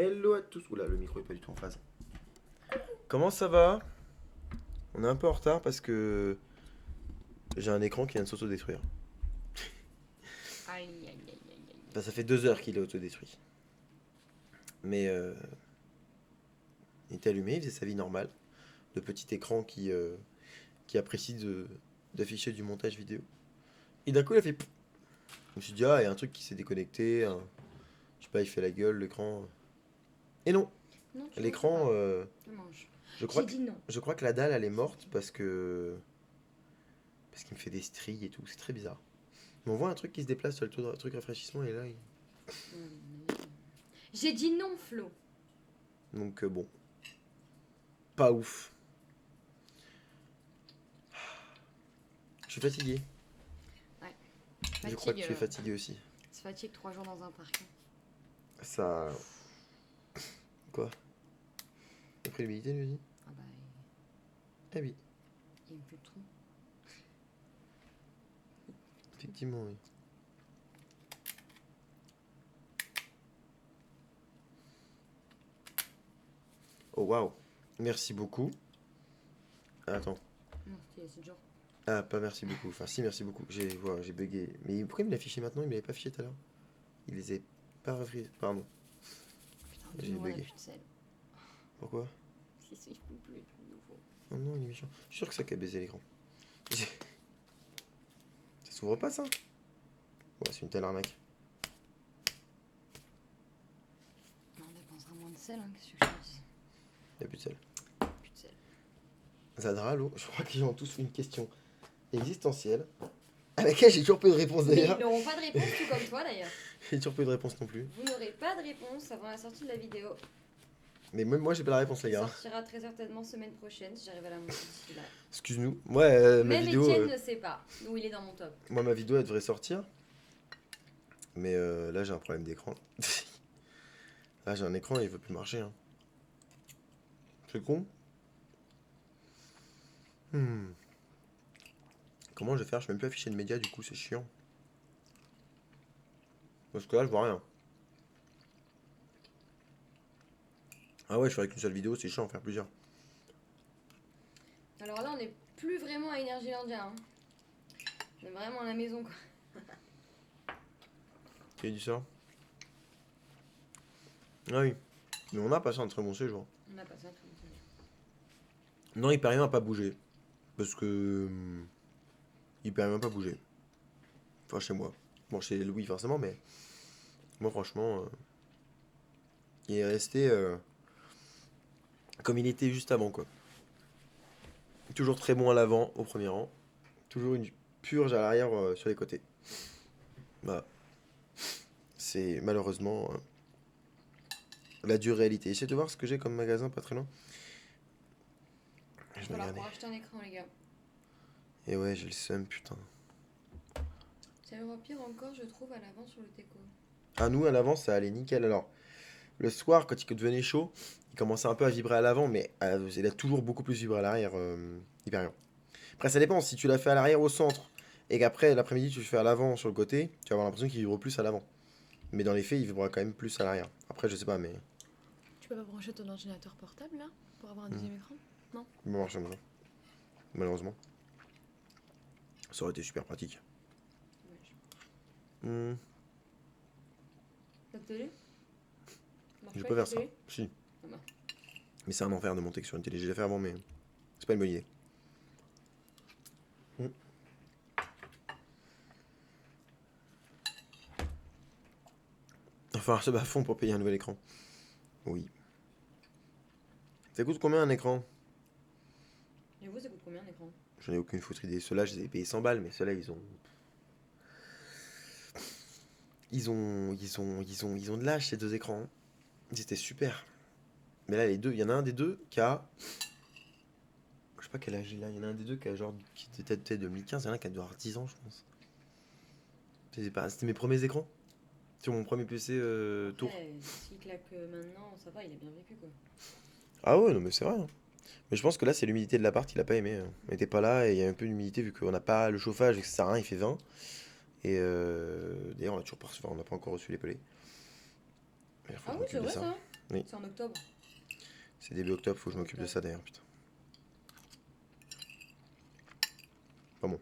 Hello à tous. Oula, le micro est pas du tout en phase. Comment ça va? On est un peu en retard parce que j'ai un écran qui vient de s'autodétruire. Aïe, aïe, aïe, aïe, aïe. Enfin, ça fait 2 heures qu'il est autodétruit. Mais il était allumé, il faisait sa vie normale. Le petit écran qui apprécie d'afficher du montage vidéo. Et d'un coup, il a fait... Je me suis dit, ah, il y a un truc qui s'est déconnecté. Je sais pas, il fait la gueule, l'écran. Et non, Non, tu l'écran, manges pas. Je mange. je crois J'ai que, dit non. je crois que la dalle, elle est morte parce que... Parce qu'il me fait des stries et tout, c'est très bizarre. Mais on voit un truc qui se déplace sur le truc rafraîchissement et là, J'ai dit non, Flo. donc bon, pas ouf. Je suis fatigué. Ouais. Je crois que tu es Fatigue, fatigué aussi. C'est fatigue 3 jours dans un parc. Ça... Quoi? T'as pris l'humidité, lui dit? Ah bah, Ah oui, il me fait tout. effectivement, oui. Oh waouh, merci beaucoup. Ah, attends. Non, c'est dur. Ah, pas merci beaucoup. Enfin, si, merci beaucoup. J'ai bugué. Mais pourquoi il me l'a affiché maintenant? Il me l'avait pas affiché tout à l'heure. Il les a pas refait. Pardon. Putain, J'ai dis-moi, on a bugué. plus de sel. Pourquoi? Si, si, je peux plus, de nouveau. Oh non, il est méchant. Je suis sûr que ça qui a baisé l'écran. Ça s'ouvre pas, ça? Ouais, c'est une telle arnaque. Non, on dépensera moins de sel, hein, qu'est-ce que je te dis? Il a plus de sel. Plus de sel. Zadra, l'eau. Je crois qu'ils ont tous une question existentielle à laquelle j'ai toujours peu de réponse Mais d'ailleurs. ils n'auront pas de réponse, tout comme toi d'ailleurs. J'ai toujours peu de réponse non plus. Vous n'aurez pas de réponse avant la sortie de la vidéo. Mais même moi, j'ai pas la réponse, les Elle gars. sortira très certainement semaine prochaine si j'arrive à la monter d'ici là. Excuse-nous. Moi, ma Même vidéo, Etienne ne sait pas où il est dans mon top. moi, ma vidéo, elle devrait sortir. Mais là, j'ai un problème d'écran. Là, j'ai un écran et il veut plus marcher. Hein. C'est con. Comment je vais faire? Je peux même plus afficher de médias, du coup, c'est chiant. Parce que là, je vois rien. Ah ouais, je ferais qu'une seule vidéo, c'est chiant, en faire plusieurs. Alors là, on n'est plus vraiment à Energylandia. Hein. On est vraiment à la maison, quoi. Qui a dit ça? Ah oui. Mais on a passé un très bon séjour. On a passé un très bon séjour. Non, il Hyperion a pas bougé. Parce que... Hyperion a pas bougé. Enfin, chez moi. Bon, chez Louis, forcément, mais... Moi, franchement... il est resté... comme il était juste avant, quoi. Toujours très bon à l'avant, au premier rang. Toujours une purge à l'arrière, sur les côtés. Voilà. C'est malheureusement... la dure réalité. Essaye de voir ce que j'ai comme magasin pas très loin. Je Il vais va falloir regarder. qu'on rachète un écran, les gars. Et ouais, j'ai le seum, putain. Ça le pire encore, je trouve, à l'avant sur le Teco. À nous, à l'avant, ça allait nickel. Alors, le soir, quand il devenait chaud, il commençait un peu à vibrer à l'avant, mais il a toujours beaucoup plus vibré à l'arrière, Hyperion. Après, ça dépend. Si tu l'as fait à l'arrière au centre, et qu'après, l'après-midi, tu le fais à l'avant sur le côté, tu vas avoir l'impression qu'il vibre plus à l'avant. Mais dans les faits, il vibrera quand même plus à l'arrière. Après, je sais pas, mais... Tu peux pas brancher ton ordinateur portable, là, pour avoir un deuxième écran? il va marcher comme ça. Malheureusement. Ça aurait été super pratique. Hmm, La télé? je peux faire ça. Si. Ah bah. Mais c'est un enfer de monter sur une télé. J'ai déjà fait avant, mais c'est pas une bonne idée. Enfin, se bat à fond pour payer un nouvel écran. Oui. Ça coûte combien un écran? Et vous, ça coûte combien un écran? J'en ai aucune foutre idée. Ceux-là, je les ai payés 100 balles, mais ceux-là, ils ont de l'âge, ces deux écrans. Ils étaient super. Mais là, les deux, il y en a un des deux qui a... Je sais pas quel âge il a. Il y en a un des deux qui a genre... Qui était peut-être 2015. Il y en a un qui doit avoir 10 ans, je pense. C'était mes premiers écrans. Sur mon premier PC tour. Ouais, s'il claque maintenant, ça va, il a bien vécu, quoi. Ah ouais, non, mais c'est vrai. Hein. Mais je pense que là, c'est l'humidité de l'appart, il a pas aimé. On était pas là et il y a un peu d'humidité vu qu'on n'a pas le chauffage et que ça sert à rien, il fait 20. Et d'ailleurs, on a toujours pas reçu, on n'a pas encore reçu les pelés. Ah oui, c'est vrai, ça. Oui. C'est en octobre. C'est début octobre, faut que je m'occupe de ça d'ailleurs, putain. Pas bon.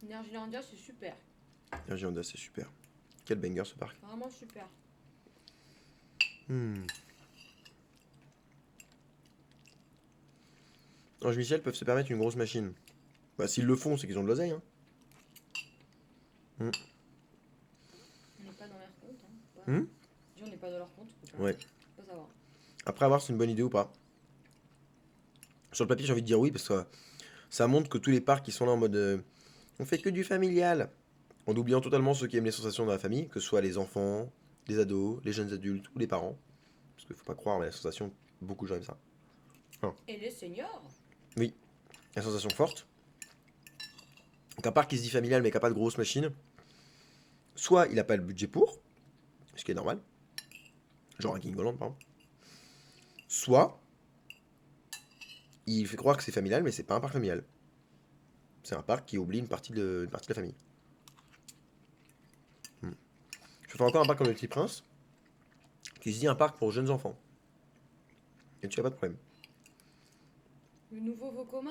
Energylandia, c'est super. Energylandia, c'est super. Quel banger ce parc. Vraiment super. Ange Michel peuvent se permettre une grosse machine. Bah, s'ils le font, c'est qu'ils ont de l'oseille, hein. On n'est pas dans leur compte. Hein. Hmm On n'est pas dans leur compte. Ouais. Faut pas savoir. Après, à voir si c'est une bonne idée ou pas. Sur le papier, j'ai envie de dire oui, parce que ça montre que tous les parcs qui sont là en mode on fait que du familial, en oubliant totalement ceux qui aiment les sensations de la famille, que ce soit les enfants, les ados, les jeunes adultes ou les parents. Parce qu'il faut pas croire, mais la sensation, beaucoup de gens aiment ça. Et les seniors. Oui, la sensation forte. Donc un parc qui se dit familial mais qui n'a pas de grosse machine, soit il n'a pas le budget pour, ce qui est normal, genre un Kingoland par exemple, soit il fait croire que c'est familial mais c'est pas un parc familial. C'est un parc qui oublie une partie de la famille. Je fais encore un parc comme le Petit Prince, qui se dit un parc pour jeunes enfants. Et tu n'as pas de problème. Le nouveau Vokoma.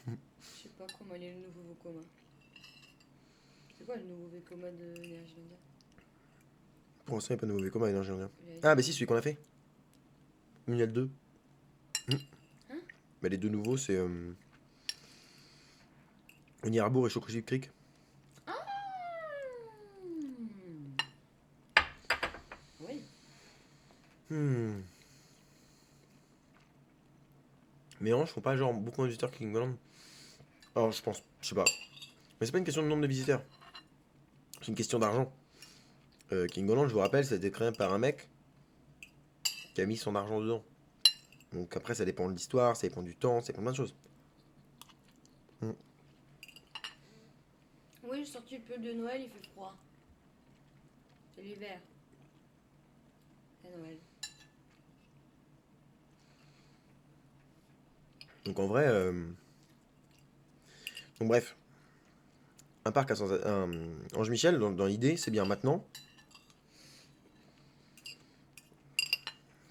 Je sais pas comment il est le nouveau Vokoma. C'est quoi le nouveau Vekoma de Energylandia? Pour l'instant, il n'y a pas de nouveau Vekoma à Energylandia. Ah, bah si, celui qu'on a fait. Il y a le 2. Hein? Bah, les deux nouveaux, c'est Uni Harbour et Chocochip Creek. Ah oui. Mais Orange font pas genre beaucoup de visiteurs que Kingoland. Alors, je pense, je sais pas. Mais c'est pas une question de nombre de visiteurs. C'est une question d'argent. Kingoland, je vous rappelle, ça a été créé par un mec qui a mis son argent dedans. Donc après, ça dépend de l'histoire, ça dépend du temps, ça dépend de plein de choses. Oui, j'ai sorti le pull de Noël, il fait froid. C'est l'hiver. C'est Noël. Donc en vrai, donc bref, un parc à Ange Michel, dans l'idée, c'est bien maintenant.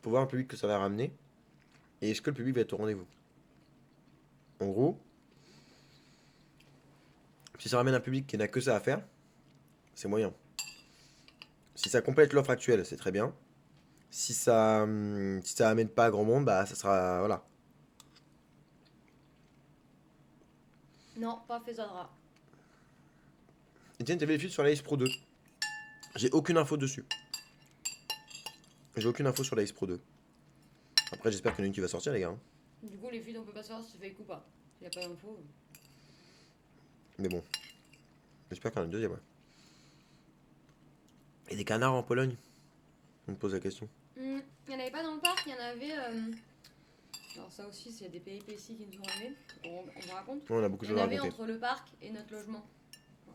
Faut voir un public que ça va ramener. Et est-ce que le public va être au rendez-vous? En gros, si ça ramène un public qui n'a que ça à faire, c'est moyen. Si ça complète l'offre actuelle, c'est très bien. Si ça amène pas grand monde, bah ça sera voilà. Non, pas Fezadra. Etienne, t'as vérifié sur la Ace Pro 2. J'ai aucune info dessus. J'ai aucune info sur la Ace Pro 2. Après, j'espère qu'il y en a une qui va sortir, les gars. Du coup, les filles, on peut pas savoir si c'est fake ou pas. Il n'y a pas d'info. Mais bon. J'espère qu'il y en a une deuxième, ouais. Et des canards en Pologne? On me pose la question. Il n'y en avait pas dans le parc, il y en avait. Alors, ça aussi, c'est des péripéties qui nous sont arrivées. On vous raconte. Ouais, on a beaucoup de Il y choses en à avait raconter. entre le parc et notre logement. Ouais.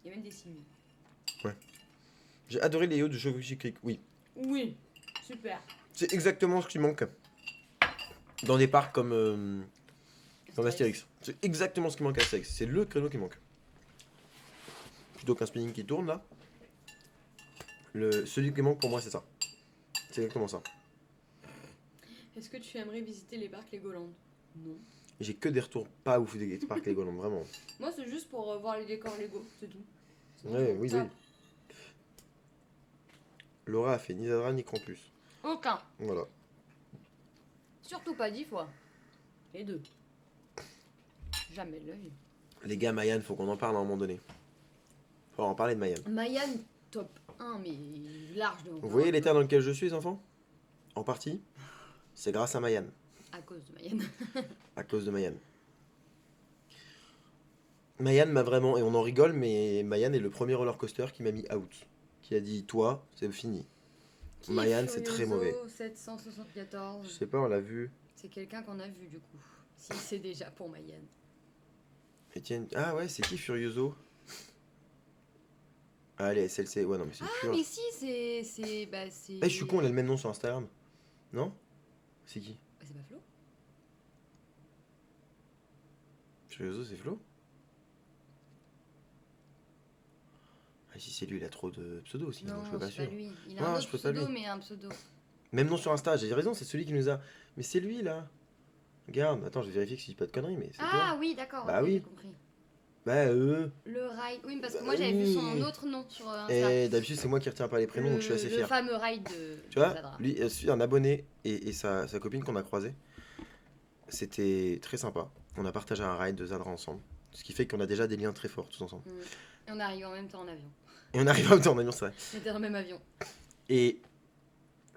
Il y a même des signes. J'ai adoré les yachts de Chocochip Creek, oui. Oui, super. C'est exactement ce qui manque dans des parcs comme Astérix. C'est exactement ce qui manque à Astérix. C'est le créneau qui manque. Plutôt qu'un spinning qui tourne là. Celui qui manque pour moi, c'est ça. C'est exactement ça. Est-ce que tu aimerais visiter les parcs Legoland? Non. J'ai que des retours pas ouf des parcs Legoland, vraiment. Moi, c'est juste pour voir les décors Lego, c'est tout. Ouais, oui, oui. Laura a fait ni Zadra ni Campus. Aucun. Voilà. Surtout pas 10 fois. Les deux. Jamais de la vie. Les gars, Mayan, faut qu'on en parle à un moment donné. Faut en parler de Mayan. Mayan, top 1, mais large de. Vous voyez l'état dans lequel je suis, les enfants? En partie, c'est grâce à Mayan. À cause de Mayan. À cause de Mayan. Mayan m'a vraiment, et on en rigole, mais Mayan est le premier roller coaster qui m'a mis out. Qui a dit, toi, c'est fini. Mayan, c'est très mauvais. 774. Je sais pas, on l'a vu. C'est quelqu'un qu'on a vu du coup. Si c'est déjà pour Mayan. Etienne. Ah ouais, c'est qui Furioso? Ah, allez, SLC. Ouais, non, mais c'est Ah, pur. mais si, c'est. Bah, c'est. Eh, je suis con, elle a le même nom sur Instagram. Non? C'est qui? Bah, c'est pas Flo? Furioso, c'est Flo? Ah, si c'est lui, il a trop de pseudos aussi, donc je peux Non, pas c'est pas suivre. lui. Il a un Non, je autre peux pas lui. pseudo, mais un pseudo. Même non sur Insta, j'ai raison, c'est celui qui nous a. Mais c'est lui là. Regarde, attends, je vais vérifier que je dis pas de conneries, mais c'est toi. Ah oui, d'accord, Bah ok, j'ai oui. compris. Bah Le raid. Oui, parce Bah que moi j'avais vu son oui. autre nom sur Insta. Et d'habitude, c'est moi qui retiens pas les prénoms, donc je suis assez Le fier. fameux raid Tu de vois, Zadra. lui, c'est un abonné et sa copine qu'on a croisée. C'était très sympa. On a partagé un ride de Zadra ensemble. Ce qui fait qu'on a déjà des liens très forts tous ensemble. Mm. Et on arrive en même temps en avion. Et on arrive en même temps en avion, c'est vrai. On était dans le même avion. Et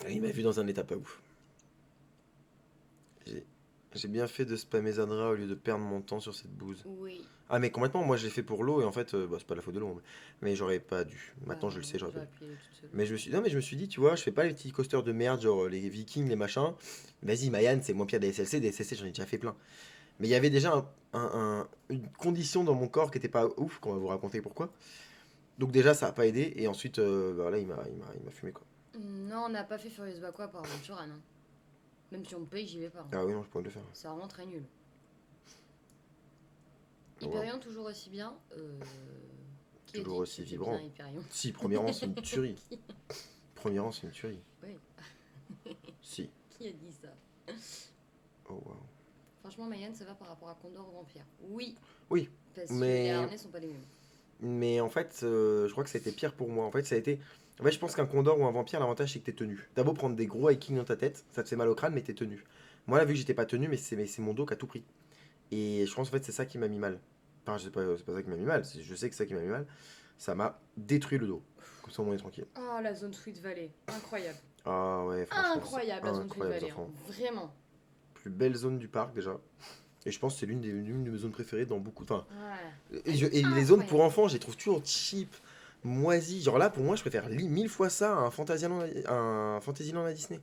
il m'a vu dans un état pas ouf. J'ai j'ai bien fait de spammer Zadra au lieu de perdre mon temps sur cette bouse. Oui. Ah mais complètement, moi je l'ai fait pour l'eau et en fait, bah, c'est pas la faute de l'eau, mais j'aurais pas dû. Bah, Maintenant je le sais, j'aurais pas j'aurais dû. pu y aller toute seule. Mais non mais je me suis dit, tu vois, je fais pas les petits coasters de merde, genre les Vikings, les machins. Vas-y, Mayan, c'est moins pire des SLC, des SLC j'en ai déjà fait plein. Mais il y avait déjà une condition dans mon corps qui était pas ouf, qu'on va vous raconter pourquoi. Donc déjà ça a pas aidé et ensuite, bah là il m'a fumé quoi. Non, on n'a pas fait Furious Bakwa par Ventura, non. Même si on me paye, j'y vais pas. Ah oui non, je pourrais le faire. C'est vraiment très nul. Oh, wow. Hyperion toujours aussi bien. Qui a Toujours dit aussi que c'était vibrant. bien Hyperion. Si, premier rang c'est une tuerie. Premier rang c'est une tuerie. Oui. Si. Qui a dit ça? Oh wow. Franchement, Mayenne, ça va par rapport à Condor ou Vampire. Oui. Oui. Parce que Mais- les harnais sont pas les mêmes. Mais en fait, je crois que ça a été pire pour moi. En fait, ça a été. En fait, je pense qu'un condor ou un vampire, l'avantage c'est que t'es tenu. T'as beau prendre des gros hiking dans ta tête, ça te fait mal au crâne, mais t'es tenu. Moi, là, vu que j'étais pas tenu, mais c'est mon dos qui a tout pris. Et je pense en fait, c'est ça qui m'a mis mal. Enfin, je sais pas, c'est pas ça qui m'a mis mal, je sais que c'est ça qui m'a mis mal. Ça m'a détruit le dos. Comme ça, on est tranquille. Oh, la zone Sweet Valley. Incroyable. Ah ouais, franchement. Incroyable, la zone Sweet incroyable, Valley. les enfants. Vraiment. Plus belle zone du parc déjà. Et je pense que c'est l'une de mes zones préférées dans beaucoup. Enfin, Ouais. et les zones pour enfants, je les trouve toujours cheap, moisies. Genre là, pour moi, je préfère 1000 fois ça à un Fantasyland à Disney.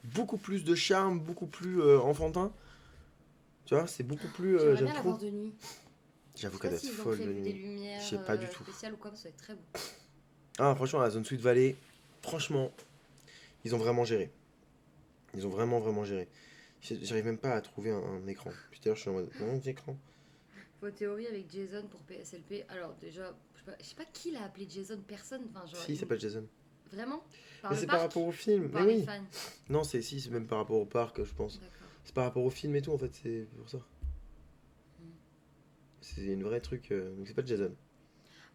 Beaucoup plus de charme, beaucoup plus enfantin. Tu vois, c'est beaucoup plus. J'aimerais J'aime bien la voir trop. de nuit. J'avoue Je sais qu'elle pas doit être s'ils ont folle de prévu des nuit. lumières Je sais pas du tout. spéciales ou quoi, ça va être très beau. Ah, franchement, la zone Sweet Valley, franchement, ils ont vraiment géré. Ils ont vraiment, vraiment géré. J'arrive même pas à trouver un écran. Puis d'ailleurs, je suis en mode. Non, écran. Vos théories avec Jason pour PSLP. Alors, déjà, je sais pas qui l'a appelé Jason, personne. Enfin, genre, Si, il s'appelle Jason. Vraiment? Par Mais le c'est par parc rapport au ou film. par Mais les oui. fans? Non, c'est même par rapport au parc, je pense. D'accord. C'est par rapport au film et tout, en fait, c'est pour ça. Hmm. C'est une vraie truc. Donc c'est pas Jason.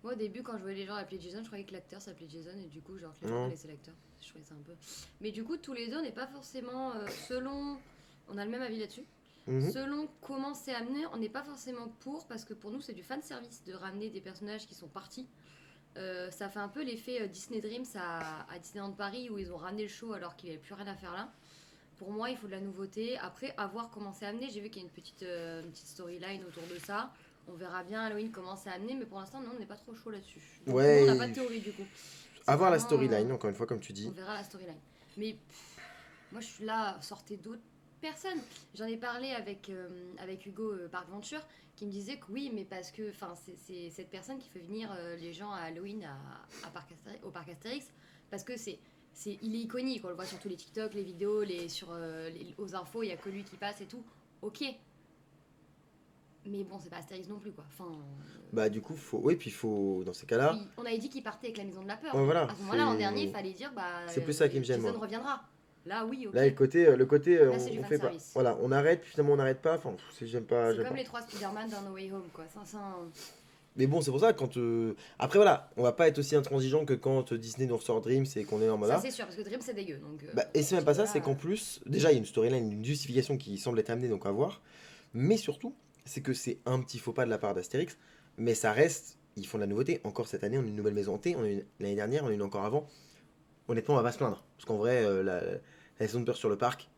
Moi, au début, quand je voyais les gens appeler Jason, je croyais que l'acteur s'appelait Jason et du coup, genre, que les gens Non. connaissaient l'acteur. Je trouvais ça un peu. Mais du coup, tous les deux, on n'est pas forcément. Selon. On a le même avis là-dessus. Mhm. Selon comment c'est amené, on n'est pas forcément pour, parce que pour nous, c'est du fan service de ramener des personnages qui sont partis. Ça fait un peu l'effet Disney Dreams à Disneyland Paris où ils ont ramené le show alors qu'il n'y avait plus rien à faire là. Pour moi, il faut de la nouveauté. Après, à voir comment c'est amené. J'ai vu qu'il y a une petite storyline autour de ça. On verra bien Halloween comment c'est amené, mais pour l'instant, non, on n'est pas trop chaud là-dessus. Donc, Ouais, nous, on n'a pas de théorie du coup. C'est Avoir la vraiment, storyline, encore une fois, comme tu On dis. verra la storyline. Mais moi, je suis là, sortez d'autres personnes. J'en ai parlé avec Hugo Park Venture qui me disait que oui, mais parce que c'est cette personne qui fait venir les gens à Halloween au parc Astérix parce que il est iconique. On le voit sur tous les TikTok, les vidéos, aux infos, il n'y a que lui qui passe et tout. Ok. Mais bon, c'est pas Astérix non plus, quoi. Bah, du coup, faut. Oui, puis faut. Dans ces cas-là. On avait dit qu'il partait avec la Maison de la Peur. Ouais, voilà, À ce moment-là, l'an c'est- dernier, il fallait dire, bah. C'est plus ça qui me gêne, Jason moi. reviendra. Là, oui, ok. Là, le côté Là, c'est du on fait pas. fanservice. Voilà, on arrête, puis finalement on n'arrête pas. Enfin, j'aime pas. C'est j'aime comme pas. les 3 Spider-Man dans No Way Home, quoi. Mais bon, c'est pour ça, quand. Après, voilà, on va pas être aussi intransigeant que quand Disney nous ressort Dreams et qu'on est en mode Ça, là. c'est sûr, parce que Dream, c'est dégueu. Donc, Bah, et c'est même pas ça, là, c'est qu'en plus, déjà il y a une storyline, une justification qui semble être amenée, donc à voir. Mais surtout, c'est que c'est un petit faux pas de la part d'Astérix, mais ça reste, ils font de la nouveauté. Encore cette année, on a une nouvelle maison hantée, l'année dernière, on a une encore avant. Honnêtement, on va pas se plaindre. Parce qu'en vrai, la saison de peur sur le parc,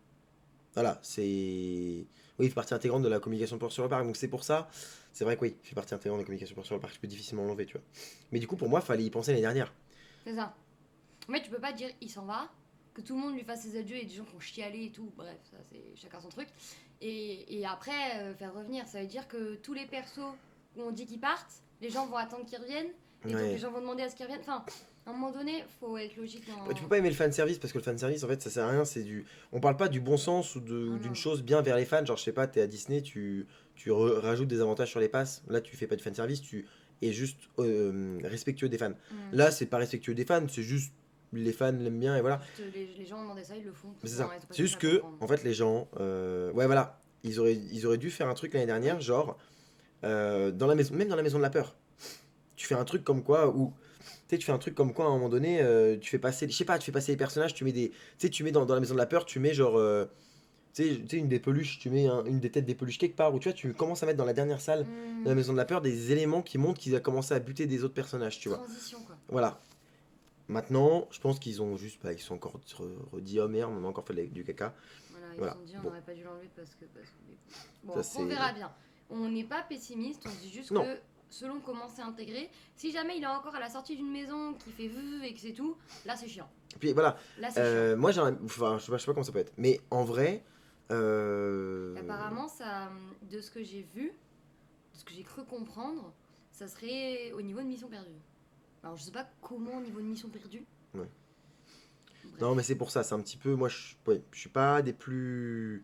voilà, c'est. Oui, il fait partie intégrante de la communication de peur sur le parc, donc c'est pour ça. C'est vrai que oui, il fait partie intégrante de la communication peur sur le parc, je peux difficilement l'enlever, tu vois. Mais du coup, pour moi, fallait y penser l'année dernière. c'est ça. Mais tu peux pas dire il s'en va, que tout le monde lui fasse ses adieux et des gens qui ont chialé et tout. Bref, ça, c'est chacun son truc. Et après, faire revenir, ça veut dire que tous les persos où on dit qu'ils partent, les gens vont attendre qu'ils reviennent. Et donc Ouais. les gens vont demander à ce qu'ils reviennent. Enfin, à un moment donné, faut être logique dans. Bah, tu peux pas aimer le fanservice parce que le fanservice en fait ça sert à rien, c'est du. On parle pas du bon sens ou Non, d'une non. chose bien vers les fans, genre je sais pas, t'es à Disney, tu rajoutes des avantages sur les passes, là tu fais pas du fanservice, tu et juste respectueux des fans. Mm. Là, c'est pas respectueux des fans, c'est juste les fans l'aiment bien et voilà. Juste, les gens ont demandé ça, ils le font. Mais c'est ça. Ils ont pas C'est juste cherché à que, comprendre. en fait, les gens, ouais, voilà, ils auraient dû faire un truc l'année dernière, genre, dans la maison, même dans la maison de la peur. Tu fais un truc comme quoi, où, tu sais, tu fais un truc comme quoi, à un moment donné, tu fais passer, je sais pas, tu fais passer les personnages, tu mets des, tu sais, tu mets dans la maison de la peur, tu mets genre, tu sais, une des peluches, tu mets une des têtes des peluches quelque part, ou tu vois, tu commences à mettre dans la dernière salle de la Mm. maison de la peur des éléments qui montrent qu'ils ont commencé à buter des autres personnages, tu vois. Transition, quoi. Voilà. Maintenant, je pense qu'ils ont juste, ils sont encore redit, oh merde, on a encore fait du caca. Voilà, ils se Voilà. sont dit, on Bon, n'aurait pas dû l'enlever parce que. Bon, ça après, on c'est. verra bien. On n'est pas pessimiste, on se dit juste Non. que selon comment c'est intégré, si jamais il est encore à la sortie d'une maison qui fait vu et que c'est tout, là c'est chiant. Puis voilà, Là c'est chiant. moi enfin, je sais pas comment ça peut être, mais en vrai, Apparemment, ça, de ce que j'ai vu, de ce que j'ai cru comprendre, ça serait au niveau de mission perdue. Alors je sais pas comment au niveau de mission perdue. ouais. Bref. Non, mais c'est pour ça, c'est un petit peu, moi, ouais, je suis pas des plus,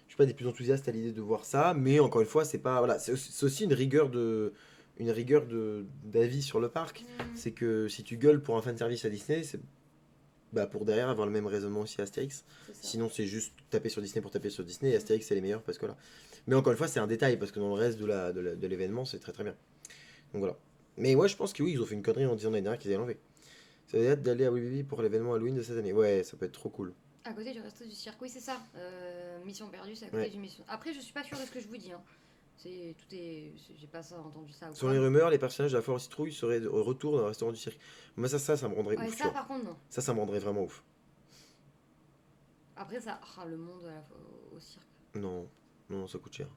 je suis pas des plus enthousiastes à l'idée de voir ça, mais encore une fois, c'est pas, voilà, c'est aussi une rigueur d'avis sur le parc, Mm, c'est que si tu gueules pour un fanservice à Disney, c'est bah, pour derrière avoir le même raisonnement aussi à Astérix. c'est ça. Sinon, c'est juste taper sur Disney pour taper sur Disney, et Astérix, c'est les meilleurs parce que là. Mais encore une fois, c'est un détail parce que dans le reste de l'événement, c'est très très bien. Donc voilà. Mais ouais, je pense que oui, ils ont fait une connerie en disant l'année dernière qu'ils allaient l'enlever. Ça veut dire d'aller à Walibi pour l'événement Halloween de cette année. Ouais, ça peut être trop cool. À côté du resto du cirque, oui c'est ça. Mission perdue, c'est à côté Ouais. du mission. Après, je suis pas sûre de ce que je vous dis. Hein. J'ai pas ça entendu ça. Ou Selon quoi. les rumeurs, les personnages de la Force Citrouille seraient de retour dans le restaurant du cirque. Moi, ça me rendrait Ouais, ouf, tu ça vois. par contre non. Ça me rendrait vraiment ouf. Après ça, le monde au cirque. Non, non, ça coûte cher.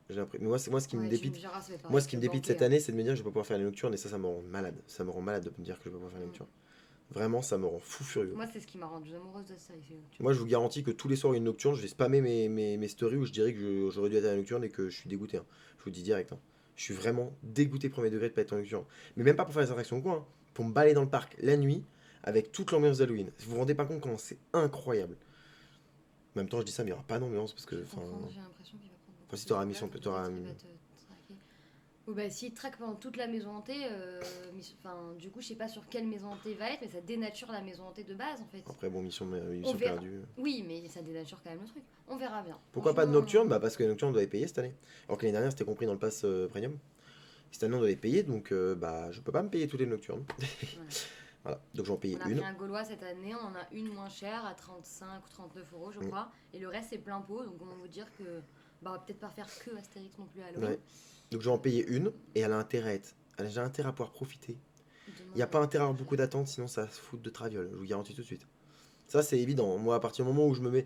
J'ai l'impression. Mais moi, ce qui me Ouais, tu me dépite, diras, c'est pareil moi, ce qui que me dépite banquer, cette hein. année, c'est de me dire que je vais pas pouvoir faire les nocturnes et ça me rend malade. Ça me rend malade de me dire que je vais pas pouvoir faire les Mm. nocturnes. Vraiment, ça me rend fou furieux. Moi, c'est ce qui m'a rendue amoureuse de ça. Ici. Moi, je vous garantis que tous les soirs, il y a une nocturne, je vais spammer mes stories où je dirais que j'aurais dû être à la nocturne et que je suis dégoûté, hein. Je vous le dis direct, hein. Je suis vraiment dégoûté premier degré de pas être en nocturne. Mais même pas pour faire les attractions ou quoi, hein. Pour me balader dans le parc la nuit avec toute l'ambiance d'Halloween. Vous vous rendez pas compte comment c'est incroyable. En même temps, je dis ça, mais il n'y aura pas d'ambiance parce que. Je Enfin, comprends, j'ai l'impression qu'il va prendre beaucoup si plus t'auras de mission, place, t'auras. peut-être qu'il va te traquer. Ou bah s'il traque pendant toute la maison hantée, du coup je sais pas sur quelle maison hantée va être, mais ça dénature la maison hantée de base en fait. Après, bon, mission On verra. perdue. Oui, mais ça dénature quand même le truc. On verra bien. Pourquoi pas de Franchement, nocturne? Bah, parce que les nocturnes doivent payer cette année. Alors que l'année dernière, c'était compris dans le pass premium. Cette année, on doit les payer, donc bah, je peux pas me payer toutes les nocturnes. voilà. Voilà, donc j'en paye On a une. pris un Gaulois cette année, on en a une moins chère à 35 ou 39 euros je Mm. crois, et le reste c'est plein pot, donc on va vous dire que bah, on va peut-être pas faire que Astérix non plus à Halloween. Ouais. Donc je vais en payer une et elle a intérêt à être. J'ai intérêt à pouvoir profiter. Il Demain, n'y a pas on intérêt à va avoir beaucoup faire- d'attente, sinon ça va se fout de traviole. Je vous garantis tout de suite. Ça, c'est évident. Moi, à partir du moment où je me mets.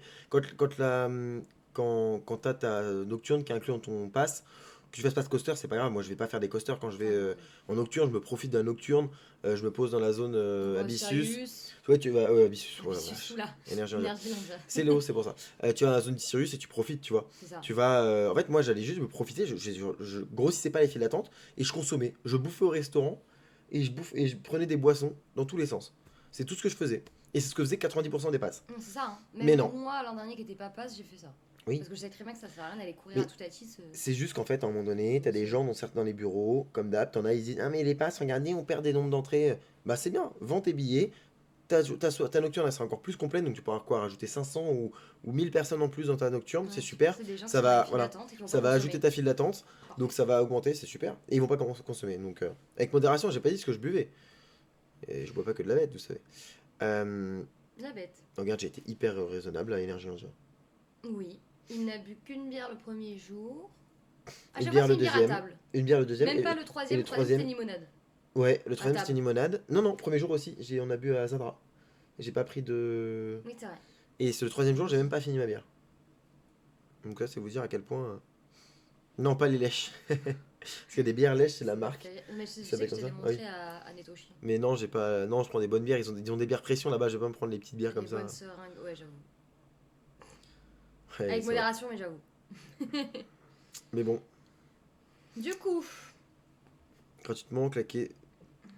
Quand t'as ta nocturne qui est inclus dans ton pass, que je fasse pas de coaster, c'est pas grave. Moi, je vais pas faire des coasters quand je vais en nocturne. Je me profite d'un nocturne. Je me pose dans la zone On va au Abyssus. Sirius, Ouais, tu vas. Abyssus. Oh la Abyssus, vache. oula, Énergie en Energyland, C'est l'eau, c'est pour ça. Tu vas dans la zone Sirius et tu profites, tu vois. c'est ça. Tu vas. En fait, moi, j'allais juste me profiter. Je grossissais pas les files d'attente et je consommais. Je bouffais au restaurant et je prenais des boissons dans tous les sens. C'est tout ce que je faisais. Et c'est ce que faisait 90% des passes. C'est ça, hein. Mais Même non. moi l'an dernier qui était pas passe, j'ai fait ça. Oui. Parce que je savais très bien que ça sert à rien d'aller courir Mais- à tout à tisse. C'est juste qu'en fait, à un moment donné, t'as des gens dans les bureaux, comme d'hab, t'en as, ils disent ah, mais les passes, regardez, on perd des nombres d'entrées. Bah, c'est bien, vends tes billets. Ta nocturne, elle sera encore plus complète, donc tu pourras quoi, rajouter 500 ou 1000 personnes en plus dans ta nocturne, c'est super. C'est des gens Ça qui va- ont une file voilà. d'attente et qui vont Ça pas va consommer. ajouter ta file d'attente, donc ça va augmenter, c'est super. Et ils vont pas consommer. Donc, avec modération, j'ai pas dit ce que je buvais. Et je bois pas que de la bête, vous savez. La bête. Regarde, j'ai été hyper raisonnable à Énergie Indien. Oui. Il n'a bu qu'une bière le premier jour. À Une chaque bière fois, c'est le une bière à deuxième. table. Une bière le deuxième. Même et pas le- le troisième, le le troisième troisième. c'était limonade. Ouais, le troisième table. c'était une limonade. Non, non, premier jour aussi, on a bu à Zadra. J'ai pas pris de. Oui, c'est vrai. Et c'est le troisième jour, j'ai même pas fini ma bière. Donc là, c'est vous dire à quel point. Non, pas les lèches. Parce que des bières lèches, c'est la marque. Mais je sais Ça que s'appelle je te l'ai comme ça. montré à Netoshi. Mais non, j'ai pas. Non, je prends des bonnes bières. Ils ont des bières pression là-bas. Je vais pas me prendre les petites bières comme Des ça. bonnes seringues, ouais, j'avoue. Ouais, Avec ça va. modération, mais j'avoue. Mais bon, Du coup, gratuitement, claquer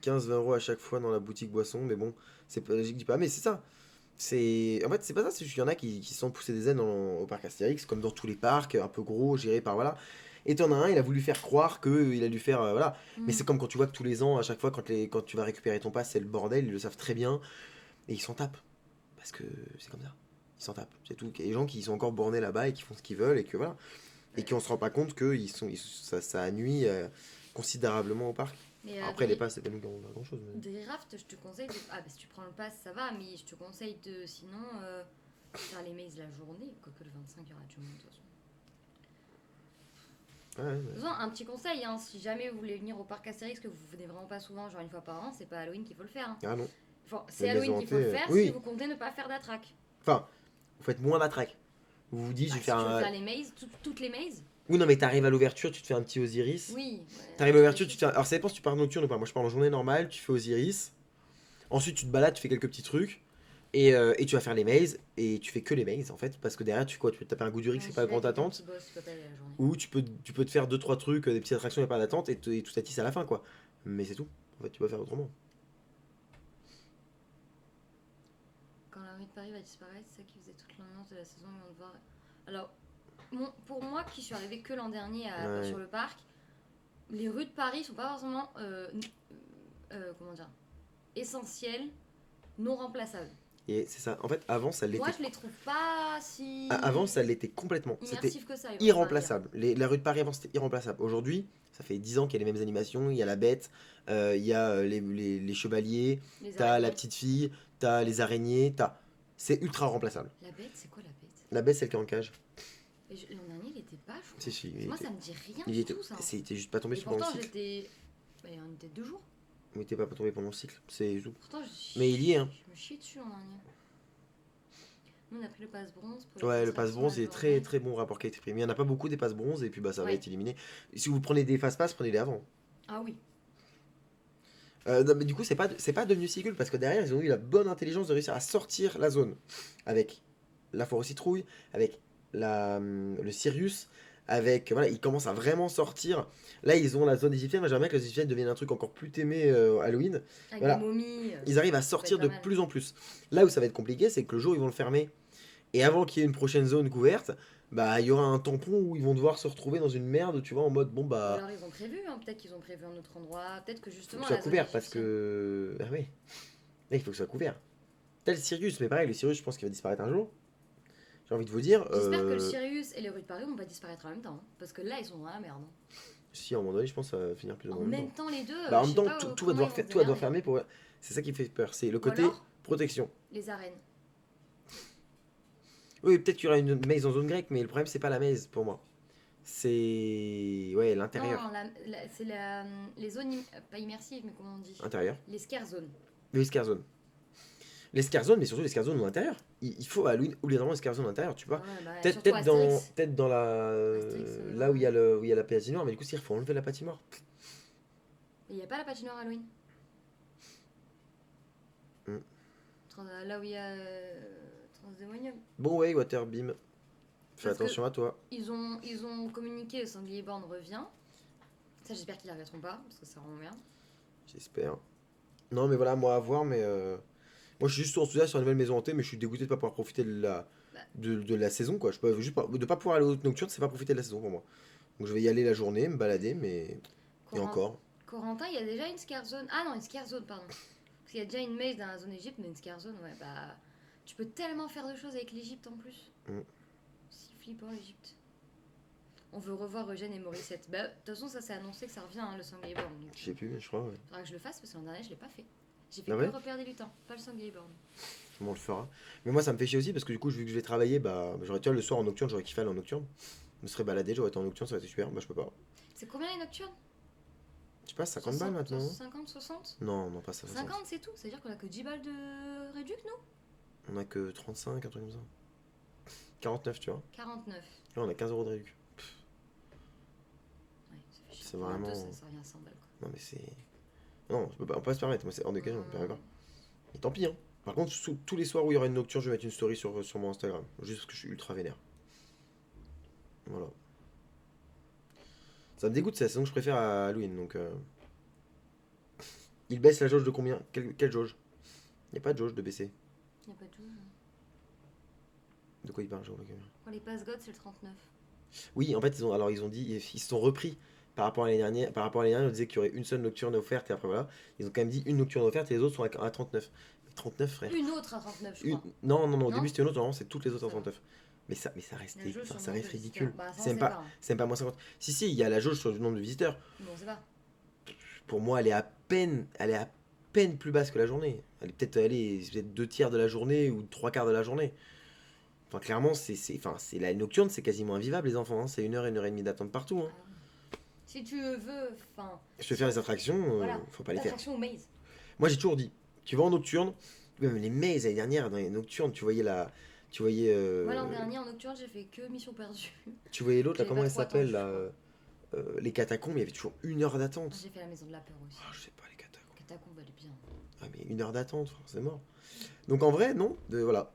15-20 euros à chaque fois dans la boutique boisson. Mais bon, c'est pas. Je dis pas, mais c'est ça. En fait, c'est pas ça. C'est juste qu'il y en a qui se sont poussés des ailes au parc Astérix, comme dans tous les parcs, un peu gros, gérés par voilà. Et t'en as un, il a voulu faire croire que il a dû faire. Voilà. Mais Mm. c'est comme quand tu vois que tous les ans, à chaque fois, quand tu vas récupérer ton pass, c'est le bordel, ils le savent très bien. Et ils s'en tapent. Parce que c'est comme ça. Ils s'en tapent. C'est tout. Il y a des gens qui sont encore bornés là-bas et qui font ce qu'ils veulent et que voilà. Et qui on se rend pas compte que ça nuit considérablement au parc. Mais Après, les passes, c'est pas nous pas grand chose. Mais... des rafts, je te conseille de... Ah, bah si tu prends le pass, ça va, mais je te conseille de sinon faire les mazes la journée. Quoique le 25, il y aura du monde de toute façon. Ouais, De toute façon, un petit conseil, hein, si jamais vous voulez venir au parc Astérix, que vous venez vraiment pas souvent, genre une fois par an, c'est pas Halloween qu'il faut le faire. Hein. Ah non. Enfin, c'est Les Halloween maisons qu'il faut le hantées, faire oui. si vous comptez ne pas faire d'attraque. Enfin, vous faites moins d'attraques. Vous vous dites, Bah, je vais si faire tu veux un. faire les mazes, toutes les mazes. Oui, non, mais t'arrives à l'ouverture, tu te fais un petit Osiris. Oui. T'arrives à l'ouverture, tu te fais. Alors, ça dépend si tu pars nocturne ou pas. Moi, je pars en journée normale, tu fais Osiris. Ensuite, tu te balades, tu fais quelques petits trucs. Et tu vas faire les mazes. Et tu fais que les mazes, en fait. Parce que derrière, tu quoi, tu peux te taper un goût du riz, c'est pas grande attente. Ou tu peux te faire 2-3 trucs, des petites attractions, il a pas d'attente. Et tout s'attisse à la fin, quoi. Mais c'est tout. En fait, tu vas faire autrement. Quand la rue de Paris va disparaître, c'est ça qui faisait toute l'ambiance de la saison, ils vont devoir... Alors, pour moi qui suis arrivée que l'an dernier Ouais. sur le parc, les rues de Paris sont pas forcément, comment dire, essentielles, non remplaçables. Et c'est ça. En fait, avant, ça l'était. Moi, je les trouve pas si Avant, ça l'était complètement. C'était immersifs que ça. irremplaçable. La rue de Paris avant, c'était irremplaçable. Aujourd'hui, ça fait 10 ans qu'il y a les mêmes animations. Il y a la bête, il y a les chevaliers, Les t'as la araignées. petite fille, t'as les araignées, C'est ultra remplaçable. La bête, c'est quoi la bête La bête, celle qui est en cage. L'an dernier, il était pas, je crois. Si, si, Moi, ça me dit rien il du était, tout, ça. c'était juste pas tombé Et pendant le pourtant, cycle. j'étais... Bah, on était 2 jours. Il était pas tombé pendant le cycle. C'est tout. Pourtant, Mais il y est, hein. Je me chie dessus l'an dernier. Nous, on a pris le passe bronze. Pour Ouais, les le passe attractions bronze, la il est très journée. très bon rapport qualité-prix. Mais il n'y en a pas beaucoup des passes bronze et puis bah ça va Ouais. être éliminé. Et si vous prenez des fast pass, prenez-les avant. Ah oui. Non, mais du coup, c'est pas devenu si cool parce que derrière, ils ont eu la bonne intelligence de réussir à sortir la zone avec la foire aux citrouilles, avec le Sirius, avec. Voilà, ils commencent à vraiment sortir. Là, ils ont la zone égyptienne. Moi, j'aimerais bien que les égyptiennes deviennent un truc encore plus aimé Halloween. Avec Voilà. des momies. Ils arrivent à ça sortir peut de être pas mal. plus en plus. Là où ça va être compliqué, c'est que le jour où ils vont le fermer, et avant qu'il y ait une prochaine zone couverte, bah il y aura un tampon où ils vont devoir se retrouver dans une merde, tu vois, en mode bon Ou bah. alors ils ont prévu, hein, peut-être qu'ils ont prévu un autre endroit, peut-être que Faut justement que ce soit la zone couvert parce égyptienne- que. Ah oui. Là, il faut que ce soit couvert. Tel Sirius, mais pareil, le Sirius, je pense qu'il va disparaître un jour. J'ai envie de vous dire. J'espère que le Sirius et les rues de Paris vont pas disparaître en même temps, hein, parce que là ils sont dans la merde. Hein. Si, à un moment donné, je pense que ça va finir plus ou En moins même temps les deux. Bah, en je même sais temps, pas, tout va comment devoir ils faire, vont se tout va devoir démerder. fermer pour. C'est ça qui fait peur. C'est le Ou côté alors, protection. les arènes. Oui, peut-être qu'il y aura une maze en zone grecque, mais le problème, c'est pas la maze pour moi. C'est. Ouais, l'intérieur. Non, c'est les zones pas immersives, mais comment on dit Intérieur. Les scare zones. Les scare zones. Les scare zones, mais surtout les scare zones à l'intérieur. Il faut à Halloween obligatoirement les scare zones à l'intérieur, tu vois. Ouais, bah, Peut-être surtout dans, Astérix. peut dans la. Astérix, Là où où il y a la patinoire, mais du coup, il faut enlever la patinoire. Il n'y a pas la patinoire Halloween. Hmm. Là où il y a Transdémonium. Bon, ouais, Waterbeam. Fais Parce que- attention à toi. Ils ont communiqué, le sanglier borne revient. Ça, j'espère qu'ils l'arrêteront pas, parce que ça rend merde. J'espère. Non, mais voilà, moi à voir, mais. Moi, je suis juste enthousiaste sur la nouvelle maison hantée, mais je suis dégoûté de pas pouvoir profiter de la saison, quoi. Je peux juste pas, de pas pouvoir aller aux nocturnes, c'est pas profiter de la saison pour moi. Donc je vais y aller la journée, me balader, mais. Et encore. Corentin, il y a déjà une scare zone. Ah non, une scare zone, pardon. Parce qu'il y a déjà une maze dans la zone Égypte, mais une scare zone, ouais, bah. Tu peux tellement faire de choses avec l'Égypte en plus. Mm. Si flippant l'Égypte. On veut revoir Eugène et Morissette. Bah, de toute façon, ça c'est annoncé que ça revient, hein, le sanglier borne. Donc, Je sais plus, mais je crois, ouais. faudra que je le fasse parce que l'an dernier, je l'ai pas fait. J'ai fait Ah que ouais le repère des lutins, pas le sanglier borne. Comment on le fera. Mais moi, ça me fait chier aussi, parce que du coup, vu que je vais travailler, bah. J'aurais, tu vois, le soir en nocturne, j'aurais kiffé aller en nocturne. Je me serais baladé, j'aurais été en nocturne, ça aurait été super. Bah, je peux pas. C'est combien les nocturnes Je sais pas, 50 balles maintenant. 50, 60 Non, non, pas ça. 60. 50, c'est tout. C'est-à-dire qu'on a que 10 balles de réduc, nous On a que 35, un truc comme ça. 49, tu vois. 49. Là, on a 15 € de réduc. Ouais, ça fait chier. C'est Pour un vraiment- deux, ça revient à 100 balles, quoi. Non, mais c'est. Non, on peut pas se permettre. Moi, c'est hors d'occasion, on ne pas. Et tant pis, hein. Par contre, tous les soirs où il y aura une nocturne, je vais mettre une story sur mon Instagram. Juste parce que je suis ultra vénère. Voilà. Ça me dégoûte, c'est la saison que je préfère à Halloween, donc. Il baisse la jauge de combien quelle jauge? Il n'y a pas de jauge de baisser. Il n'y a pas de tout. De quoi il parle, Jean? Pour les passe God, c'est le 39. Oui, en fait, ils ont dit, ils se sont repris par rapport à l'année dernière. Par rapport à l'année dernière, on disait qu'il y aurait une seule nocturne offerte et après voilà. Ils ont quand même dit une nocturne offerte et les autres sont à 39. Mais 39, frère. Une autre à 39, je crois. Non, non, non, au début Non? c'était une autre, normalement c'est toutes les autres à Ça va. 39. Mais ça reste, La jauge sur enfin, le ça nombre de reste visiteurs. ridicule. Bah, ça, on sait pas. Hein. C'est même pas moins 50. Si, si, il y a la jauge sur le nombre de visiteurs. Mais on sait pas. Pour moi, elle est à peine plus basse que la journée. Elle est peut-être deux tiers de la journée ou trois quarts de la journée. Enfin, clairement, enfin, c'est la nocturne, c'est quasiment invivable, les enfants. Hein. C'est une heure et demie d'attente partout. Hein. Ah oui. Si tu veux, enfin. Je te faire les attractions, Voilà. faut pas les faire. Attraction au maze. Moi, j'ai toujours dit, tu vas en nocturne, même les mazes l'année dernière, dans les nocturnes, tu voyais, Moi, l'an dernier, en nocturne, j'ai fait que Mission Perdue. tu voyais l'autre, là, J'avais comment pas elle trop s'appelle, attendu, là, je les catacombes, il y avait toujours une heure d'attente. J'ai fait la Maison de la Peur aussi. Ah, je sais pas, les catacombes. Catacombe, elle est bien. Ah, mais une heure d'attente, frère, c'est mort. Donc, en vrai, non, voilà.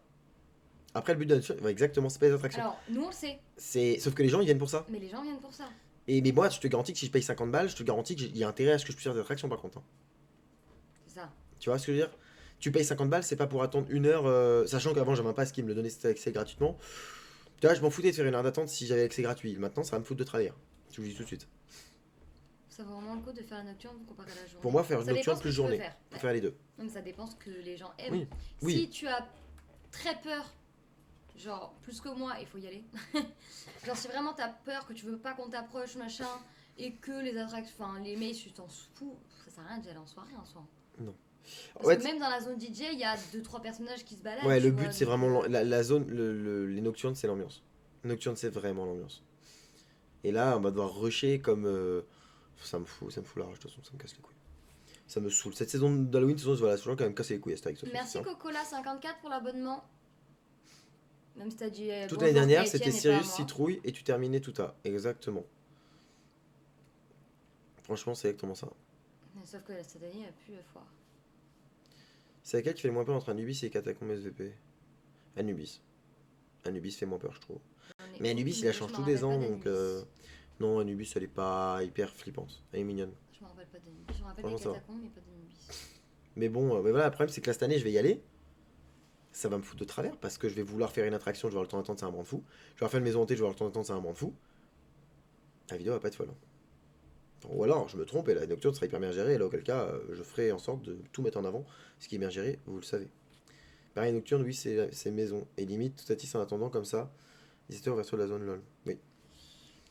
Après, le but de la nocturne, ouais, exactement, c'est pas les attractions. Alors, nous, on le sait. Sauf que les gens, ils viennent pour ça. Mais les gens viennent pour ça. Mais moi, je te garantis que si je paye 50 balles, je te garantis qu'il y a intérêt à ce que je puisse faire des attractions, par contre. Hein. C'est ça. Tu vois ce que je veux dire? Tu payes 50 balles, c'est pas pour attendre une heure, sachant qu'avant j'avais un pass qui me le donnait cet accès gratuitement. Tu vois, je m'en foutais de faire une heure d'attente si j'avais accès gratuit. Maintenant, ça va me foutre de travailler. Je vous le dis tout de suite. Ça vaut vraiment le coup de faire la nocturne comparé à la journée. Pour moi, faire Ça dépend nocturne ce que plus tu veux journée. faire. Pour faire les deux. Non, mais ça dépend ce que les gens aiment. Oui. Si Oui. tu as très peur, genre plus que moi, il faut y aller. Genre si vraiment t'as peur, que tu veux pas qu'on t'approche, machin, et que les attractions, enfin les mails, tu t'en fous, ça sert à rien d'y aller en soirée en soi. Non. Parce Ouais, que même dans la zone DJ, il y a 2-3 personnages qui se baladent. ouais, tu le vois, but c'est donc, vraiment la zone, les nocturnes, c'est l'ambiance. Nocturne, c'est vraiment l'ambiance. Et là, on va devoir rusher comme. Ça me fout la rage, de toute façon, ça me casse les couilles. Ça me saoule. Cette saison d'Halloween, voilà, c'est quand même cassé les couilles à Astérix. Merci Cocola 54 pour l'abonnement. Même si t'as dit. Toute bonjour, l'année dernière, Étienne c'était et pas Sirius, moi. Citrouille et tu terminais tout à. Exactement. Franchement, c'est exactement ça. Mais sauf que cette année, il n'y a plus foire. C'est laquelle qui fait le moins peur entre Anubis et Catacombe SVP? Anubis. Anubis fait moins peur, je trouve. J'en ai Mais Anubis, aucune il la idée, change je tous me les rappelle ans, pas donc. d'Anubis. Non, Anubis, elle est pas hyper flippante. Elle est mignonne. Je me rappelle pas d'Anubis. Je me rappelle des Franchement, ça va. catacombes, mais pas d'Anubis. Mais bon, mais voilà, le problème, c'est que là, cette année, je vais y aller. Ça va me foutre de travers parce que je vais vouloir faire une attraction, je vais avoir le temps d'attendre, c'est un brin de fou. Je vais refaire une maison hantée, je vais avoir le temps d'attendre, c'est un brin de fou. La vidéo va pas être folle. Hein. Ou alors, je me trompe et la nocturne sera hyper bien gérée, et là, auquel cas, je ferai en sorte de tout mettre en avant. Ce qui est bien géré, vous le savez. Pareil, nocturne, oui, c'est maison. Et limite, tout à titre en attendant comme ça. Visiteur verso de la zone LOL. Oui.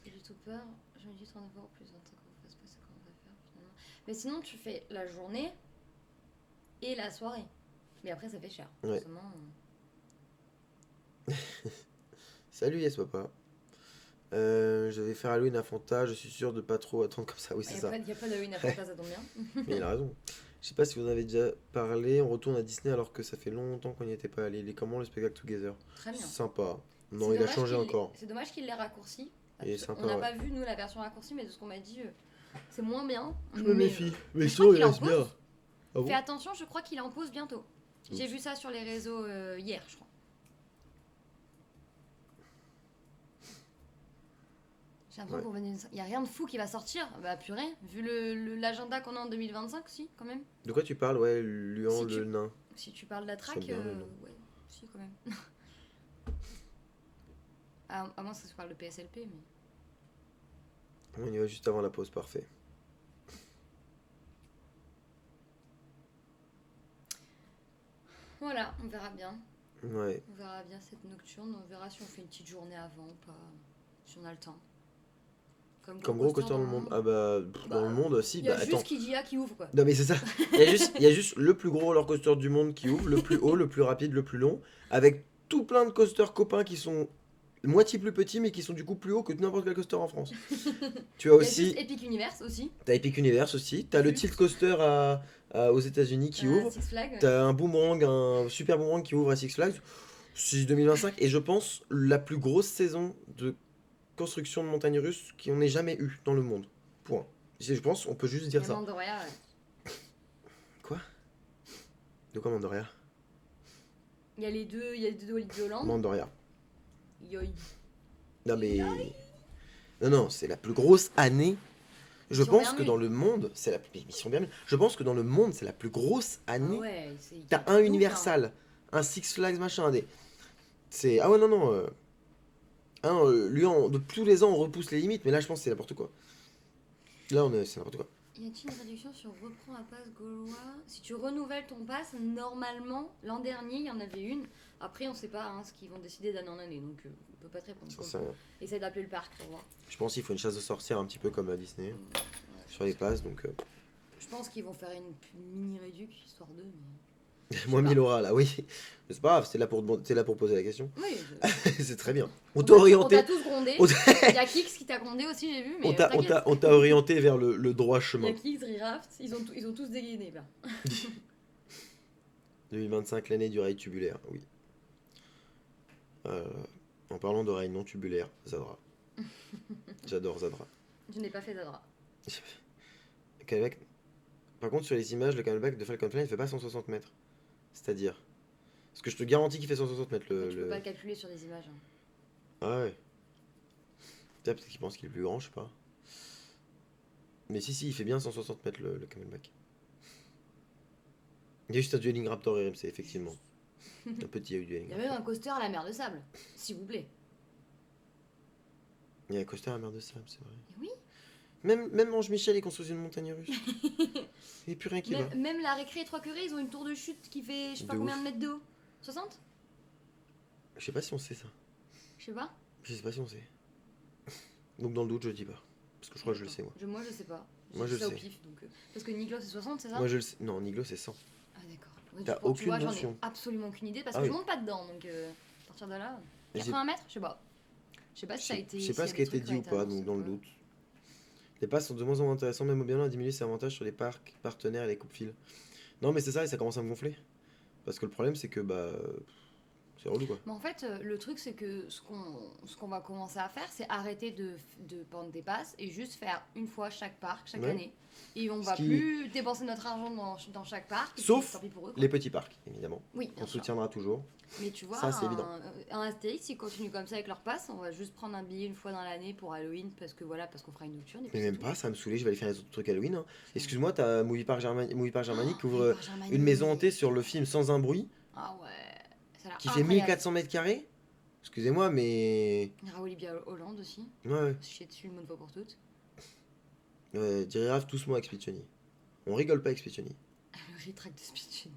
J'ai du tout peur. Je me dis 39 € plus 25 €. Faut se passer comment on va faire finalement. Mais sinon, tu fais la journée et la soirée. Mais après, ça fait cher. Ouais. Forcément, Salut, yes, papa. Je vais faire Halloween à Fanta, je suis sûr de pas trop attendre comme ça. Oui, c'est ça. il n'y a pas de une à faire, ça tombe bien. Mais il a raison. Je sais pas si vous en avez déjà parlé. On retourne à Disney alors que ça fait longtemps qu'on n'y était pas allé. Il est comment le spectacle Together? Très bien. Sympa. Non, C'est il a dommage changé qu'il- encore. C'est dommage qu'il l'ait raccourci. Il est Parce sympa, on n'a ouais. pas vu, nous, la version raccourcie, mais de ce qu'on m'a dit, c'est moins bien. Je me méfie. Mais je crois sinon, qu'il il en reste bien. pose. Ah bon? Fais attention, je crois qu'il est en pause bientôt. J'ai Oups. vu ça sur les réseaux hier, je crois. J'ai l'impression Ouais. qu'il n'y a rien de fou qui va sortir. Bah purée, vu l'agenda qu'on a en 2025, si, quand même. De quoi tu parles? Ouais, Luan Si le tu- nain. Si tu parles de la track, J'aime bien le nom. ouais, si, quand même. À moins que tu parles de PSLP, mais... On y va juste avant la pause, parfait. Voilà, on verra bien. Ouais. On verra bien cette nocturne. On verra si on fait une petite journée avant ou pas. Si on a le temps. Comme gros coaster dans le monde. Ah bah, dans Bah, le monde, si. Il y a Bah juste attends. Kidia qui ouvre, quoi. Non mais c'est ça. Il y a juste le plus gros roller coaster du monde qui ouvre, le plus haut, le plus rapide, le plus long, avec tout plein de coasters copains qui sont moitié plus petits mais qui sont du coup plus hauts que n'importe quel coaster en France. Tu as Il y a aussi, juste Epic Universe aussi. t'as Epic Universe aussi, t'as le Juste. Tilt Coaster aux États-Unis qui ouvre, Six Flags. t'as un boomerang, un super boomerang qui ouvre à Six Flags. C'est 2025 et je pense la plus grosse saison de construction de montagnes russes qu'on ait jamais eu dans le monde. Point. Je pense on peut juste dire ça. Mandoria, Quoi? De quoi Mandoria? il y a les deux Hollywood Holland. Mandoria. Yoï. Non mais... Non, non, c'est la plus grosse année. Je Mission pense que Bermude. dans le monde, c'est la mission Bermude. Je pense que dans le monde, c'est la plus grosse Ah année. ouais, T'as un Universal, un Six Flags machin, des. C'est ah ouais non non. Ah non, lui, de tous les ans, on repousse les limites, mais là, je pense que c'est n'importe quoi. Là, c'est n'importe quoi. Y a-t-il une réduction sur reprend un pass gaulois? Si tu renouvelles ton pass, normalement, l'an dernier, il y en avait une. Après, on sait pas hein, ce qu'ils vont décider d'année en année, donc on peut pas te répondre. Ça, c'est rien. Essaye d'appeler le parc pour voir. Je pense qu'il faut une chasse de sorcières un petit peu comme à Disney, Ouais, sur les passes, donc... je pense qu'ils vont faire une mini réduc, histoire d'eux, mais... Moi, 1000 Laura, là, oui. Mais c'est pas grave, t'es là pour poser la question. Oui, C'est très bien. On t'a orienté... On t'a tous grondé. Il y a Kix qui t'a grondé aussi, j'ai vu, mais on t'a orienté vers le droit il y chemin. a Kix, Riraft, ils ont tous dégainé, là. 2025, l'année du rail tubulaire, oui. En parlant de rail non tubulaire, Zadra. J'adore Zadra. Je n'ai pas fait Zadra. Camelback. Par contre, sur les images, le camelback de Falcon Flight ne fait pas 160 mètres. C'est-à-dire. Parce que je te garantis qu'il fait 160 mètres. Tu peux pas le calculer sur des images. Hein. Ah ouais. Peut-être qu'il pense qu'il est plus grand, je sais pas. Mais si, il fait bien 160 mètres le camelback. Il y a juste un Dueling Raptor RMC, effectivement. Un petit Dueling Il y a même un coaster à la mer de sable, s'il vous plaît. Il y a un coaster à la mer de sable, c'est vrai. Oui. Même Ange Michel, il construit une montagne russe. Il n'y a plus rien qui va. Même la récré et 3 curés, ils ont une tour de chute qui fait je sais pas combien de mètres de haut. 60? Je sais pas si on sait ça. Je sais pas. Je sais pas si on sait. Donc dans le doute, je dis pas. Parce que je crois que je le sais, moi. Moi, je sais pas. Moi, je le ça au sais. pif, donc, parce que Niglo, c'est 60, c'est ça? Moi, je le sais. Non, Niglo, c'est 100. Ah, d'accord. Ouais, T'as tu aucune vois, j'en ai notion. absolument aucune idée parce Ah que oui. je monte pas dedans, donc à partir de là. Et 80 mètres? Je sais pas. Je sais pas si ça a été. Je sais pas ce qui a été dit ou pas, donc dans le doute. Les passes sont de moins en moins intéressants, même Obiano a diminué ses avantages sur les parcs partenaires et les coupes-fils. Non, mais c'est ça, et ça commence à me gonfler. Parce que le problème, c'est que c'est relou quoi. Mais en fait, le truc, c'est que ce qu'on va commencer à faire, c'est arrêter de prendre des passes et juste faire une fois chaque parc, chaque année. Et on va plus dépenser notre argent dans chaque parc. Sauf tant pis pour eux, les petits parcs, évidemment. Oui, on soutiendra toujours. Mais tu vois, ça, c'est évident. Un Astérix, s'ils continuent comme ça avec leur passe, on va juste prendre un billet une fois dans l'année pour Halloween parce que voilà, parce qu'on fera une nocturne. Mais même pas, ça va me saouler, je vais aller faire les autres trucs Halloween. Hein. Excuse-moi, t'as Movie Park Germanique qui ouvre une maison hantée sur le film Sans un bruit. Ah ouais. Qui fait 1400 mètres carrés. Excusez-moi, mais. Il y aura Olivia Hollande aussi. Ouais. Chier dessus une bonne fois pour toutes. Direct tous moi avec Spitchoni. On rigole pas avec Spitchoni. Le rétract de Spitchoni.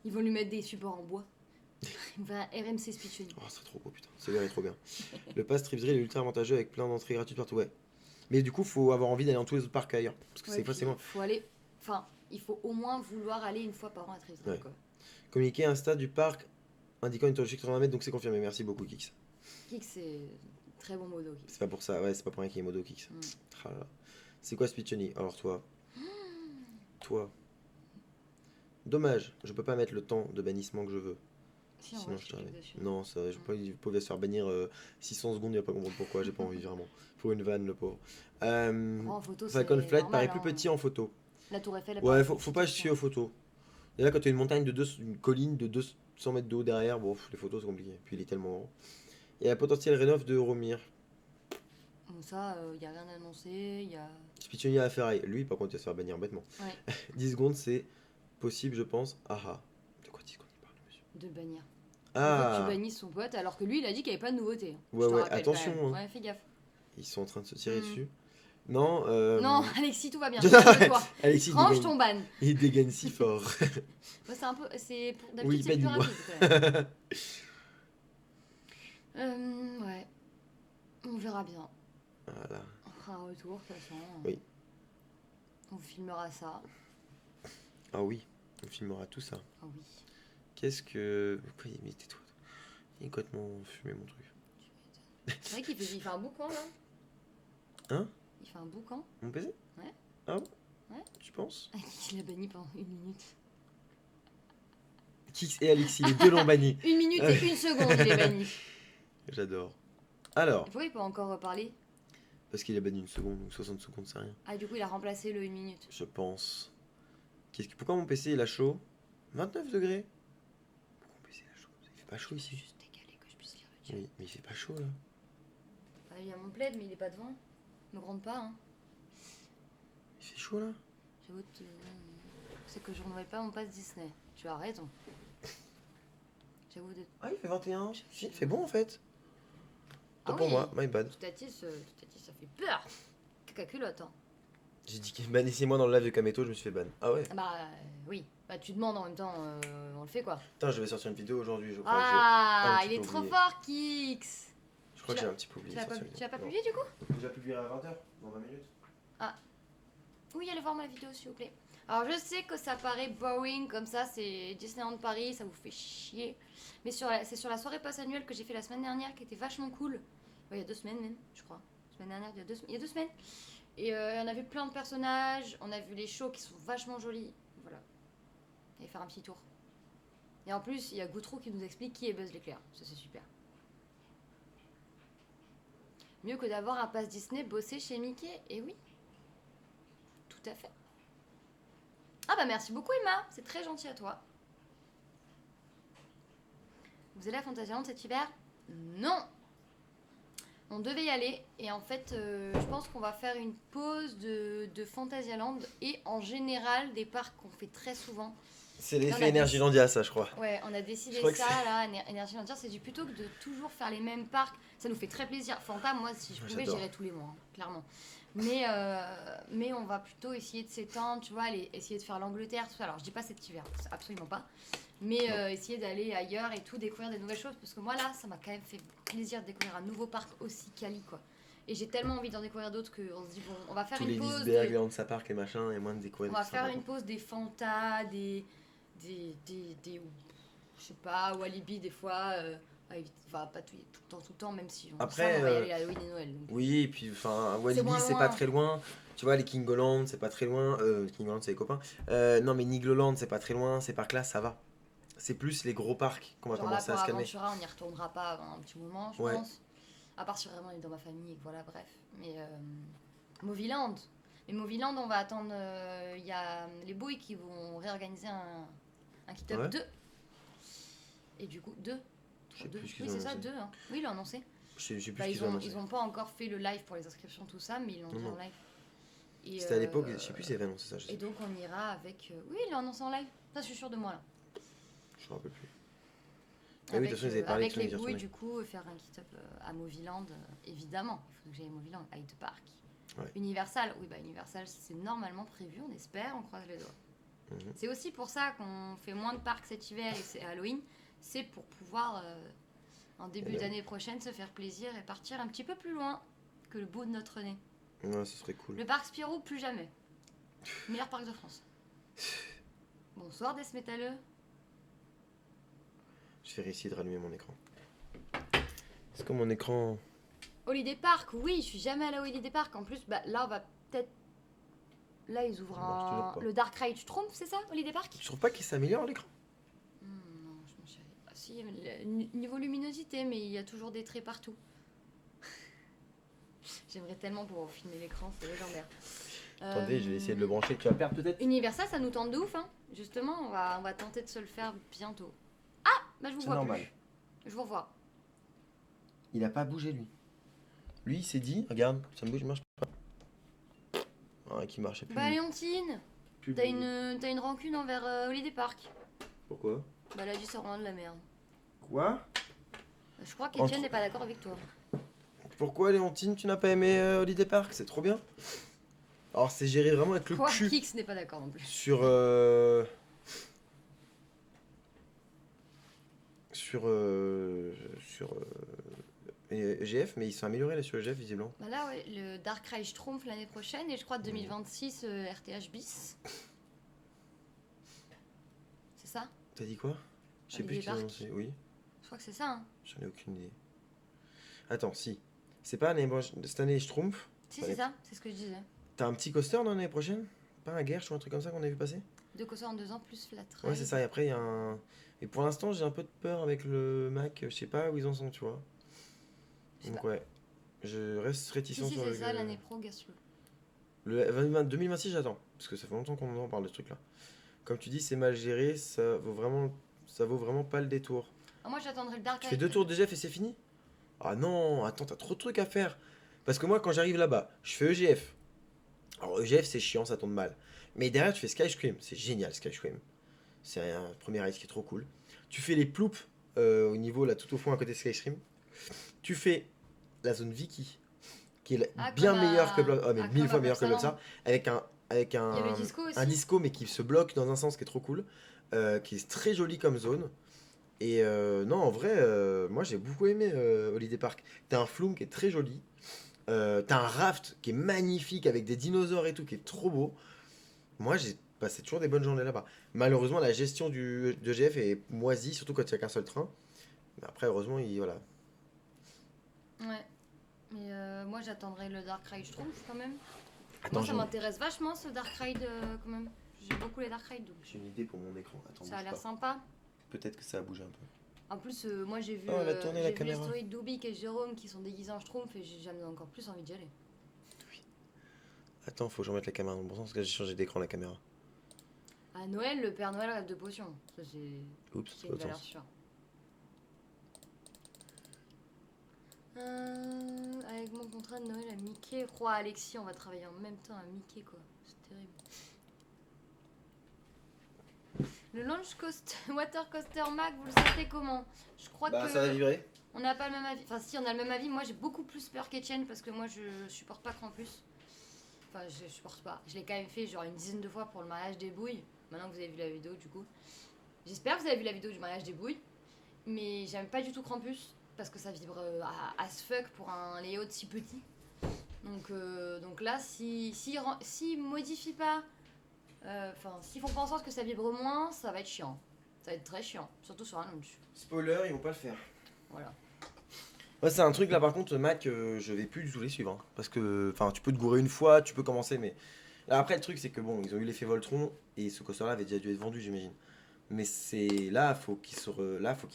Ils vont lui mettre des supports en bois. Il va RMC Spitchoni. Oh, c'est trop beau, putain. C'est vrai, trop bien. Le pass Tripsdrill est ultra avantageux avec plein d'entrées gratuites partout. Ouais. Mais du coup, faut avoir envie d'aller dans tous les autres parcs ailleurs. Parce que c'est forcément. Faut aller. Enfin, il faut au moins vouloir aller une fois par an à Tripsdrill. Ouais. Communiquer Insta du parc indiquant une trajectoire de 80 mètres, donc c'est confirmé. Merci beaucoup, Kix. Kix, c'est très bon modo. C'est pas pour ça, ouais, c'est pas pour rien qu'il est modo, Kix. Ah là là. C'est quoi Spitchoni? Alors toi. Toi. Dommage, je peux pas mettre le temps de bannissement que je veux. Si, sinon je t'arrête. Non, ça, je pouvais se faire bannir 600 secondes, il va pas comprendre pourquoi, j'ai pas envie vraiment. Faut une vanne, le pauvre. En photo, Falcon Flight normal, paraît plus petit en photo. La tour Eiffel. Ouais, faut pas chier aux photos. Et là, quand tu as une montagne une colline de 200 mètres de haut derrière, bon, les photos c'est compliqué. Puis il est tellement grand. Il y a un potentiel rénov de Euromir. Bon, ça, il n'y a rien annoncé. Il y a. Spitchoni à Ferraille. Lui, par contre, il va se faire bannir bêtement. Ouais. 10 secondes, c'est possible, je pense. Ah. De quoi 10 secondes il parle, monsieur? De bannir. Ah. Tu bannisses son pote alors que lui, il a dit qu'il n'y avait pas de nouveauté. Ouais, attention. Hein. Ouais, fais gaffe. Ils sont en train de se tirer dessus. Non, Non, Alexis, tout va bien. Alexis, range ton ban. Il dégaine si fort. C'est un peu. D'habitude, Oui, c'est plus rapide. Ouais. On verra bien. Voilà. On fera un retour, de toute façon. Oui. On filmera ça. Ah oui, on filmera tout ça. Ah oui. Qu'est-ce que. Pourquoi il mettait toi? Il est complètement fumé, mon truc. C'est vrai qu'il fait un boucan, là. Hein? Il fait un boucan. Mon PC? Ouais. Ah bon? Ouais. Tu penses? Il l'a banni pendant 1 minute. Kix et Alexis, les deux l'ont banni. 1 minute et 1 seconde, il est banni. J'adore. Alors. Pourquoi il peut encore reparler? Parce qu'il a banni 1 seconde, donc 60 secondes, c'est rien. Ah, du coup, il a remplacé le 1 minute. Je pense. Pourquoi mon PC il a chaud? 29 degrés? Pourquoi mon PC il a chaud? Il fait pas chaud ici. Juste décalé que je puisse lire le chat. Oui, mais il fait pas chaud là. Bah, il y a mon plaid, mais il est pas devant. Me gronde pas, hein. Il fait chaud là? J'avoue, c'est que je renouvelle pas mon pass Disney. Tu as raison. J'avoue d'être. Ah, il fait 21. Il fait bon en fait. Pas Ah pour oui. moi, my bad. Toutatis, ça fait peur. Caca culotte, hein. J'ai dit qu'il bannissait moi dans le live de Kameto, je me suis fait ban. Ah ouais? Ah bah oui. Bah tu demandes en même temps, on le fait quoi. Putain, je vais sortir une vidéo aujourd'hui, je crois que j'ai un Ah, petit il peu est trop oublié. fort, Kix. Je crois Tu que j'ai l'as- un petit peu oublié Tu de l'as pas, sortir une tu l'as pas vidéo. publié du coup? Déjà publié à 20h, dans 20 minutes. Oui, allez voir ma vidéo s'il vous plaît. Alors je sais que ça paraît boring comme ça, c'est Disneyland Paris, ça vous fait chier. Mais c'est sur la soirée passe annuelle que j'ai fait la semaine dernière qui était vachement cool. Ouais, il y a 2 semaines même, je crois. Semaine dernière, il y a 2 semaines. Et on a vu plein de personnages, on a vu les shows qui sont vachement jolis. Voilà. Et faire un petit tour. Et en plus, il y a Goutrou qui nous explique qui est Buzz l'éclair. Ça c'est super. Mieux que d'avoir un pass Disney bossé chez Mickey. Et oui. Tout à fait. Ah bah merci beaucoup Emma, c'est très gentil à toi. Vous allez à Fantasyland cet hiver? Non. On devait y aller et en fait je pense qu'on va faire une pause de Fantasyland et en général des parcs qu'on fait très souvent. C'est on a l'effet Energylandia, ça, je crois. Ouais, on a Je décidé crois que ça là, Energylandia, c'est du plutôt que de toujours faire les mêmes parcs, ça nous fait très plaisir. Fanta, moi si je pouvais J'adore. j'irais tous les mois, hein, clairement. Mais on va plutôt essayer de s'étendre, tu vois, essayer de faire l'Angleterre, tout ça. Alors je dis pas cet hiver, absolument pas. Mais essayer d'aller ailleurs et tout, découvrir des nouvelles choses. Parce que moi là, ça m'a quand même fait plaisir de découvrir un nouveau parc aussi quali quoi. Et j'ai tellement envie d'en découvrir d'autres qu'on se dit bon, on va faire Tous une les pause. Lisberg, les Hansa Park, les machins, et moins de découvrir. On va des faire trucs une sympas, pause des Fanta, je sais pas, Walibi des fois. Enfin, pas tout le temps, même si on Après, on va y aller à Halloween et Noël. donc. quoi. Oui, et puis enfin, Walibi, moins c'est loin. pas très loin. Tu vois, les Kingoland, c'est pas très loin. Kingoland, c'est les copains. Non, mais Nigloland, c'est pas très loin. Ces parcs-là, ça va. C'est plus les gros parcs qu'on va Genre là, commencer pour à se calmer. Aventura, on n'y retournera pas avant un petit moment, je Ouais. pense. À part si vraiment on est dans ma famille, et que voilà, bref. Mais Movieland. Mais Movieland, on va attendre. Il y a les Bouilles qui vont réorganiser un Kit Up Ouais. 2. Et du coup, 2. Je sais plus ce qu'ils Oui, ont c'est ça, annoncé. 2. Hein. Oui, ils l'ont annoncé. Je sais plus Bah, ce qu'ils ont annoncé. ils ont pas encore fait le live pour les inscriptions, tout ça, mais ils l'ont Non, dit non. en live. Et, C'était à l'époque, je sais plus s'ils avaient annoncé ça. Je Et sais donc on ira avec. Oui, ils l'ont annoncé en live. Ça, je suis sûre de moi là. Je me rappelle plus. Ah oui, de Avec, toute façon, ils avaient parlé avec que ça, les ils y bouilles, retournaient. du coup, faire un kit up à Movieland, évidemment. Il faut que j'aille à Movieland, Hyde Park. Ouais. Universal, oui, bah Universal, c'est normalement prévu, on espère, on croise les doigts. Mhm. C'est aussi pour ça qu'on fait moins de parcs cet hiver et c'est Halloween. C'est pour pouvoir, en début ben. d'année prochaine, se faire plaisir et partir un petit peu plus loin que le bout de notre nez. Ouais, ce serait cool. Le parc Spirou, plus jamais. Meilleur parc de France. Bonsoir, Des Métalleux. Je vais essayer de rallumer mon écran. Est-ce que mon écran. Holiday Park, oui, je suis jamais allée au Holiday Park. En plus, bah, là, on va peut-être. Là, ils ouvrent Ça marche toujours pas. le Dark Ride Schtroumpf, c'est ça, Holiday Park? Tu trouves pas qu'il s'améliore l'écran? Non, je m'en chérie. Ah, si, niveau luminosité, mais il y a toujours des traits partout. J'aimerais tellement pouvoir filmer l'écran, c'est légendaire. Attendez, je vais essayer de le brancher. Tu vas perdre peut-être? Universal, ça nous tente de ouf, hein. Justement, on va tenter de se le faire bientôt. Ah, bah je vous C'est vois normal. plus. Je vous revois. Il a pas bougé lui. Lui, il s'est dit, regarde, ça me bouge, marche pas. Ah, qui marche plus. Bah Léontine, Plus t'as de- une rancune envers Holiday Park. Pourquoi? Bah elle a dit c'est vraiment de la merde. Quoi? Je crois qu'Etienne Entre- n'est pas d'accord avec toi. Pourquoi, Léontine, tu n'as pas aimé Holiday Park? C'est trop bien. Alors, c'est géré vraiment avec le Quoi, cul. Kix n'est pas d'accord non plus. Sur EGF, mais ils sont améliorés là sur EGF visiblement. Bah là ouais, le Dark Ride Schtroumpf l'année prochaine et je crois 2026 RTH bis. C'est ça? T'as dit quoi? Je sais plus Holiday ce qu'ils ont Park. annoncé. Oui, Je crois que c'est ça. Hein. j'en ai aucune idée. Attends, si. C'est pas cette année Schtroumpf. Si Allez. c'est ça, c'est ce que je disais. T'as un petit coaster dans l'année prochaine? Pas un Gersh ou un truc comme ça qu'on a vu passer? 2 cosseurs en 2 ans plus flat ride. Ouais, c'est ça. Et après, il y a un. Et pour l'instant, j'ai un peu de peur avec le Mac. Je sais pas où ils en sont, tu vois. Je sais Donc, pas. ouais. Je reste Si réticent si sur c'est le. ça l'année pro Gaslo. Le 2026, j'attends. Parce que ça fait longtemps qu'on en parle de ce truc-là. Comme tu dis, c'est mal géré. Ça vaut vraiment pas le détour. Ah, moi j'attendrai le Dark Tu Ride. fais 2 tours d'EGF et c'est fini? Ah non, attends, t'as trop de trucs à faire. Parce que moi, quand j'arrive là-bas, je fais EGF. Alors, EGF, c'est chiant, ça tourne mal. Mais derrière, tu fais Skyscream. C'est génial, Skyscream. C'est un premier ride qui est trop cool. Tu fais les ploups au niveau, là, tout au fond, à côté de Skyscream. Tu fais la zone Viki, qui est Ah, bien comme meilleure que à, oh, mais ah, mille comme à fois meilleure que Plopsaland. Bloxar, avec Il y a le disco un aussi. disco mais qui se bloque dans un sens qui est trop cool, qui est très joli comme zone. Et non, en vrai, moi j'ai beaucoup aimé Holiday Park. T'as un flume qui est très joli, t'as un raft qui est magnifique avec des dinosaures et tout, qui est trop beau. Moi j'ai passé toujours des bonnes journées là-bas. Malheureusement, la gestion de GF est moisie, surtout quand il n'y a qu'un seul train. Mais après, heureusement, voilà. Ouais. Mais moi, j'attendrai le Dark Ride, je trouve, quand même. Moi, Attends, ça m'intéresse vachement, ce Dark Ride, quand même. J'aime beaucoup les Dark Ride, donc j'ai une idée pour mon écran. Attends, ça a bouge l'air pas. sympa. Peut-être que ça a bougé un peu. En plus, moi, Oh, elle a tourné la j'ai vu les caméra. stories de Dubik et Jérôme qui sont déguisés en Schtroumpf et j'ai jamais encore plus envie d'y aller. Attends, faut que je remette la caméra dans le bon sens parce que j'ai changé d'écran la caméra. À Noël, le Père Noël rêve de potions. Ça, Oups, c'est une autre valeur sens. sûre. Avec mon contrat de Noël à Mickey, Roi Alexis, on va travailler en même temps à Mickey, quoi. C'est terrible. Le launch coaster, water coaster Mac, vous le sentez comment? Je crois Bah, que ça va vibrer. on n'a pas le même avis. Enfin, si, on a le même avis. Moi, j'ai beaucoup plus peur qu'Etienne parce que moi, je supporte pas Krampus. Enfin, je supporte pas. Je l'ai quand même fait genre une dizaine de fois pour le mariage des bouilles. Maintenant que vous avez vu la vidéo, du coup. J'espère que vous avez vu la vidéo du mariage des bouilles. Mais j'aime pas du tout Krampus parce que ça vibre as fuck pour un Léo de si petit. Donc là, si modifie pas, enfin, s'ils font pas en sorte que ça vibre moins, ça va être chiant. Ça va être très chiant, surtout sur un launch. Spoiler, ils vont pas le faire. Voilà. Ouais, c'est un truc là par contre, Mac, je vais plus du tout les suivre. Hein. Parce que, enfin, tu peux te gourer une fois, tu peux commencer, mais. Là, après, le truc, c'est que bon, ils ont eu l'effet Voltron et ce coaster là avait déjà dû être vendu, j'imagine. Mais c'est. Là, faut qu'ils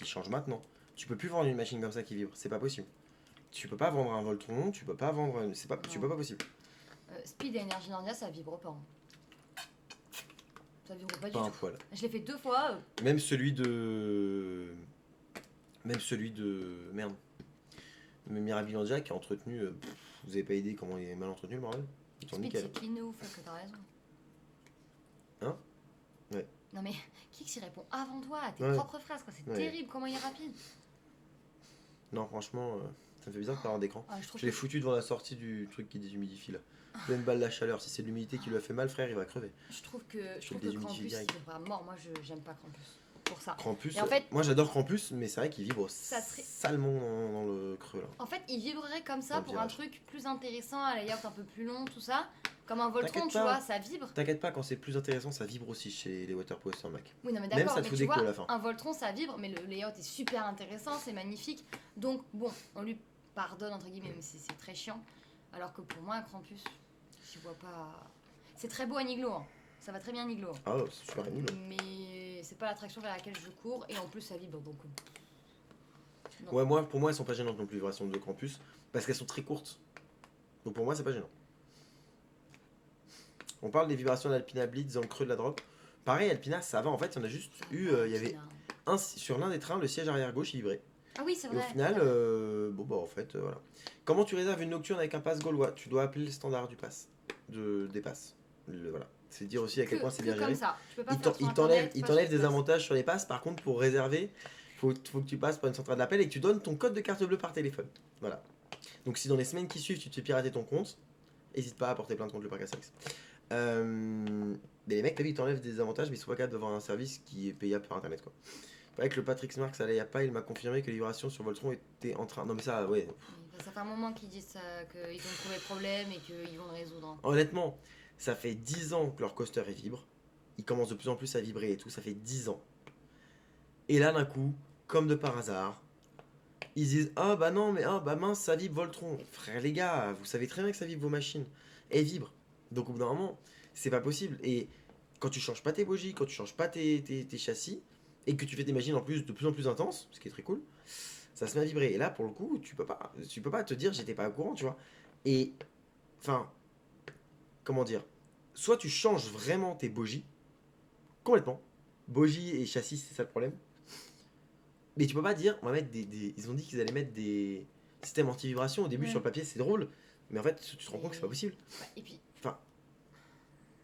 changent maintenant. Tu peux plus vendre une machine comme ça qui vibre, c'est pas possible. Tu peux pas vendre un Voltron, tu peux pas vendre. C'est pas, tu peux pas possible. Speed et Énergie Narnia, ça vibre pas. Ça vibre pas du Pas un tout. poil. Je l'ai fait 2 fois. Même celui de. Même celui de. Merde. Mais Mirabilandia qui est entretenu. Vous avez pas idée comment il est mal entretenu le bordel. Il tourne Speed, nickel. c'est clean de ouf, que t'as raison. Hein? Ouais. Non mais, qui s'y répond avant toi à tes Ouais. propres phrases, quoi. C'est Ouais. terrible, comment il est rapide. Non, franchement, ça me fait bizarre de pas avoir d'écran. Ah, je trouve Je l'ai que- foutu devant la sortie du truc qui déshumidifie là. Pleine balle la chaleur. Si c'est de l'humidité qui lui a fait mal, frère, il va crever. Je trouve que le déshumidifie Krampus, direct. il est vraiment mort. Moi, j'aime pas Krampus. Pour ça. Krampus, Et en fait- moi j'adore Krampus, mais c'est vrai qu'il vibre Ça serait- salement dans le creux là. En fait, il vibrerait comme ça Dans le pour un virage. truc plus intéressant, à layout un peu plus long, tout ça. Comme un Voltron, T'inquiète tu pas. vois, ça vibre. T'inquiète pas, quand c'est plus intéressant, ça vibre aussi chez les Water Power Mac. Oui, non, mais Même d'accord, ça te mais fout tu des coups vois, à la fin. un Voltron, ça vibre, mais le layout est super intéressant, c'est magnifique. Donc, bon, on lui pardonne, entre guillemets, mais c'est très chiant. Alors que pour moi, un Krampus, je vois pas... C'est très beau à Niglo, hein. Ça va très bien à Niglo. Ah, c'est super nul. Mais c'est pas l'attraction vers laquelle je cours, et en plus, ça vibre beaucoup. Non. Ouais, moi, pour moi, elles sont pas gênantes non plus, les versions de Krampus, parce qu'elles sont très courtes. Donc pour moi, c'est pas gênant. On parle des vibrations d'Alpina Blitz dans le creux de la drop. Pareil, Alpina, ça va. En fait, on a juste Ça eu. va, Il y avait Alpina. sur l'un des trains, le siège arrière gauche, il vibrait. Ah oui, c'est Et au vrai. final, bon, bah, en fait, voilà. Comment tu réserves une nocturne avec un pass gaulois? Tu dois appeler le standard du pass. Des passes. Voilà. C'est dire aussi à quel point c'est bien que géré. comme ça. Tu peux pas Il faire sur t'enlève Internet, pas sur des place. avantages sur les passes. Par contre, pour réserver, faut que tu passes par une centrale d'appel et que tu donnes ton code de carte bleue par téléphone. Voilà. Donc si dans les semaines qui suivent, tu te fais pirater ton compte, n'hésite pas à porter plainte contre le parc Astérix. Mais les mecs, t'as vu, ils t'enlèvent des avantages, mais ils sont pas capables d'avoir un service qui est payable par internet, quoi. C'est vrai que le Patrick Smart, ça allait, y a pas, il m'a confirmé que les vibrations sur Voltron étaient en train. Non, mais ça, ouais. Ça fait un moment qu'ils disent ça, qu'ils ont trouvé le problème et qu'ils vont le résoudre. Honnêtement, ça fait 10 ans que leur coaster est vibre. Ils commencent de plus en plus à vibrer et tout, ça fait 10 ans. Et là, d'un coup, comme de par hasard, ils disent ah bah non, mais ah bah mince, ça vibre Voltron. Frère, les gars, vous savez très bien que ça vibre vos machines. Elles vibrent. Donc au bout d'un moment, c'est pas possible. Et quand tu changes pas tes bogies, quand tu changes pas tes châssis, et que tu fais tes machines en plus de plus en plus intenses, ce qui est très cool, ça se met à vibrer. Et là, pour le coup, tu peux pas te dire j'étais pas au courant, tu vois. Et enfin, comment dire, soit tu changes vraiment tes bogies complètement. Bogies et châssis, c'est ça le problème. Mais tu peux pas dire, on va mettre ils ont dit qu'ils allaient mettre des systèmes anti-vibration. Au début, Ouais. sur le papier, c'est drôle. Mais en fait, tu te rends compte que c'est pas possible. Ouais, et puis, Enfin,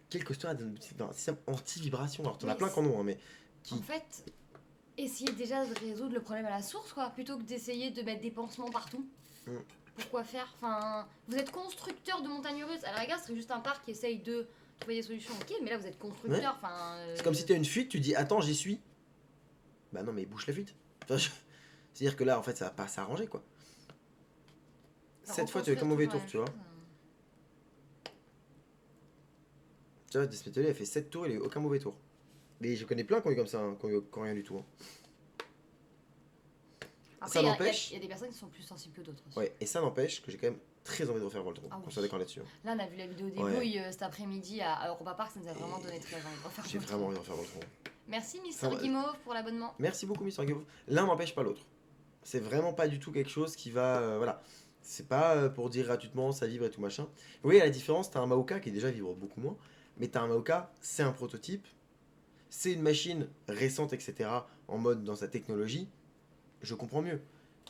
quel coaster a un système anti-vibration? Alors, t'en as Mais plein c'est- qu'en ont, hein, mais qui. en fait, essayez déjà de résoudre le problème à la source, quoi, plutôt que d'essayer de mettre des pansements partout. pourquoi faire? Enfin, vous êtes constructeur de montagnes russes. À la rigueur, ce serait juste un parc qui essaye de trouver des solutions. Ok, mais là, vous êtes constructeur. Enfin, C'est comme si t'as une fuite, tu dis attends, j'y suis. Bah non, mais bouche la fuite. Enfin, c'est-à-dire que là, en fait, ça va pas s'arranger quoi. Cette fois, tu avais qu'un mauvais tour, tu vois. Tu vois, Despotoli a fait 7 tours, il a eu aucun mauvais tour. Mais je connais plein qui ont eu comme ça, hein, qui ont rien du tout. Hein. Après, ça n'empêche. Il y a des personnes qui sont plus sensibles que d'autres aussi. Ouais, et ça n'empêche que j'ai quand même très envie de refaire Voltron. Ah On oui. soit d'accord là-dessus. Là, on a vu la vidéo des bouilles cet après-midi à Europa Park, ça nous a vraiment donné très envie de refaire J'ai Voltron. vraiment envie de refaire Voltron. Merci, Mister Guimauve, pour l'abonnement. Merci beaucoup, Mister Guimauve. L'un n'empêche pas l'autre. C'est vraiment pas du tout quelque chose qui va. Voilà. C'est pas pour dire gratuitement ça vibre et tout machin. Vous voyez, la différence, t'as un Maoka qui déjà vibre beaucoup moins. Mais t'as un Maoka, c'est un prototype. C'est une machine récente, etc. En mode dans sa technologie. Je comprends mieux.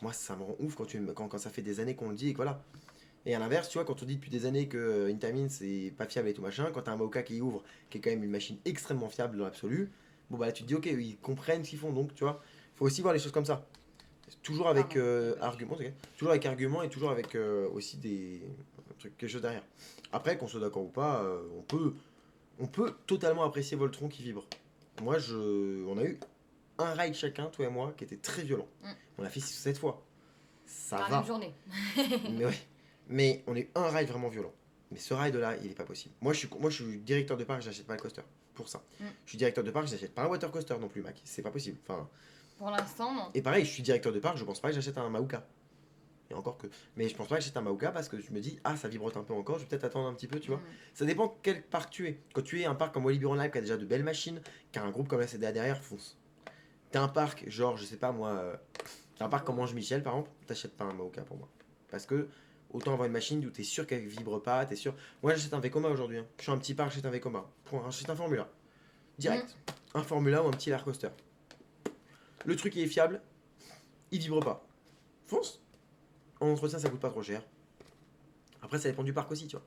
Moi, ça me rend ouf quand ça fait des années qu'on le dit et que voilà. Et à l'inverse, tu vois, quand on dit depuis des années que Intamin c'est pas fiable et tout machin, quand t'as un Maoka qui ouvre, qui est quand même une machine extrêmement fiable dans l'absolu, bon bah là tu te dis ok, ils comprennent ce qu'ils font donc, tu vois. Faut aussi voir les choses comme ça. Toujours avec argument, toujours avec argument et toujours avec aussi des trucs, quelque chose derrière. Après, qu'on soit d'accord ou pas, on peut totalement apprécier Voltron qui vibre. Moi, on a eu un ride chacun, toi et moi, qui était très violent. On l'a fait 6 ou 7 fois. Ça va. Une journée. Mais ouais. Mais on a eu un ride vraiment violent. Mais ce ride-là, il est pas possible. Moi, je suis directeur de parc, j'achète pas le coaster. Pour ça. Je suis directeur de parc, j'achète pas un water coaster non plus, Mac. C'est pas possible. Enfin. Pour l'instant, non. Et pareil, je suis directeur de parc, je pense pas que j'achète un Maoka. Et encore que. Mais je pense pas que j'achète un Maoka parce que je me dis, ah, ça vibrote un peu encore, je vais peut-être attendre un petit peu, tu vois. Ça dépend quel parc tu es. Quand tu es un parc comme Walibi Live qui a déjà de belles machines, qui a un groupe comme la CDA derrière, fonce. T'es un parc, genre, je sais pas moi. T'es un parc comme Ange Michel par exemple, t'achètes pas un Maoka pour moi. Parce que. Autant avoir une machine où t'es sûr qu'elle vibre pas, t'es sûr. Moi j'achète un Vekoma aujourd'hui. Hein. Je suis un petit parc, j'achète un Vekoma. J'achète un Formula. Direct. Un Formula ou un petit Air Coaster. Le truc il est fiable, il vibre pas. Fonce. En entretien ça coûte pas trop cher. Après ça dépend du parc aussi, tu vois.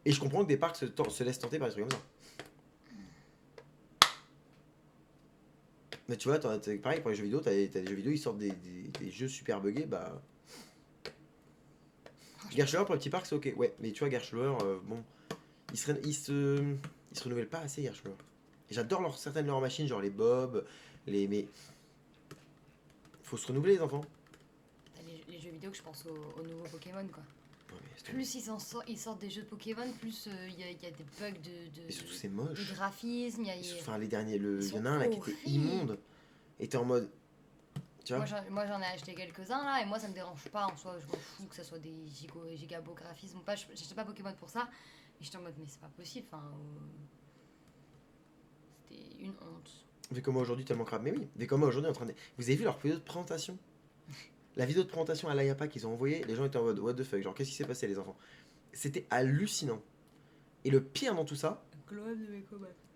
Et je comprends que des parcs se laissent tenter par des trucs comme ça. Mais tu vois, pareil pour les jeux vidéo, t'as des jeux vidéo, ils sortent des jeux super buggés, bah. Gerstlauer pour le petit parc, c'est ok. Ouais, mais tu vois, Gerstlauer, bon, ils se renouvellent pas assez, Gerstlauer. Et j'adore certaines de leurs machines, genre les Bob, mais faut se renouveler, les enfants. Les jeux vidéo que je pense aux nouveaux Pokémon, quoi. Ouais, plus ils sortent des jeux de Pokémon, plus il y a des bugs et surtout, c'est moche. de graphisme. Enfin, les derniers, il y en a un là qui était immonde. Et t'es en mode. Tu vois moi j'en ai acheté quelques-uns là, et moi ça me dérange pas en soi, je m'en fous que ça soit des gigabo graphismes ou pas, j'achète pas Pokémon pour ça, mais j'étais en mode mais c'est pas possible, enfin c'était une honte. Vekoma aujourd'hui tellement crade, mais oui, Vekoma aujourd'hui en train de. Vous avez vu leur vidéo de présentation? La vidéo de présentation à l'IAPA qu'ils ont envoyée, les gens étaient en mode what the fuck, genre qu'est-ce qui s'est passé les enfants? C'était hallucinant. Et le pire dans tout ça,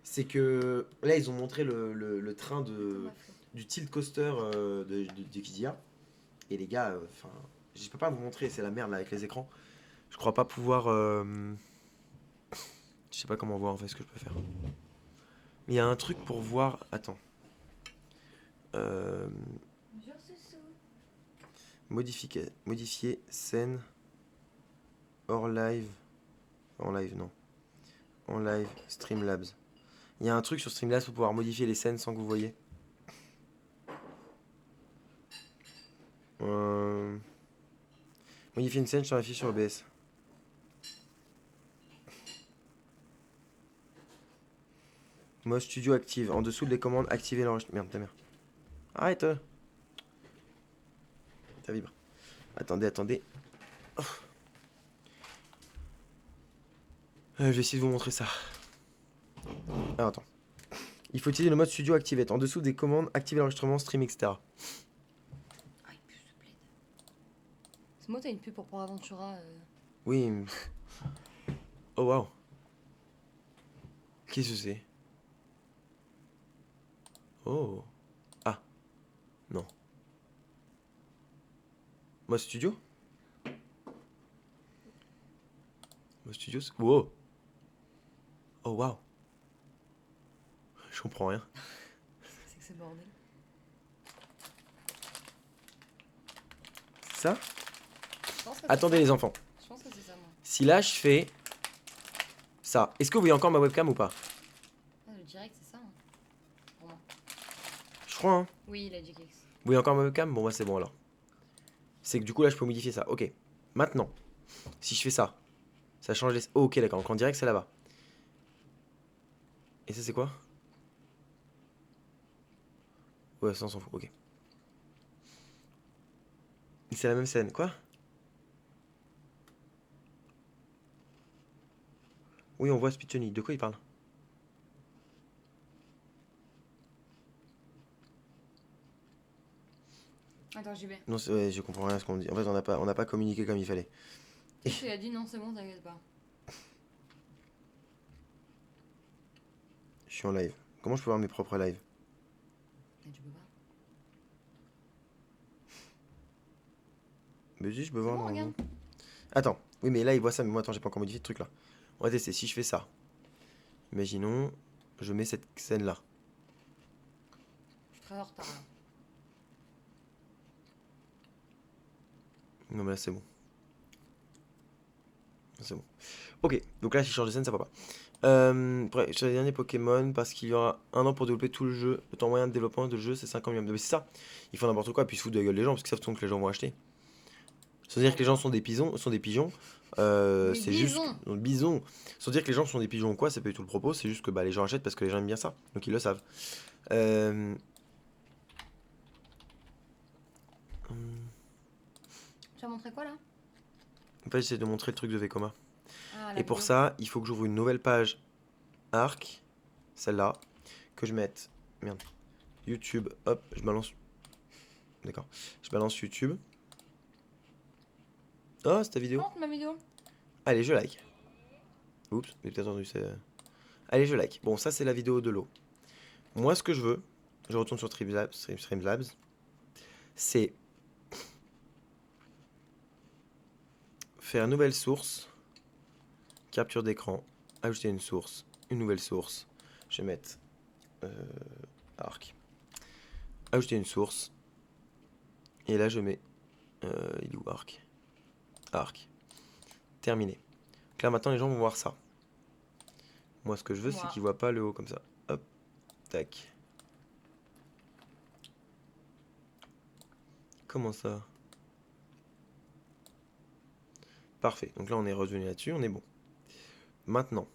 c'est que là ils ont montré le train du tilt coaster de Kidia. Et les gars, enfin, je peux pas vous montrer, c'est la merde là avec les écrans. Je crois pas pouvoir. Je sais pas comment voir en fait ce que je peux faire. Mais il y a un truc pour voir. Attends. Modifier scène hors live. En live, non. En live, Streamlabs. Il y a un truc sur Streamlabs pour pouvoir modifier les scènes sans que vous voyez. Modifier une scène sur la fiche sur OBS. Mode studio active. En dessous des commandes, activer l'enregistrement. Merde, ta mère. Arrête. Ça vibre. Attendez. Oh. Je vais essayer de vous montrer ça. Alors attends. Il faut utiliser le mode studio activate. En dessous des commandes, activer l'enregistrement, stream, etc. Ah, il pue ce bled. C'est moi, t'as une pub pour Aventura. Oui. Oh waouh. Qu'est-ce que c'est? Oh. Ah. Non. Mode studio? Mode studio? Wow. Oh waouh. Je comprends rien. C'est que c'est bordel. Ça? Je pense que c'est Attendez ça. les enfants. Je pense que c'est ça, moi. Si là je fais ça, est-ce que vous voyez encore ma webcam ou pas? Ah, je dirais que c'est ça. Hein. Pour moi. Je crois, hein. Oui, il a dit Kix. Vous voyez encore ma webcam? Bon, bah c'est bon alors. C'est que du coup là je peux modifier ça. Ok. Maintenant, si je fais ça, ça change les... Oh, ok, d'accord. Donc on dirait que c'est là-bas. Et ça c'est quoi? Ouais, ça on s'en fout. Ok. C'est la même scène. Quoi? Oui, on voit Spitchony. De quoi il parle? Attends, j'y vais. Non, ouais, je comprends rien à ce qu'on dit. En fait, on n'a pas communiqué comme il fallait. Kix, il a dit non, c'est bon, t'inquiète pas. Je suis en live. Comment je peux voir mes propres lives? Mais tu peux pas. Mais si, je peux C'est voir bon, normalement. regarde. Attends. Oui, mais là, il voit ça. Mais moi, attends, j'ai pas encore modifié ce truc là. On va tester. Si je fais ça, imaginons, je mets cette scène là. Je suis très en retard là. Non, mais là, c'est bon. C'est bon. Ok, donc là, si je change de scène, ça va pas. Bref, sur les derniers Pokémon, parce qu'il y aura un an pour développer tout le jeu. Le temps moyen de développement de jeu, c'est 50 millions. Mais c'est ça. Ils font n'importe quoi, puis ils se foutent de la gueule des gens, parce qu'ils savent que les gens vont acheter. Sans dire que les gens sont des pigeons. Mais C'est juste. bison. Bisons. Sans dire que les gens sont des pigeons ou quoi, c'est pas du tout le propos. C'est juste que bah, les gens achètent parce que les gens aiment bien ça. Donc ils le savent. Euh... hum, Tu as montré quoi là? En fait, j'essaie de montrer le truc de Vekoma. Ah, la Et pour vidéo. ça, il faut que j'ouvre une nouvelle page Arc. Celle-là. Que je mette. Merde. YouTube. Hop, je balance. D'accord. Je balance YouTube. Oh, c'est ta vidéo. Montre ma vidéo. Allez, je like. Oups, j'ai peut-être entendu ça. Allez, je like. Bon, ça, c'est la vidéo de l'eau. Moi, ce que je veux, je retourne sur Streamlabs, c'est faire une nouvelle source, capture d'écran, ajouter une nouvelle source. Je vais mettre Arc. Ajouter une source. Et là, je mets. Il est où Arc? Arc. Terminé. Donc là, maintenant, les gens vont voir ça. Moi, ce que je veux, c'est Moi. qu'ils voient pas le haut comme ça. Hop, tac. Comment ça? Parfait. Donc là, on est revenu là-dessus, on est bon. Maintenant.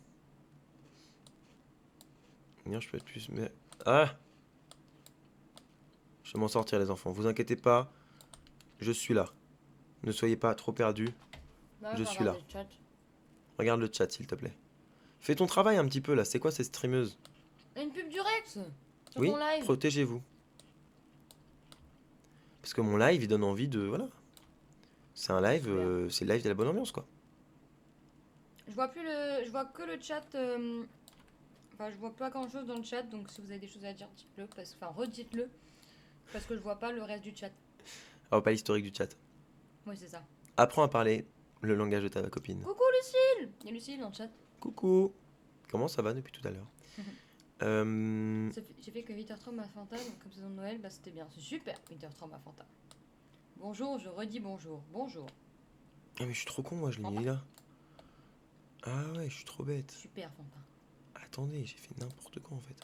Je peux être plus. Mais... Ah! Je vais m'en sortir, les enfants. Vous inquiétez pas. Je suis là. Ne soyez pas trop perdus. Là, Je je suis regarde là. le chat. Regarde le chat, s'il te plaît. Fais ton travail un petit peu là. C'est quoi cette streameuse? Une pub du Rex sur Oui, ton live. protégez-vous. Parce que mon live, il donne envie de. Voilà. C'est un live, c'est le live de la bonne ambiance, quoi. Je vois plus le. Je vois que le chat. Enfin, je vois pas grand chose dans le chat, donc si vous avez des choses à dire, dites-le. Enfin, redites-le. Parce que je vois pas le reste du chat. Alors, pas l'historique du chat. Oui, c'est ça. Apprends à parler le langage de ta copine. Coucou Lucille. Il y a Lucille dans le chat. Coucou. Comment ça va depuis tout à l'heure? J'ai fait que Wintertrom à Fanta, donc comme saison de Noël, bah c'était bien. C'est super, Wintertrom à Fanta. Bonjour, je redis bonjour. Bonjour. Ah, mais je suis trop con, moi, je l'ai mis là. Ah ouais, je suis trop bête. Super, Fanta. Attendez, j'ai fait n'importe quoi en fait.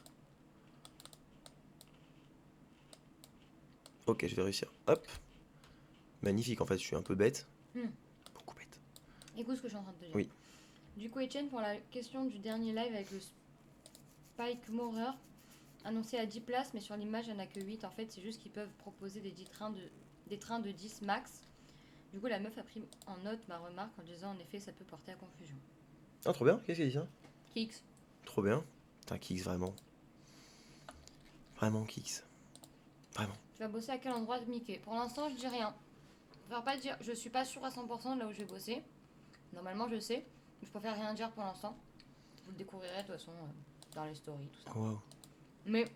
Ok, je vais réussir. Hop. Magnifique, en fait, je suis un peu bête. Beaucoup bête. Écoute ce que je suis en train de te dire. Oui. Du coup, Etienne, pour la question du dernier live avec le Spike Morer, annoncé à 10 places, mais sur l'image, il n'y en a que 8. En fait, c'est juste qu'ils peuvent proposer des trains de 10 max. Du coup, la meuf a pris en note ma remarque en disant en effet, ça peut porter à confusion. Ah, trop bien, qu'est-ce qu'il dit ça? Kix. Trop bien. Putain, Kix, vraiment. Vraiment, Kix. Vraiment. Tu vas bosser à quel endroit de Mickey? Pour l'instant, je dis rien. Je suis pas sûre à 100% de là où je vais bosser. Normalement, je sais. Je préfère rien dire pour l'instant. Vous le découvrirez de toute façon dans les stories, tout ça. Wow. Mais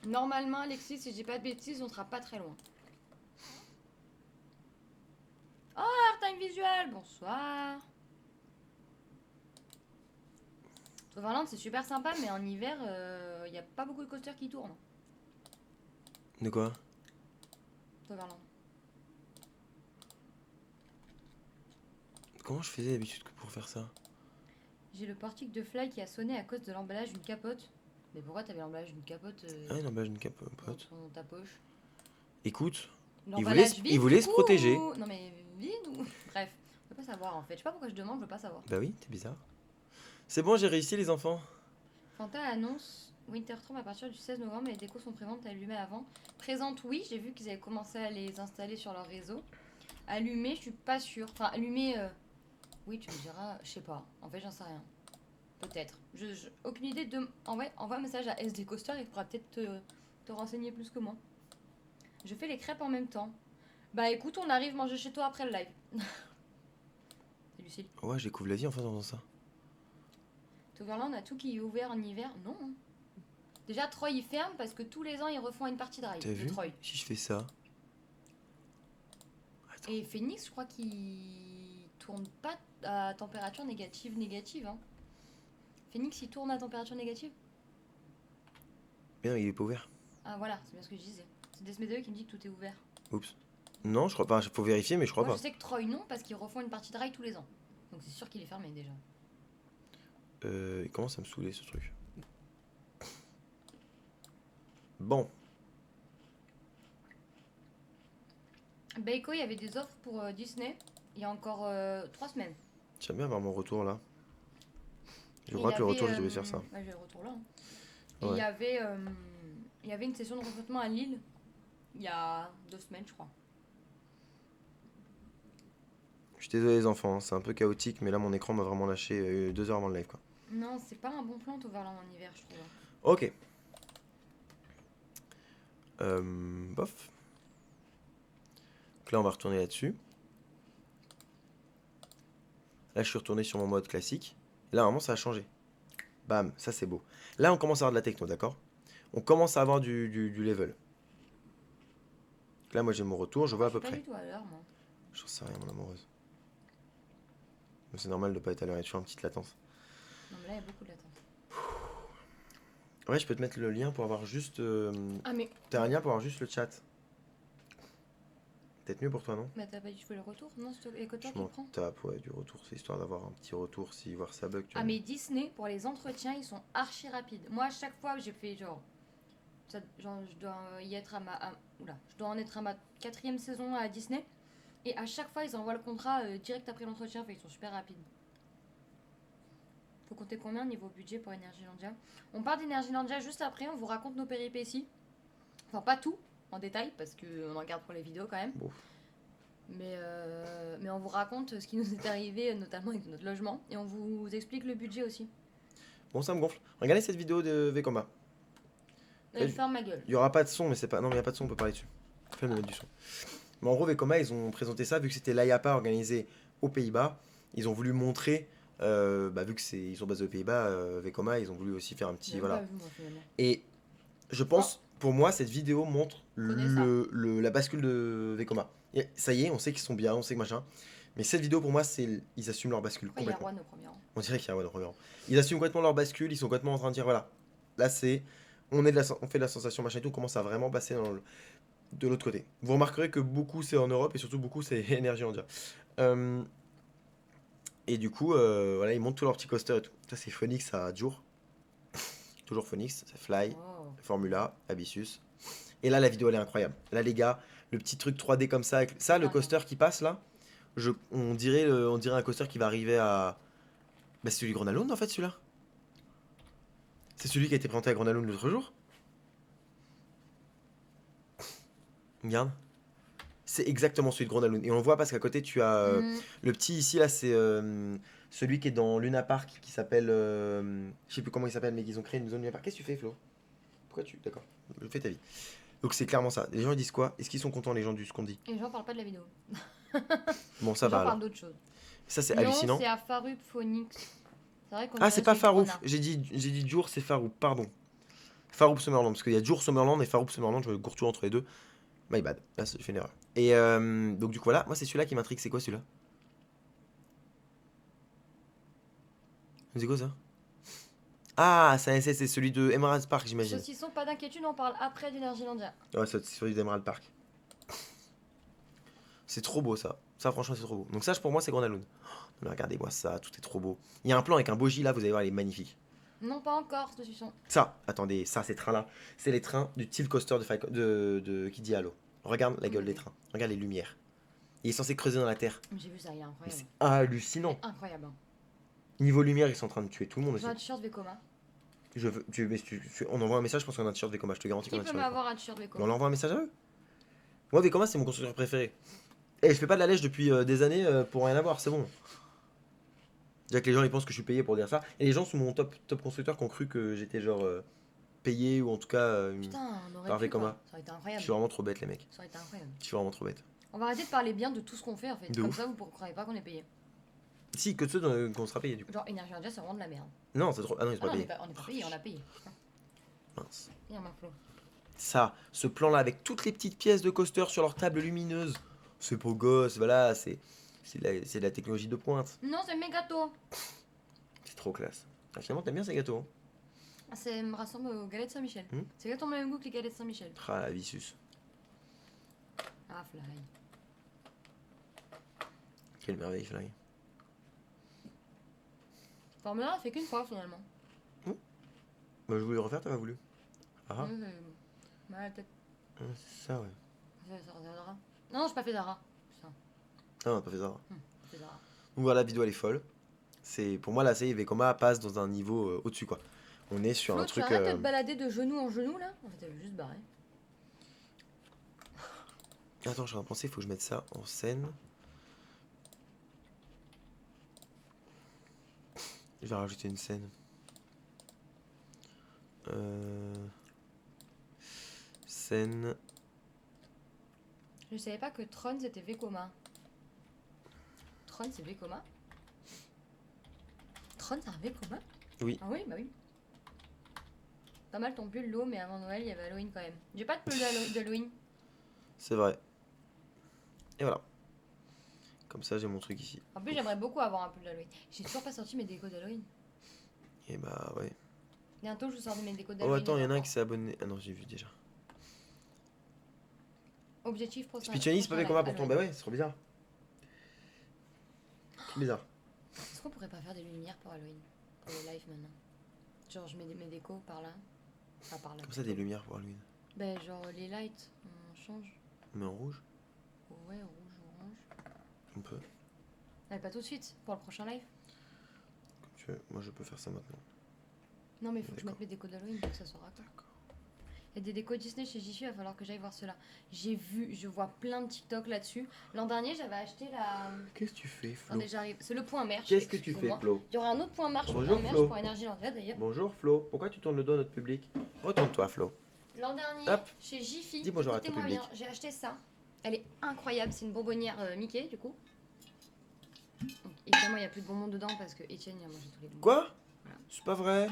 normalement, Alexis, si je dis pas de bêtises, on sera pas très loin. Oh, Airtime Visual, bonsoir. Toverland, c'est super sympa, mais en hiver, il n'y a pas beaucoup de coasters qui tournent. De quoi? Toverland. comment je faisais d'habitude pour faire ça? J'ai le portique de Fly qui a sonné à cause de l'emballage d'une capote. Mais pourquoi t'avais l'emballage d'une capote Ah, une emballage d'une dans capote. ta poche? Écoute, L'emballage il vide voulait du se coup protéger. Non mais vide ou... Bref, je veux pas savoir en fait. Je sais pas pourquoi je demande, je veux pas savoir. Bah oui, t'es bizarre. C'est bon, j'ai réussi les enfants. Fanta annonce Wintertron à partir du 16 novembre et les décos sont présentes à allumer avant. Présente, oui, j'ai vu qu'ils avaient commencé à les installer sur leur réseau. Allumer, je suis pas sûre. Enfin, allumer, oui, tu me diras, je sais pas. En fait, j'en sais rien. Peut-être. Aucune idée de. Envoie un message à SD Coaster, il pourra peut-être te renseigner plus que moi. Je fais les crêpes en même temps. Bah écoute, on arrive manger chez toi après le live. C'est Lucille. Ouais, je découvre la vie en faisant ça. Toverland a tout qui est ouvert en hiver. Non. Déjà, Troy il ferme parce que tous les ans ils refont une partie de ride T'as de vu? Troy. Si je fais ça. Attends. Et Phoenix, je crois qu'il tourne pas à température négative. Hein. Phoenix il tourne à température négative. Mais non, il est pas ouvert. Ah voilà, c'est bien ce que je disais. C'est Desmedeux qui me dit que tout est ouvert. Oups. Non, je crois pas. Faut vérifier, mais je crois Moi pas. je sais que Troy non parce qu'ils refont une partie de ride tous les ans. Donc c'est sûr qu'il est fermé déjà. Il commence à me saouler ce truc. Bon. Baiko, il y avait des offres pour Disney il y a encore 3 semaines. J'aime bien avoir mon retour là. Je Et crois il y que le avait, retour, je devais faire ça. Bah, j'ai le retour là. Hein. Et Ouais. il y avait une session de recrutement à Lille il y a 2 semaines, je crois. Je suis désolé les enfants, hein, c'est un peu chaotique, mais là mon écran m'a vraiment lâché 2 heures avant le live quoi. Non, c'est pas un bon plan Toverland en hiver, je trouve. Ok. Bof. Donc là on va retourner là-dessus. Là je suis retourné sur mon mode classique. Et là vraiment ça a changé. Bam, ça c'est beau. Là on commence à avoir de la techno, d'accord? On commence à avoir du level. Donc là moi j'ai mon retour, je vois à peu Pas près. du tout à l'heure, moi. J'en sais rien mon amoureuse. Mais c'est normal de pas être à l'heure, il y a toujours une petite latence. Non, mais là, il y a beaucoup de latence. Ouais, je peux te mettre le lien pour avoir juste... Ah, mais T'as un lien pour avoir juste le chat. Peut-être mieux pour toi, non? bah, t'as pas dit que je fais le retour? Non, c'est l'écouteur Je qui m'en prend. tape, ouais, du retour. C'est histoire d'avoir un petit retour, si voir ça bug. Tu Ah, vois. mais Disney, pour les entretiens, ils sont archi rapides. Moi, à chaque fois, j'ai fait genre. Genre, je dois y être oula, je dois en être à ma 4e saison à Disney. Et à chaque fois, ils envoient le contrat direct après l'entretien. Enfin, ils sont super rapides. Faut compter combien niveau budget pour Energylandia? On part d'Energylandia juste après. On vous raconte nos péripéties. Enfin, pas tout en détail parce qu'on en garde pour les vidéos quand même. Bon. Mais on vous raconte ce qui nous est arrivé, notamment avec notre logement. Et on vous explique le budget aussi. Bon, ça me gonfle. Regardez cette vidéo de V-Combat. Là, je ferme ma gueule. Il y aura pas de son, mais c'est pas... Non, mais il n'y a pas de son, on peut parler dessus. Fais me mettre du son. Mais en gros, V-Combat, ils ont présenté ça, vu que c'était l'IAPA organisé aux Pays-Bas. Ils ont voulu montrer... vu que ils sont basés aux Pays-Bas, V-Combat, ils ont voulu aussi faire un petit... J'ai Voilà. pas vu, moi, finalement. Et je pense, pour moi, cette vidéo montre Connais ça. la bascule de Vekoma. Et ça y est, on sait qu'ils sont bien, on sait que machin. Mais cette vidéo, pour moi, ils assument leur bascule Pourquoi il y a complètement. Juan au premier rang? On dirait qu'il y a un au premier rang. Ils assument complètement leur bascule, ils sont complètement en train de dire voilà, là c'est. On fait de la sensation machin et tout, on commence à vraiment passer de l'autre côté. Vous remarquerez que beaucoup c'est en Europe et surtout beaucoup c'est Energylandia. Et du coup, voilà, ils montent tous leurs petits coasters et tout. Ça c'est Phoenix à Jour. Toujours Phoenix, c'est Fly. Oh. Formula, Abyssus. Et là, la vidéo, elle est incroyable. Là, les gars, le petit truc 3D comme ça, avec ça, le coaster qui passe là, on dirait un coaster qui va arriver à... Bah, c'est celui de Grenalound, en fait, celui-là. C'est celui qui a été présenté à Grenalound l'autre jour. Regarde. C'est exactement celui de Grenalound. Et on le voit parce qu'à côté, tu as... le petit ici, là, c'est celui qui est dans Luna Park, qui s'appelle... je sais plus comment il s'appelle, mais ils ont créé une zone Luna Park. Qu'est-ce que tu fais, Flo? Pourquoi tu... D'accord, fais ta vie. Donc c'est clairement ça. Les gens ils disent quoi? Est-ce qu'ils sont contents les gens de ce qu'on dit? Et les gens parlent pas de la vidéo. Bon ça Les gens va alors. parlent d'autre chose. Ça c'est Non, hallucinant. c'est à Farup Phoenix. C'est vrai qu'on Ah dirait c'est pas celui de Farouk. Grenat. J'ai dit Jour c'est Farouk. Pardon. Farouk Summerland parce qu'il y a Jour Summerland et Farouk Summerland. Je me gourre toujours entre les deux. My bad. Là j'ai fait une erreur. Et donc du coup voilà. Moi c'est celui-là qui m'intrigue. C'est quoi celui-là? C'est quoi ça? Ah ça c'est celui de Emerald Park j'imagine. Saucisson, pas d'inquiétude, on parle après d'Energylandia. Ouais c'est celui d'Emerald Park. C'est trop beau ça. Ça, franchement, c'est trop beau. Donc ça, pour moi, c'est Grand Alone. Mais regardez-moi ça, tout est trop beau. Il y a un plan avec un bogie là, vous allez voir, il est magnifique. Non, pas encore, ce sont. Ça, attendez, ça, ces trains-là, c'est les trains du Tilt Coaster de Kiddy Halo. Regarde la gueule des trains, regarde les lumières. Il est censé creuser dans la terre. J'ai vu ça, il est Mais incroyable. c'est hallucinant. Incroyable. Hein. Niveau lumière, ils sont en train de tuer tout le monde aussi. J'ai un t-shirt Vekoma. Je veux, on envoie un message, je pense qu'on a un t-shirt Vekoma, je te garantis qu'on Qui a un peut t-shirt Vekoma. m'avoir un t-shirt Vekoma? On envoie un message à eux. Moi, Vekoma, c'est mon constructeur préféré. Et je fais pas de la lèche depuis des années pour rien avoir, c'est bon. Déjà que les gens ils pensent que je suis payé pour dire ça. Et les gens sous mon top constructeur qui ont cru que j'étais genre payé ou en tout cas Putain, on aurait par pu, Vekoma. quoi. Ça aurait été Je incroyable. suis vraiment trop bête les mecs. Ça aurait été incroyable. Je suis vraiment trop bête. On va arrêter de parler bien de tout ce qu'on fait en fait. De Comme ouf. ça, vous ne croyez pas qu'on est payé. Si, que ceux qu'on sera payé du coup. Genre, Énergie Ninja, c'est vraiment de la merde. Non, c'est trop. Ah non, ils sont Ah pas non, payés. on n'est pas payé, on a payé. Mince. Il y a un Marflo. Ça, ce plan là avec toutes les petites pièces de coaster sur leur table lumineuse. C'est beau gosse, voilà, c'est de la technologie de pointe. Non, c'est mes gâteaux. C'est trop classe. Ah, finalement, t'aimes bien ces gâteaux. Hein. Ça me rassemble aux galettes Saint-Michel. Hmm. C'est exactement le même goût que les galettes Saint-Michel. Ah, la Vissus. Ah, fly. Quelle merveille, Fly. Formula a fait qu'une fois finalement. Bah, je voulais le refaire, t'as pas voulu. Ah, Ouais, peut-être. c'est ça, ouais. Ça Zara. Non, j'ai pas fait Zara. Putain, Ah, on a pas fait ça. j'ai fait Zara. Donc voilà, la vidéo elle est folle. C'est pour moi la série Vekoma passe dans un niveau au-dessus quoi. On est sur Flo, un tu truc. arrêtes de te balader de genou en genou là? En fait, elle veut juste barrer. Attends, je suis en train de penser, il faut que je mette ça en scène. Je vais rajouter une scène. Scène. Je savais pas que Tron c'était Vekoma. Tron c'est Vekoma? Tron c'est un Vekoma? Oui. Ah oui, bah oui. Pas mal ton pull l'eau, mais avant Noël il y avait Halloween quand même. J'ai pas de pull d'Halloween. C'est vrai. Et voilà. Comme ça, j'ai mon truc ici. En plus, j'aimerais beaucoup avoir un pull d'Halloween. J'ai toujours pas sorti mes décos d'Halloween. Et bah ouais. Bientôt, je vous sors mes décos Oh, d'Halloween. attends, il y en a un qui s'est abonné. Ah non, j'ai vu déjà. Objectif prochain. Spitioni, c'est pas Vekoma pourtant. Bah Halloween. ouais, c'est trop bizarre. Trop bizarre. Est-ce qu'on pourrait pas faire des lumières pour Halloween? Pour le live maintenant. Genre, je mets mes décos par là. Pas par là. Comme ça, des lumières pour Halloween. Ben, genre, les lights, on change. Mais en rouge, Ouais, rouge, orange. on peut. Mais pas tout de suite, pour le prochain live. Comme tu veux. Moi, je peux faire ça maintenant. Non, mais il faut que je D'accord. mette mes décos d'Halloween pour que ça soit raccord. Il y a des décos Disney chez Jiffy, il va falloir que j'aille voir cela. Je vois plein de TikTok là-dessus. L'an dernier, j'avais acheté la. Qu'est-ce que tu fais, Flo? Attendez, j'arrive. C'est le point merch. Qu'est-ce que tu fais, excusez-moi. Flo? Il y aura un autre point merch, Bonjour, point merch Flo. pour Énergie Landry d'ailleurs. Bonjour, Flo. Pourquoi tu tournes le dos à notre public? Retourne-toi, Flo. L'an dernier, Hop. chez Jiffy, Dis bonjour à ton écoutez-moi public. bien, j'ai acheté ça. Elle est incroyable, c'est une bonbonnière Mickey du coup. Donc, évidemment, il n'y a plus de bonbons dedans parce que Etienne il a mangé tous les bonbons. Quoi? Voilà. C'est pas vrai.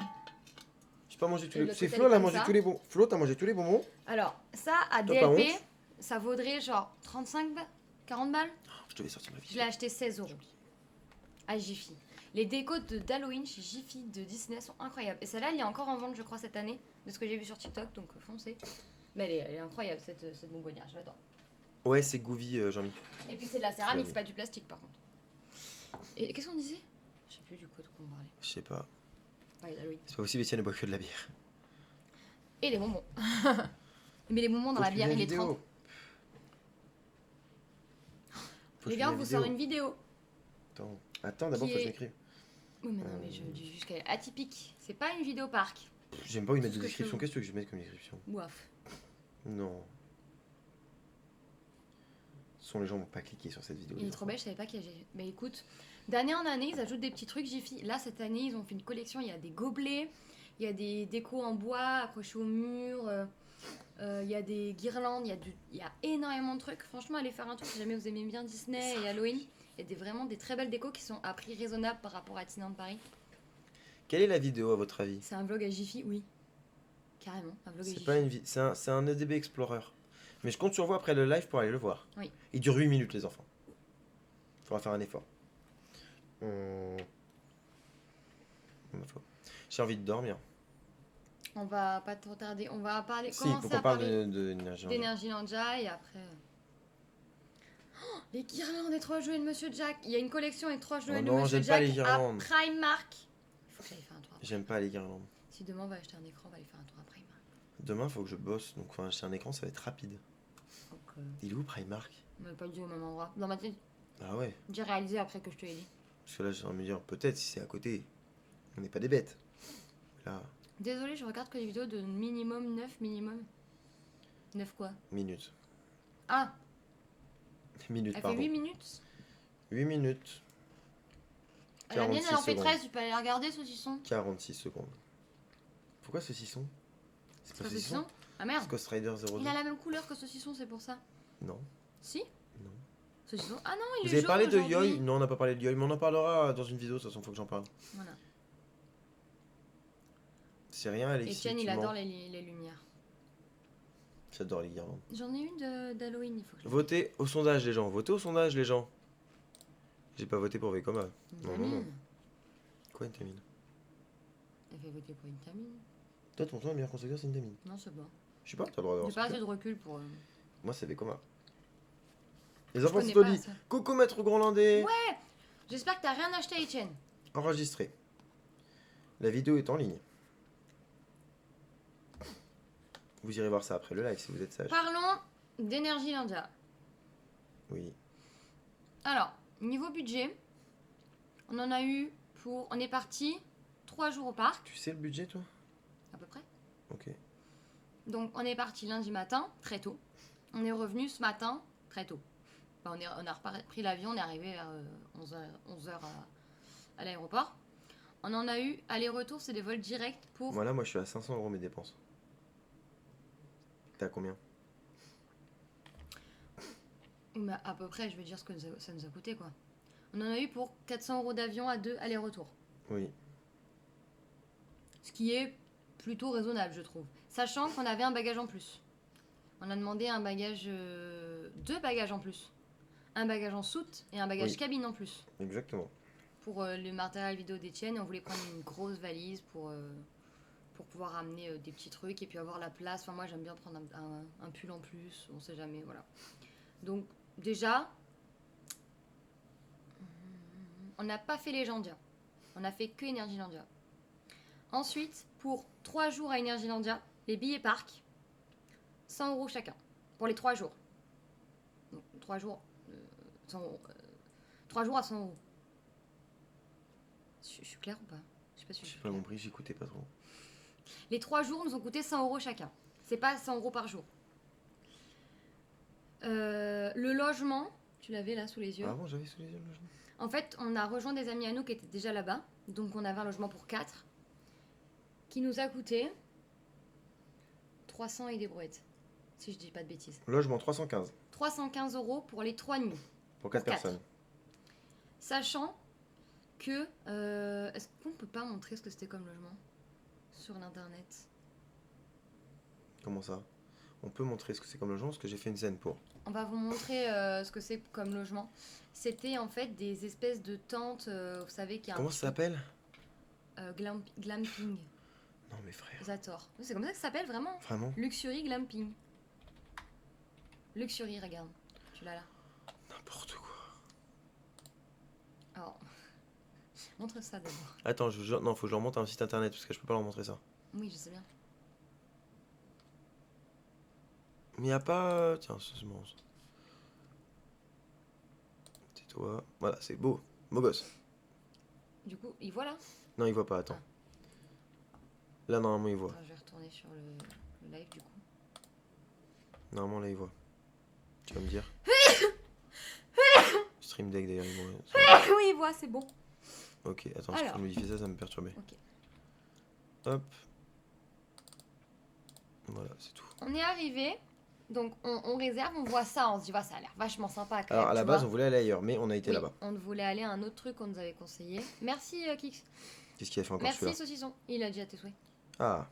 J'ai pas mangé tous Et les. le C'est côté, Flo, elle elle a est mangé comme tous les bonbons. Flo, t'as mangé tous les bonbons? Alors, ça à T'as pas DLP, honte ça vaudrait genre 35 balles, 40 balles. Je devais sortir ma Je vie. l'ai acheté 16 euros à Jiffy. Les décos d'Halloween chez Jiffy de Disney sont incroyables. Et celle-là, elle est encore en vente, je crois, cette année, de ce que j'ai vu sur TikTok, donc foncez. Mais elle est incroyable cette bonbonnière, je l'adore. Ouais, c'est Gouvy, Jean-Mi. Et puis c'est de la céramique, c'est pas du plastique par contre. Et qu'est-ce qu'on disait? Je sais plus du coup de quoi on parlait. Je sais pas. Ouais, d'Halloween. C'est pas possible, Etienne ne boit que de la bière. Et les bonbons. Mais les bonbons dans la bière, il est trempe. Les gars, on vous sort une vidéo. Attends, d'abord, Qui faut que est- je l'écrive. Oui, mais non, mais je dis juste qu'elle est atypique. C'est pas une vidéo parc. J'aime pas où ils mettent Ce de que description. je- Qu'est-ce que tu veux que je mette comme description? Ouaf. Non. Sont les gens vont pas cliquer sur cette vidéo. Il est trop belle, je savais pas qu'il y avait. Mais écoute, d'année en année, ils ajoutent des petits trucs Jiffy. Là, cette année, ils ont fait une collection. Il y a des gobelets, il y a des décos en bois accrochés au mur, il y a des guirlandes, il y a énormément de trucs. Franchement, allez faire un tour si jamais vous aimez bien Disney et Halloween. Il y a vraiment des très belles décos qui sont à prix raisonnable par rapport à Disneyland Paris. Quelle est la vidéo à votre avis? C'est un vlog à Jiffy, oui. Carrément, un vlog à C'est Jiffy. pas une vie, c'est un EDB Explorer. Mais je compte sur vous après le live pour aller le voir. Oui. Il dure 8 minutes, les enfants. Faudra faire un effort. J'ai envie de dormir. On va pas trop tarder. On va parler. Si, il faut Commencer qu'on à parle parler d'énergie. d'Énergie Ninja et après. Les guirlandes et 3 jouets de Monsieur Jack. Il y a une collection avec 3 jouets Oh de non, Monsieur j'aime pas Jack les guirlandes. à Primark. Il faut que j'aille faire un tour à J'aime pas les guirlandes. Si demain on va acheter un écran, on va aller faire un tour à Primark. Demain, faut que je bosse, donc enfin, acheter un écran, ça va être rapide. Donc, Il est où Primark? on n'a pas dit au même endroit. Dans ma tête, Ah ouais. j'ai réalisé après que je te l'ai dit. Parce que là, j'ai envie de me dire, peut-être si c'est à côté. On n'est pas des bêtes. Là, Désolée, je regarde que les vidéos de minimum 9 minimum. 9 quoi? minutes. Ah, Minutes, elle fait pardon. 8 minutes. 8 minutes. La mienne, 46 elle en fait secondes. 13, tu peux aller la regarder, saucisson. 46 secondes. Pourquoi saucisson? C'est C'est pas pas saucisson? saucisson? Ah C'est merde, Ghost Rider 02. il a la même couleur que saucisson, c'est pour ça. Non. Si? Non. Saucisson. Ah non, il Vous est avez jaune parlé de aujourd'hui. Yoi? Non, on n'a pas parlé de Yoi, mais on en parlera dans une vidéo, de toute façon, faut que j'en parle. Voilà. C'est rien, Alexis. Etienne, tu il mens. adore les lumières. J'adore les guirlandes. J'en ai une d'Halloween, il faut que je la Votez au sondage, les gens. Votez au sondage, les gens. J'ai pas voté pour Vekoma. Une Non, non, non. tamine. Quoi, une tamine? Elle fait voter pour une tamine. Toi, ton ton, le meilleur constructeur, c'est une tamine. Non, c'est bon. Je sais pas, t'as le droit d'avoir J'ai pas ce assez que de recul pour. Moi, c'est Vekoma. Les Je enfants connais sont au pas lit. ça. Coucou, maître Groenlandais. Ouais. J'espère que t'as rien acheté, Etienne. Enregistré. La vidéo est en ligne. Vous irez voir ça après le live si vous êtes sage. Parlons d'Energy Landia. Oui. Alors, niveau budget, on en a eu pour. On est parti 3 jours au parc, Tu sais le budget, toi? à peu près. Ok. Donc, on est parti lundi matin, très tôt. On est revenu ce matin, très tôt. Enfin, on a pris l'avion, on est arrivé vers 11h à l'aéroport. On en a eu aller-retour, c'est des vols directs pour. Voilà, moi, je suis à 500 € mes dépenses. T'as combien? Mais à peu près, je veux dire ce que ça nous a coûté, quoi. On en a eu pour 400 € d'avion à 2 aller-retour. Oui. Ce qui est plutôt raisonnable, je trouve. Sachant qu'on avait un bagage en plus. On a demandé un bagage, 2 bagages en plus. Un bagage en soute et un bagage Oui. cabine en plus. Exactement. Pour le matériel vidéo d'Etienne, on voulait prendre une grosse valise pour pouvoir ramener des petits trucs et puis avoir la place. Enfin, moi, j'aime bien prendre un pull en plus, on sait jamais, voilà. Donc, déjà, on n'a pas fait Legendia. On a fait que Energylandia. Ensuite, pour 3 jours à Energylandia, les billets parc, 100 € chacun. Pour les 3 jours. Donc, 3 jours, 100 €. 3 jours à 100 €. Je suis claire ou pas? Je sais pas si je J'ai suis pas claire. compris, j'écoutais pas trop. Les 3 jours nous ont coûté 100 € chacun. C'est pas 100 € par jour. Le logement, tu l'avais là sous les yeux. Ah bon, j'avais sous les yeux le logement. En fait, on a rejoint des amis à nous qui étaient déjà là-bas. Donc on avait un logement pour 4 qui nous a coûté 300 et des brouettes. Si je dis pas de bêtises. Logement 315 315 € pour les 3 nuits. pour 4 Pour quatre. personnes. Sachant que... est-ce qu'on peut pas montrer ce que c'était comme logement sur l'internet? Comment ça? On peut montrer ce que c'est comme logement parce que j'ai fait une scène pour. On va vous montrer ce que c'est comme logement. C'était en fait des espèces de tentes, vous savez, qui a Comment ça s'appelle? glamping. Non mais frère. Zator. Oui, c'est comme ça que ça s'appelle vraiment. Vraiment? Luxury glamping. Luxury, regarde. Tu l'as là. N'importe quoi. Alors, montre ça d'abord. Attends, non, faut que je leur montre un site internet parce que je peux pas leur montrer ça. Oui, je sais bien. Mais y a pas. Tiens, c'est bon. Tais-toi. Voilà, c'est beau. Beau gosse. Du coup, il voit là. Non, il voit pas, attends. Là, normalement, il voit. Attends, je vais retourner sur le live du coup. Normalement, là, il voit. Tu vas me dire. Stream Deck d'ailleurs, il voit. Oui, il voit, c'est bon. Ok, attends, Alors. je peux modifier ça, ça me perturbait. Ok. Hop. Voilà, c'est tout. On est arrivé. Donc, on réserve, on voit ça, on se dit, ça a l'air vachement sympa. Quand Alors, même, à la tu base, vois. on voulait aller ailleurs, mais on a été Oui, là-bas. on voulait aller à un autre truc qu'on nous avait conseillé. Merci, Kix. Qu'est-ce qu'il a fait encore Merci, celui-là? saucisson. Il a dit à tes souhaits. Ah,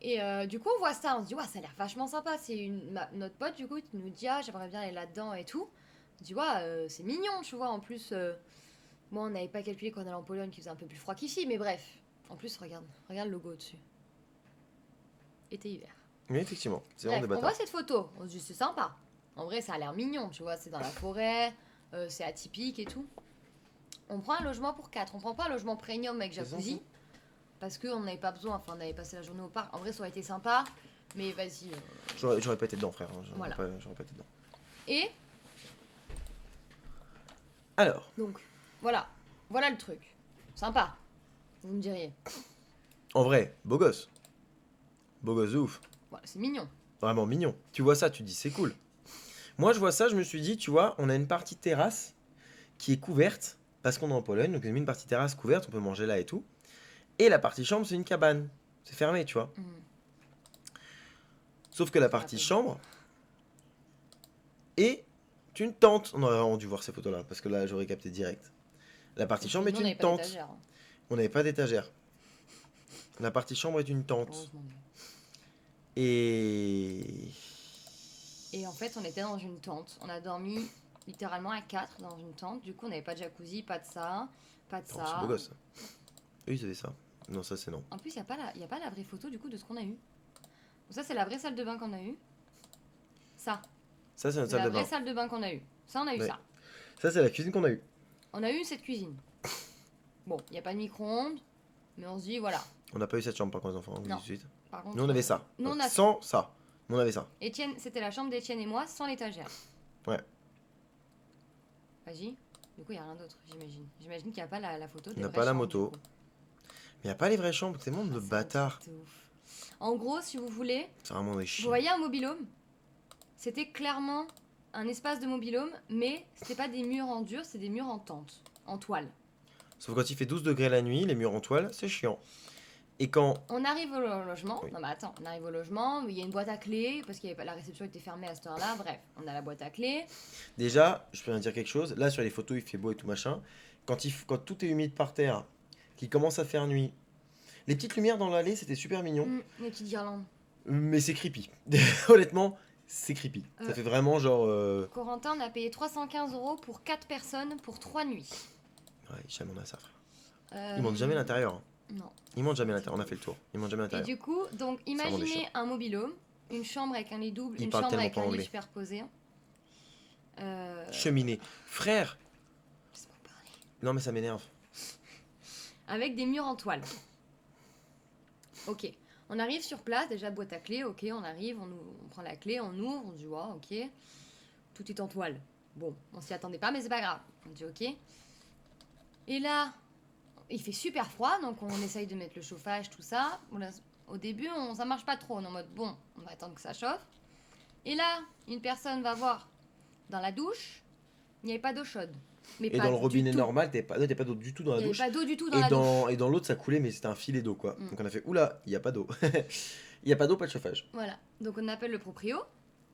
Et du coup, on voit ça, on se dit, ça a l'air vachement sympa. C'est notre pote, du coup, qui nous dit, j'aimerais bien aller là-dedans et tout. On se dit, c'est mignon, tu vois. En plus, moi, on n'avait pas calculé qu'on allait en Pologne, qui faisait un peu plus froid qu'ici, mais bref. En plus, regarde le logo au-dessus. Été-hiver. mais effectivement, c'est Bref, vraiment des on voit bâtards. cette photo, on se dit, c'est sympa. En vrai, ça a l'air mignon, tu vois. C'est dans la forêt, c'est atypique et tout. On prend un logement pour 4. On prend pas un logement premium avec C'est ça, jacuzzi. Parce qu'on n'avait pas besoin. Enfin, on avait passé la journée au parc. En vrai, ça aurait été sympa. Mais vas-y. J'aurais pas été dedans, frère. Voilà. J'aurais pas été dedans. Et Alors, donc, voilà. Voilà le truc. Sympa. Vous me diriez. en vrai, beau gosse. Beau gosse de ouf. Voilà, c'est mignon. Vraiment mignon. Tu vois ça, tu te dis c'est cool. Moi, je vois ça, je me suis dit, tu vois, on a une partie terrasse qui est couverte parce qu'on est en Pologne, donc on a mis une partie terrasse couverte, on peut manger là et tout. Et la partie chambre, c'est une cabane. C'est fermé, tu vois. Mhm. Sauf que la Ça partie rappelle. chambre est une tente. On aurait vraiment dû voir ces photos-là parce que là, j'aurais capté direct. La partie chambre Nous, est on n'avait une pas tente. d'étagère, hein. On n'avait pas d'étagère. La partie chambre est une tente. Heureusement. Et. Et en fait, on était dans une tente. On a dormi littéralement à 4 dans une tente. Du coup, on n'avait pas de jacuzzi, pas de ça, pas de Oh, c'est ça. beau gosse. Ça. Eux, ils avaient ça. Non, ça, c'est non. En plus, il n'y a pas la vraie photo du coup de ce qu'on a eu. Donc ça, c'est la vraie salle de bain qu'on a eue. Ça, Ça, c'est notre c'est salle la de vraie bain. salle de bain qu'on a eue. Ça, on a eu Ouais. ça. Ça, c'est la cuisine qu'on a eue. On a eu cette cuisine. Bon, il n'y a pas de micro-ondes, mais on se dit, voilà. On n'a pas eu cette chambre par contre, les enfants. On vous Non. dit tout de suite. Par contre, Nous, on avait ça. Nous, on a Sans ça. Nous, on avait ça. Étienne, c'était la chambre d'Étienne et moi sans l'étagère. Ouais. Vas-y. Du coup, il n'y a rien d'autre, j'imagine. J'imagine qu'il n'y a pas la photo des Il n'y a vraies pas la chambres, moto. du coup. Mais il n'y a pas les vraies chambres. C'est monde de Ah, c'est un bâtards. truc de ouf. En gros, si vous voulez, C'est vraiment des vous chiens. voyez un mobil-home. C'était clairement un espace de mobil-home, mais c'était pas des murs en dur, c'est des murs en tente, en toile. Sauf quand il fait 12 degrés la nuit, les murs en toile, c'est chiant. Et quand. On arrive au logement. Oui. Non, mais attends, on arrive au logement, il y a une boîte à clés, parce que la réception était fermée à cette heure-là. Bref, on a la boîte à clés. Déjà, je peux bien dire quelque chose. Là, sur les photos, il fait beau et tout machin. Quand tout est humide par terre, qu'il commence à faire nuit, les petites lumières dans l'allée, c'était super mignon. Les petites guirlandes. Mais c'est creepy. Honnêtement, c'est creepy. Ça Euh. fait vraiment genre. Corentin, on a payé 315 € pour 4 personnes pour 3 nuits. Ouais, jamais on a ça, frère. Euh, Ils montent jamais à l'intérieur. Hein. Non. Ils montent jamais à l'intérieur. On a fait le tour. Ils montent jamais à Et l'intérieur. du coup, donc vraiment des imaginez chiens. un mobil-home, une chambre avec un lit double, Ils une parlent chambre tellement avec pas un lit anglais. superposé. Cheminée. Frère. Laisse-moi parler. Non, mais ça m'énerve. Avec des murs en toile. Ok. On arrive sur place, déjà boîte à clés, ok, on arrive, on prend la clé, on ouvre, on dit ouais, ok. Tout est en toile. Bon, on s'y attendait pas, mais c'est pas grave. On dit ok. Et là, il fait super froid, donc on essaye de mettre le chauffage, tout ça. Au début, ça marche pas trop. On est en mode bon, on va attendre que ça chauffe. Et là, une personne va voir dans la douche, il n'y avait pas d'eau chaude. Mais Et pas dans le du robinet tout. normal, t'es pas d'eau du tout dans Il la n'y avait douche. pas d'eau du tout dans Et la douche. dans l'autre, ça coulait, mais c'était un filet d'eau, quoi. Mm. Donc on a fait, oula, il n'y a pas d'eau. Il n'y a pas d'eau, pas de chauffage. Voilà. Donc on appelle le proprio,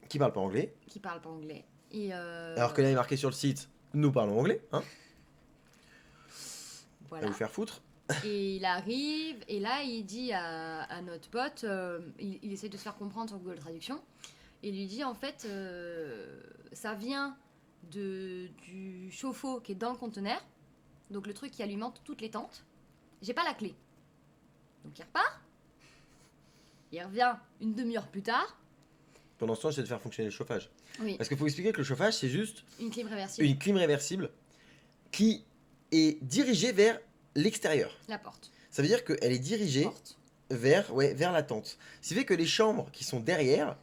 Qui parle pas anglais. qui parle pas anglais. Et Alors que là, il est marqué sur le site, nous parlons anglais. Hein. À voilà. vous faire foutre. Et il arrive, et là, il dit à notre pote, il essaie de se faire comprendre sur Google Traduction, et il lui dit en fait, ça vient du chauffe-eau qui est dans le conteneur, donc le truc qui alimente toutes les tentes. J'ai pas la clé. Donc il repart, il revient une demi-heure plus tard. Pendant ce temps, j'essaie de faire fonctionner le chauffage. Oui, Parce qu'il faut expliquer que le chauffage, c'est juste une clim réversible, une clim réversible qui est dirigée vers l'extérieur. la porte. Ça veut dire qu'elle est dirigée Porte. vers la tente. Ce qui fait que les chambres qui sont derrière,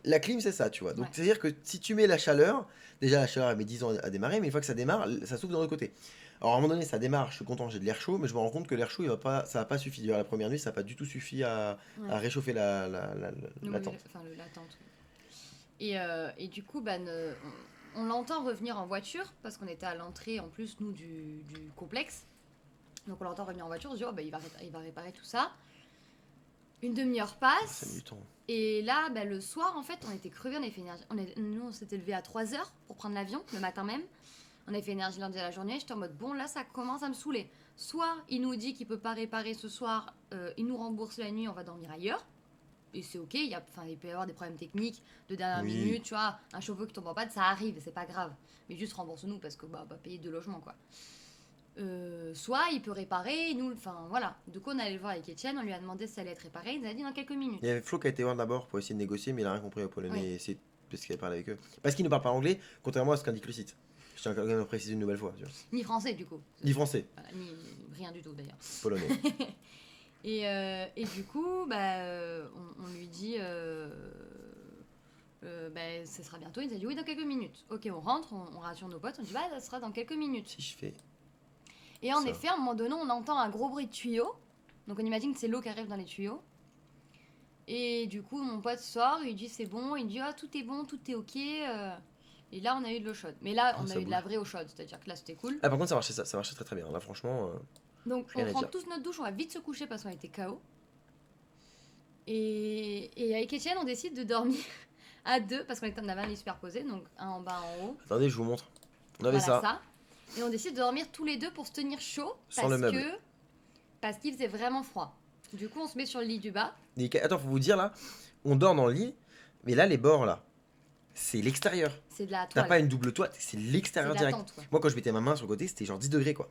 la clim, c'est ça, tu vois. Donc, Ouais. c'est-à-dire que si tu mets la chaleur, déjà la chaleur, elle met 10 ans à démarrer, mais une fois que ça démarre, ça s'ouvre d'un autre côté. Alors, à un moment donné, ça démarre, je suis content, j'ai de l'air chaud, mais je me rends compte que l'air chaud, ça va pas suffi. La première nuit, ça n'a pas du tout suffi à Ouais. réchauffer la tente. Enfin, la tente. Oui. Et du coup, on l'entend revenir en voiture, parce qu'on était à l'entrée, en plus, nous, du complexe. Donc on l'entend revenir en voiture, on se dit, oh, bah, il va réparer tout ça. Une demi-heure Ça passe, met du temps. et là, le soir, en fait, on était crevés, on avait fait énergie. Nous, on s'était levé à 3 heures pour prendre l'avion, le matin même. On avait fait énergie lundi à la journée, j'étais en mode, bon, là, ça commence à me saouler. Soit il nous dit qu'il peut pas réparer ce soir, il nous rembourse la nuit, on va dormir ailleurs. Et c'est ok, il peut y avoir des problèmes techniques de dernière Oui. minute, tu vois, un chauffe-eau qui tombe en panne, ça arrive, c'est pas grave. Mais juste rembourse-nous parce que on va payer 2 logements, quoi. Soit il peut réparer, nous, enfin voilà. Du coup, on allait le voir avec Étienne, on lui a demandé si ça allait être réparé, il nous a dit dans quelques minutes. Il y avait Flo qui a été voir d'abord pour essayer de négocier, mais il a rien compris au polonais. Oui. Et c'est parce qu'il parle avec eux. Parce qu'ils ne parlent pas anglais, contrairement à ce qu'indique le site. Je tiens quand même à préciser une nouvelle fois. Tu vois. Ni français du coup. Ni français. Voilà, ni rien du tout d'ailleurs. Polonais. Et du coup, on lui dit, ça sera bientôt. Il a dit oui, dans quelques minutes. Ok, on rentre, on rassure nos potes, on dit ça sera dans quelques minutes. Si je fais. Et en ça. effet, à un moment donné, on entend un gros bruit de tuyau. Donc on imagine que c'est l'eau qui arrive dans les tuyaux. Et du coup, mon pote sort, il dit c'est bon, il dit tout est bon, tout est ok. Et là, on a eu de l'eau chaude. Mais là, on a eu de la vraie eau chaude, c'est-à-dire que là, c'était cool. Ah, par contre, ça marchait très très bien. Là, franchement. Donc rien on à prend dire. tous notre douche, on va vite se coucher parce qu'on était KO. Et avec Etienne, on décide de dormir à deux parce qu'on avait un lit superposé, donc un en bas, un en haut. Attendez, je vous montre. On avait Voilà ça. Et on décide de dormir tous les deux pour se tenir chaud Sans le meuble. parce qu'il faisait vraiment froid. Du coup, on se met sur le lit du bas. Attends, faut vous dire là, on dort dans le lit, mais là, les bords là, c'est l'extérieur. C'est de la T'as toile. pas une double toile, c'est C'est l'extérieur de la direct. tente, quoi. Moi, quand je mettais ma main sur le côté, c'était genre 10 degrés quoi.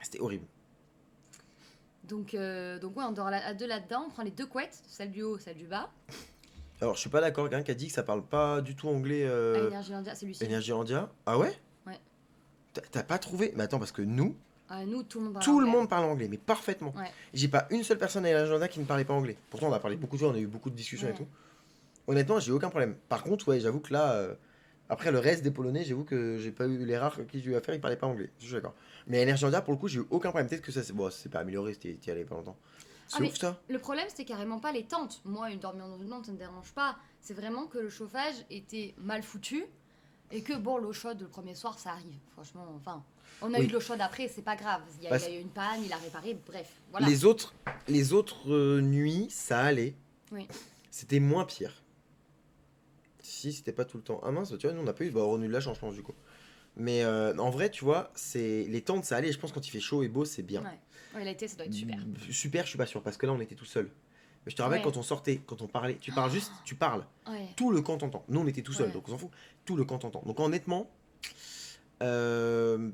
C'était horrible. Donc ouais, on dort à deux là-dedans, on prend les deux couettes, celle du haut, celle du bas. Alors, je suis pas d'accord, quelqu'un qui a dit que ça parle pas du tout anglais. À Énergie India, c'est Lucie. Énergie India. Ah ouais? Ouais. T'as pas trouvé? Mais attends, parce que nous, Nous, tout le monde parle tout le anglais. monde parle anglais, mais parfaitement. Ouais. J'ai pas une seule personne à Énergie India qui ne parlait pas anglais. Pourtant, on a parlé beaucoup de fois, on a eu beaucoup de discussions et Ouais. tout. Honnêtement, j'ai aucun problème. Par contre, ouais, j'avoue que là, après le reste des Polonais, j'avoue que j'ai pas eu les rares qui j'ai eu affaire, ils parlaient pas anglais. Je suis d'accord. Mais Énergie India, pour le coup, j'ai eu aucun problème. Peut-être que ça s'est pas amélioré, t'y allais pas longtemps. C'est mais ouf ça. le problème, c'était carrément pas les tentes. Moi, dormir dans une tente, ça me dérange pas. C'est vraiment que le chauffage était mal foutu et que bon, l'eau chaude le premier soir, ça arrive. Franchement, enfin, on a Oui. eu de l'eau chaude après, c'est pas grave. Il y a eu une panne, il a réparé, bref. Voilà. Les autres nuits, ça allait. Oui. C'était moins pire. Si, c'était pas tout le temps. Ah mince, tu vois, nous on a pas eu. Bah, on a eu de la chance, je pense, du coup. Mais en vrai, tu vois, les tentes, ça allait. Et je pense que quand il fait chaud et beau, c'est bien. Ouais, l'été, ça doit être super. Super, je suis pas sûr, parce que là, on était tout seul. Mais je te rappelle, Ouais. quand on sortait, quand on parlait, tu parles juste, tu parles. Ouais. Tout le camp t'entend. Nous, on était tout seul, Ouais. donc on s'en fout. Tout le camp t'entend. Donc honnêtement, je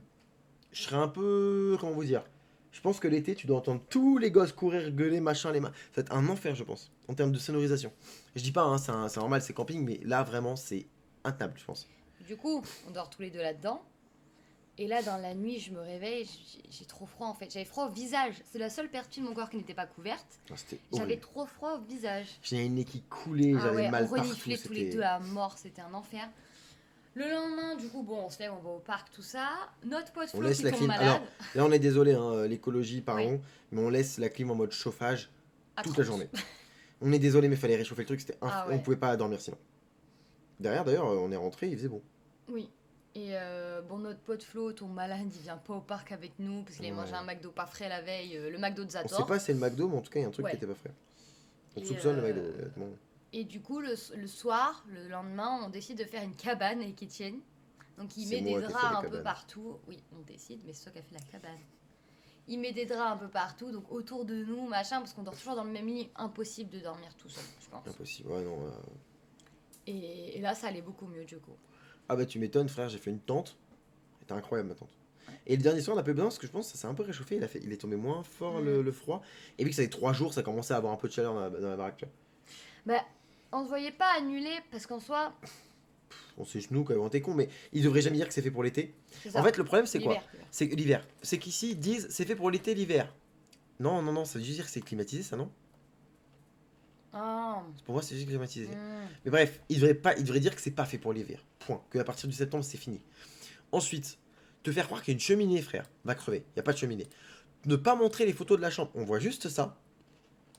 serais un peu. Comment vous dire? Je pense que l'été, tu dois entendre tous les gosses courir, gueuler, machin, les mains. Ça va être un enfer, je pense, en termes de sonorisation. Je dis pas, hein, c'est normal, c'est camping, mais là, vraiment, c'est intenable, je pense. Du coup, on dort tous les deux là-dedans. Et là, dans la nuit, je me réveille, j'ai trop froid en fait. J'avais froid au visage. C'est la seule partie de mon corps qui n'était pas couverte. Non, c'était J'avais horrible. trop froid au visage. J'avais une nez qui coulait, j'avais mal on partout. reniflait tous les deux à mort, c'était un enfer. Le lendemain, du coup, bon, on se lève, on va au parc, tout ça. Notre pote On Flo laisse qui la tombe clim. malade. Alors, là, on est désolé, hein, l'écologie, pardon, mais on laisse la clim en mode chauffage à toute 30. la journée. On est désolé, mais fallait réchauffer le truc, Ah ouais. on pouvait pas dormir sinon. Derrière, d'ailleurs, on est rentré, il faisait bon. Oui. Et bon, notre pote Flo tombe malade, il vient pas au parc avec nous parce qu'il avait mangé un McDo pas frais la veille, le McDo de On Zator. sait pas si c'est le McDo, mais en tout cas, il y a un truc Ouais. qui était pas frais. On Et, soupçonne le McDo, honnêtement. Et du coup, le soir, le lendemain, on décide de faire une cabane avec Étienne. Donc il C'est met moi des qui ai draps fait la un peu cabane. partout. Oui, on décide, mais c'est toi qui as fait la cabane. Il met des draps un peu partout, donc autour de nous, machin, parce qu'on dort toujours dans le même lit. Impossible de dormir tout seul, je pense. Impossible, ouais, non. Et là, ça allait beaucoup mieux, du coup. Ah bah, tu m'étonnes, frère, j'ai fait une tente. C'était incroyable, ma tente. Et le dernier soir, on a pas eu besoin parce que je pense que ça s'est un peu réchauffé. Il est tombé moins fort le froid. Et vu que ça fait 3 jours, ça commençait à avoir un peu de chaleur dans la baraque. Tu vois. Bah, on se voyait pas annuler, parce qu'en soi, On sait nous quand même, t'es con, mais ils devraient jamais dire que c'est fait pour l'été. c'est ça. En fait, le problème, c'est quoi? L'hiver, l'hiver. C'est que l'hiver. C'est qu'ici, ils disent c'est fait pour l'été, l'hiver. Non, non, non, ça veut juste dire que c'est climatisé, ça, non? Ah. Pour moi, c'est juste climatisé. Hmm. Mais bref, ils devraient dire que c'est pas fait pour l'hiver. Point. Que à partir du septembre, c'est fini. Ensuite, te faire croire qu'il y a une cheminée, frère, va crever. Il y a pas de cheminée. Ne pas montrer les photos de la chambre. On voit juste ça.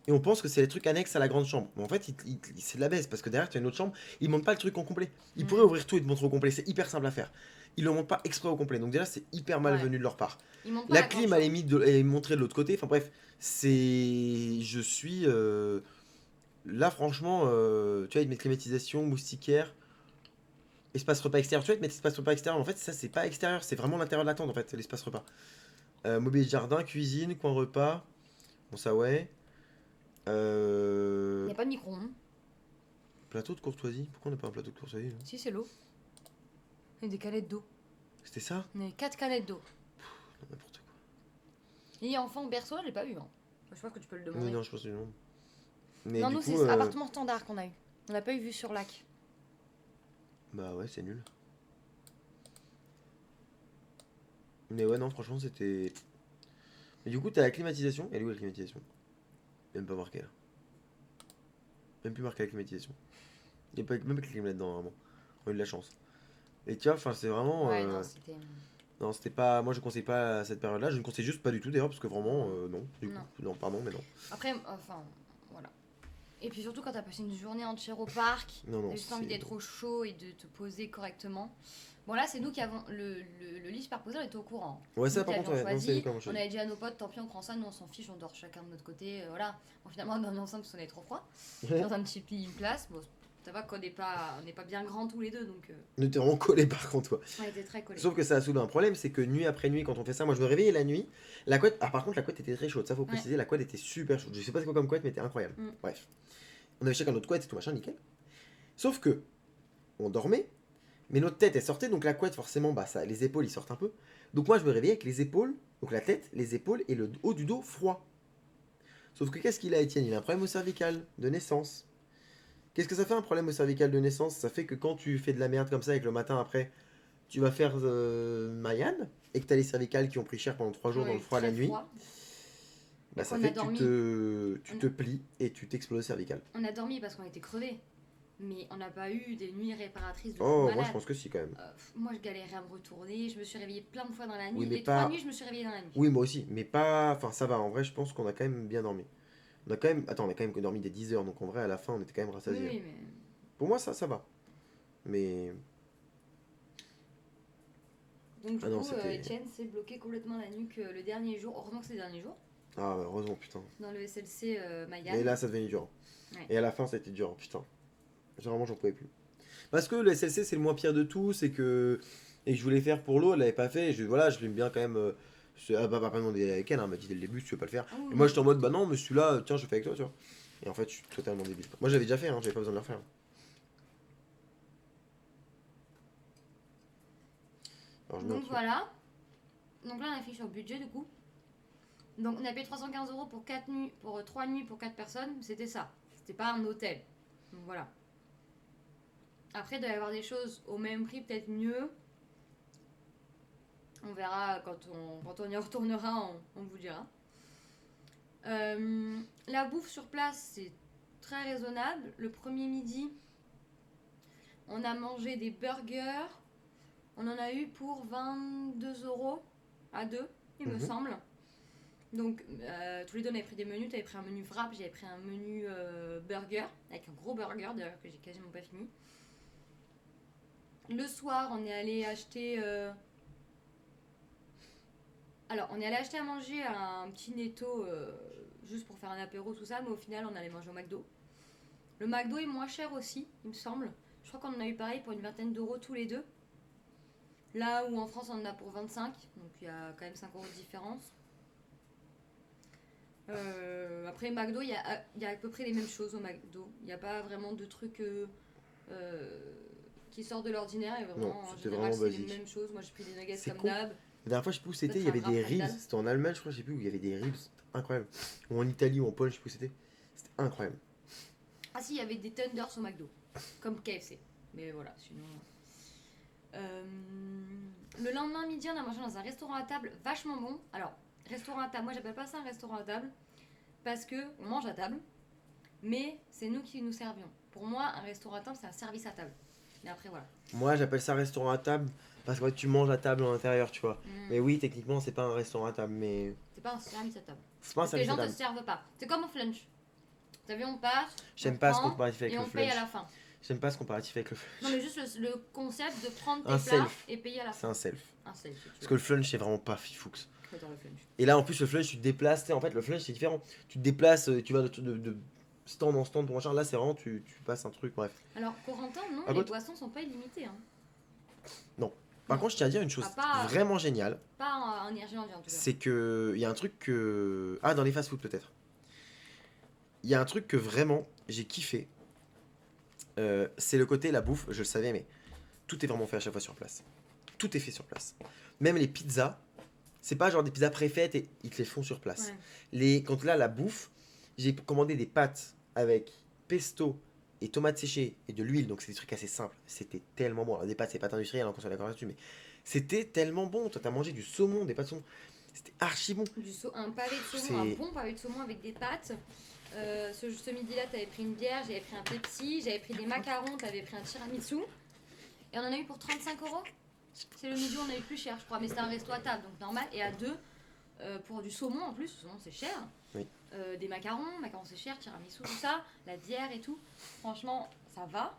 Et on pense que c'est les trucs annexes à la grande chambre. Mais en fait, c'est de la baisse. Parce que derrière, tu as une autre chambre. Ils montrent pas le truc en complet. Ils pourraient ouvrir tout et te montrer au complet. C'est hyper simple à faire. Ils le montrent pas exprès au complet. Donc déjà, c'est hyper malvenu de leur part. Ils montent pas La grande clim, chambre. elle est montrée de l'autre côté. Enfin bref, c'est. Je suis. Là, franchement, tu vois, ils te mettent climatisation, moustiquaire, espace repas extérieur. Tu vois, ils te mettent espace repas extérieur. En fait, ça, c'est pas extérieur, c'est vraiment l'intérieur de la tente, en fait, l'espace repas. Mobilier de jardin, cuisine, coin repas. Bon, ça, ouais. Il n'y a pas de micro-ondes. Plateau de courtoisie. Pourquoi on n'a pas un plateau de courtoisie là? Si, c'est l'eau. Et des canettes d'eau. C'était ça? On a 4 canettes d'eau. Non, n'importe quoi. Et enfant berceau, je l'ai pas eu. Hein. Je pense que tu peux le demander. Oui, non, je pense que non. Mais non, du nous, coup, c'est appartement standard qu'on a eu. On n'a pas eu vue sur lac. Bah ouais, c'est nul. Mais ouais, non, franchement, c'était. Mais du coup, t'as la climatisation. Elle est où la climatisation? Même pas marqué là. Même plus marqué la climatisation. Il n'y a pas même pas de clim là-dedans, vraiment. On a eu de la chance. Et tu vois, enfin, c'est vraiment. Ouais, non, c'était. Non, c'était pas. Moi, je conseille pas cette période-là. Je ne conseille juste pas du tout d'ailleurs, parce que vraiment, non. Du coup, Non. non, pardon, mais non. Après, enfin, voilà. Et puis surtout quand t'as passé une journée entière au parc, Non, non, t'as juste envie c'est. d'être au chaud et de te poser correctement. Bon là c'est nous qui avons le lit superposé, on était au courant. Ouais, C'est ça, nous qui par contre, avions ouais. Non, c'est choisi, comment on choisi. avait dit à nos potes, tant pis on prend ça, nous on s'en fiche, on dort chacun de notre côté, voilà. Bon finalement on dormait ensemble parce qu'on avait trop froid, dans un petit lit, une place. Bon ça va qu'on n'est pas bien grands tous les deux donc On était vraiment collés par contre, toi. on était très collés. Sauf que ça a soulevé un problème, c'est que nuit après nuit, quand on fait ça, moi je me réveillais la nuit. La couette. Ah, par contre, la couette était très chaude, ça faut Ouais. préciser. La couette était super chaude. Je sais pas c'est quoi comme couette, mais était incroyable. Mm. Bref. On avait chacun notre couette et tout machin, nickel. Sauf que, on dormait, mais notre tête elle sortait, donc la couette forcément, bah ça, les épaules ils sortent un peu. Donc moi je me réveillais avec les épaules, donc la tête, les épaules et le haut du dos froid. Sauf que qu'est-ce qu'il a, Étienne? Il a un problème au cervical de naissance. Qu'est-ce que ça fait un problème au cervical de naissance? Ça fait que quand tu fais de la merde comme ça et que le matin après, tu vas faire Mayan et que tu as les cervicales qui ont pris cher pendant 3 jours dans Ouais, le froid très la nuit, froid. bah Et ça qu'on a fait que dormi. tu te plies et tu t'exploses le cervical. On a dormi parce qu'on était crevés. Mais on n'a pas eu des nuits réparatrices de fou Oh, malade. moi je pense que si quand même. Moi, je galérais à me retourner. Je me suis réveillée plein de fois dans la nuit. Oui, mais Les 3 nuits, pas. je me suis réveillée dans la nuit. Oui, moi aussi, mais pas. Enfin, ça va, en vrai, je pense qu'on a quand même bien dormi. On a quand même. Attends, on a quand même dormi des 10 heures, donc en vrai, à la fin, on était quand même Oui, rassasiés. oui, mais. Pour moi, ça va. Mais. Donc, du Ah non, coup, c'était. Etienne s'est bloqué complètement la nuque le dernier jour. Heureusement que c'est le dernier jour. Ah, heureusement, putain. Dans le SLC Mayan. Et là, ça devenait dur. Ouais. Et à la fin, ça a été dur, putain. Vraiment, j'en pouvais plus. Parce que le SLC, c'est le moins pire de tout, c'est que. Et que je voulais faire pour l'eau, elle l'avait pas fait. Et voilà, je l'aime bien quand même. Ah, bah, pas demander avec elle, hein, elle m'a dit dès le début, si tu veux pas le faire. Ah oui, Et moi, oui. j'étais en mode, bah non, mais celui-là, tiens, je fais avec toi, tu vois. Et en fait, je suis totalement débile. Moi, j'avais déjà fait, hein, j'avais pas besoin de le refaire. Alors, je mets un Donc, truc. voilà. Donc là, on a fini sur le budget, du coup. Donc, on a payé 315 euros pour 4 nuits, pour 3 nuits pour 4 personnes. C'était ça. C'était pas un hôtel. Donc, voilà. Après, il doit y avoir des choses au même prix, peut-être mieux. On verra quand on y retournera, on vous dira. La bouffe sur place, c'est très raisonnable. Le premier midi, on a mangé des burgers. On en a eu pour 22 euros à deux, il me Mhm. semble. Donc, tous les deux, on avait pris des menus. Tu avais pris un menu wrap, j'avais pris un menu burger, avec un gros burger d'ailleurs que j'ai quasiment pas fini. Le soir, on est allé acheter. Alors, on est allé acheter à manger à un petit netto juste pour faire un apéro, tout ça, mais au final, on allait manger au McDo. Le McDo est moins cher aussi, il me semble. Je crois qu'on en a eu pareil pour une vingtaine d'euros tous les deux. Là où en France, on en a pour 25, donc il y a quand même 5 euros de différence. Après, McDo, il y a à peu près les mêmes choses au McDo. Il n'y a pas vraiment de trucs qui sortent de l'ordinaire. Et vraiment, Non, en c'était général, vraiment c'est les basique. mêmes choses. Moi, j'ai pris des nuggets C'est comme con. d'hab. La dernière fois, je sais plus où c'était, il y Peut-être avait un des wrap ribs. McDonald's. C'était en Allemagne, je crois, je sais plus où il y avait des ribs. C'était incroyable. Ou en Italie ou en Pologne, je sais plus où c'était. C'était incroyable. Ah si, il y avait des tenders au McDo, comme KFC. Mais voilà, sinon... Le lendemain midi, on a mangé dans un restaurant à table vachement bon. Alors, restaurant à table, moi j'appelle pas ça un restaurant à table, parce que on mange à table, mais c'est nous qui nous servions. Pour moi, un restaurant à table, c'est un service à table. Et après, voilà. Moi, j'appelle ça restaurant à table parce que ouais, tu manges à table en intérieur, tu vois. Mais oui, techniquement, c'est pas un restaurant à table, mais C'est pas un service à table. c'est pas un Parce que les service à gens te table. servent pas. C'est comme au flunch. T'as vu, on passe, J'aime on pas ce prend, comparatif avec et le on paye à flunch. la fin. J'aime pas ce comparatif avec le flunch. Non, mais juste le concept de prendre tes Un plats self. et payer à la C'est fin. un self. Un self, si tu Parce que le flunch, c'est vraiment pas fifoux. J'adore le flunch. Et là, en plus, le flunch, tu te déplaces. Tu sais, en fait, le flunch, c'est différent. Tu te déplaces, tu vas de stand en stand pour machin. Là, c'est vraiment, tu passes un truc, bref. Alors, Corentin, non, Ah, les bon boissons sont pas illimitées. Hein. Par Non. contre, je tiens à dire une chose Ah, pas- vraiment géniale. Pas en Irlande, en tout cas. C'est que. Il y a un truc que. Ah, dans les fast-food, peut-être. Il y a un truc que vraiment j'ai kiffé. C'est le côté la bouffe, je le savais, mais tout est vraiment fait à chaque fois sur place. Tout est fait sur place. Même les pizzas, c'est pas genre des pizzas préfaites et ils te les font sur place. Ouais. Quand là, la bouffe, j'ai commandé des pâtes avec pesto et tomates séchées et de l'huile, donc c'est des trucs assez simples. C'était tellement bon. Alors, des pâtes, c'est pâtes industrielles, hein, qu'on soit d'accord là-dessus, mais c'était tellement bon. Toi, t'as mangé du saumon, des pâtes de saumon. C'était archi bon. Un pavé de saumon, un C'est. bon pavé de saumon avec des pâtes. Ce midi-là, t'avais pris une bière, j'avais pris un Pepsi, j'avais pris des macarons, t'avais pris un tiramisu. Et on en a eu pour 35 €. C'est le midi où on a eu plus cher, je crois. Mais c'était un resto à table, donc normal. Et à deux, pour du saumon en plus, le saumon c'est cher. Oui. Des macarons c'est cher, tiramisu, tout ça. La bière et tout. Franchement, ça va.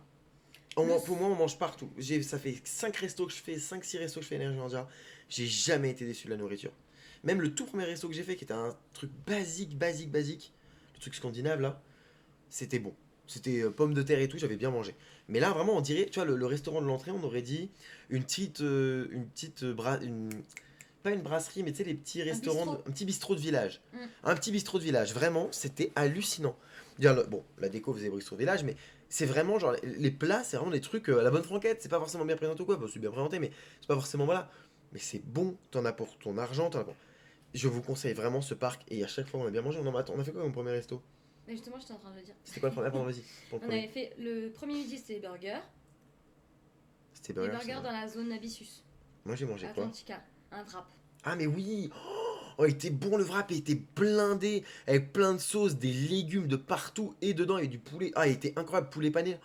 Pour moi, on mange partout. Ça fait 5 restos que je fais, 5-6 restos que je fais Énergie Mondiale. J'ai jamais été déçu de la nourriture. Même le tout premier resto que j'ai fait, qui était un truc basique, le truc scandinave là, c'était bon. C'était pommes de terre et tout, j'avais bien mangé. Mais là, vraiment, on dirait, tu vois, le restaurant de l'entrée, on aurait dit pas une brasserie, mais tu sais, les petits restaurants, bistrot. un petit bistrot de village. Mm. Un petit bistrot de village, vraiment, c'était hallucinant. Dire, bon, la déco faisait bistrot de village, mais c'est vraiment genre, les plats, c'est vraiment des trucs à la bonne franquette. C'est pas forcément bien présenté ou quoi, bah, c'est bien présenté, mais c'est pas forcément, voilà. Mais c'est bon, t'en as pour ton argent, t'en as pour. Je vous conseille vraiment ce parc, et à chaque fois, on a bien mangé. On a fait quoi comme premier resto? Mais justement, j'étais en train de le dire. C'était quoi le premier? Pardon, vas-y. Pour le On avait premier. fait le premier midi, c'était les burgers. C'était Les burger, burgers dans la zone Abyssus, Moi, j'ai mangé quoi? Atlantica, un wrap. Ah, mais oui! Oh, il était bon le wrap, il était blindé, avec plein de sauces, des légumes de partout, et dedans, il y avait du poulet. Ah, il était incroyable, poulet pané.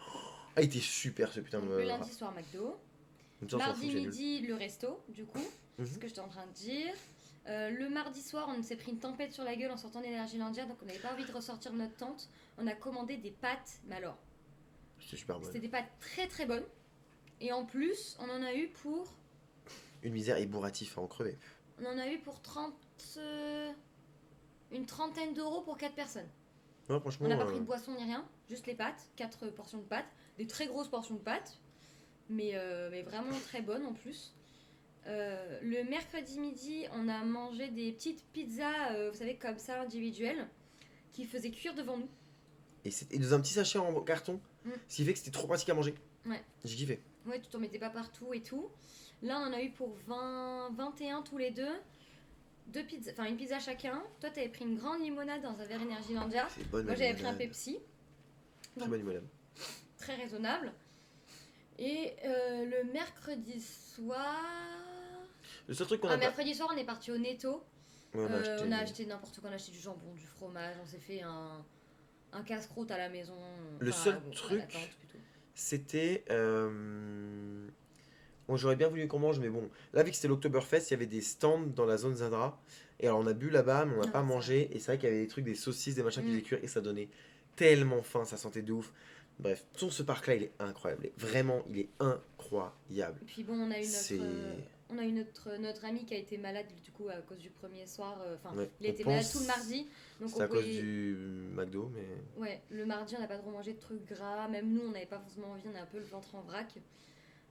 Ah, il était super ce putain de Donc, le wrap. lundi soir, McDo. Comme ça, on s'en fout, Mardi c'est nul. midi, le resto, du coup. Mhm. C'est ce que j'étais en train de dire. Le mardi soir, on s'est pris une tempête sur la gueule en sortant d'Energylandia, donc on n'avait pas envie de ressortir de notre tente. On a commandé des pâtes, mais alors, C'était super bon. c'était des pâtes très très bonnes. Et en plus, on en a eu pour. Une misère et bourratif à en crever. On en a eu pour 30. Une trentaine d'euros pour 4 personnes. Ouais, franchement. On n'a pas pris de boisson ni rien, juste les pâtes, 4 portions de pâtes, des très grosses portions de pâtes, mais vraiment très bonnes en plus. Le mercredi midi, on a mangé des petites pizzas, vous savez, comme ça, individuelles, qui faisaient cuire devant nous. Et dans un petit sachet en carton, Mm. ce qui fait que c'était trop pratique à manger. Ouais. J'ai kiffé. Ouais, tu t'en mettais pas partout et tout. Là, on en a eu pour 21 tous les deux. Une pizza chacun. Toi, t'avais pris une grande limonade dans un verre Energylandia. C'est bonne. Moi, j'avais pris un Pepsi. Très bonne limonade. Très raisonnable. Et le mercredi soir. Le seul truc qu'on a pas. Mercredi soir, on est parti au Netto. Ouais, On a acheté n'importe quoi. On a acheté du jambon, du fromage. On s'est fait un casse-croûte à la maison. Le seul truc, à la tente, plutôt. c'était. Bon, j'aurais bien voulu qu'on mange, mais bon. Là, vu que c'était l'Oktoberfest, il y avait des stands dans la zone Zadra. Et alors, on a bu là-bas, mais on n'a Ah, pas ça. mangé. Et c'est vrai qu'il y avait des trucs, des saucisses, des machins qui Mm. faisaient cuire. Et ça donnait tellement faim, ça sentait de ouf. Bref, ce parc-là, il est incroyable. Vraiment, il est incroyable. Et puis bon, on a eu C'est. notre ami qui a été malade du coup à cause du premier soir. Enfin, Ouais, il a on été malade pense tout le mardi. Donc C'est on à cause pouvait- du McDo, mais. Ouais, le mardi, on n'a pas trop mangé de trucs gras. Même nous, on n'avait pas forcément envie, on a un peu le ventre en vrac.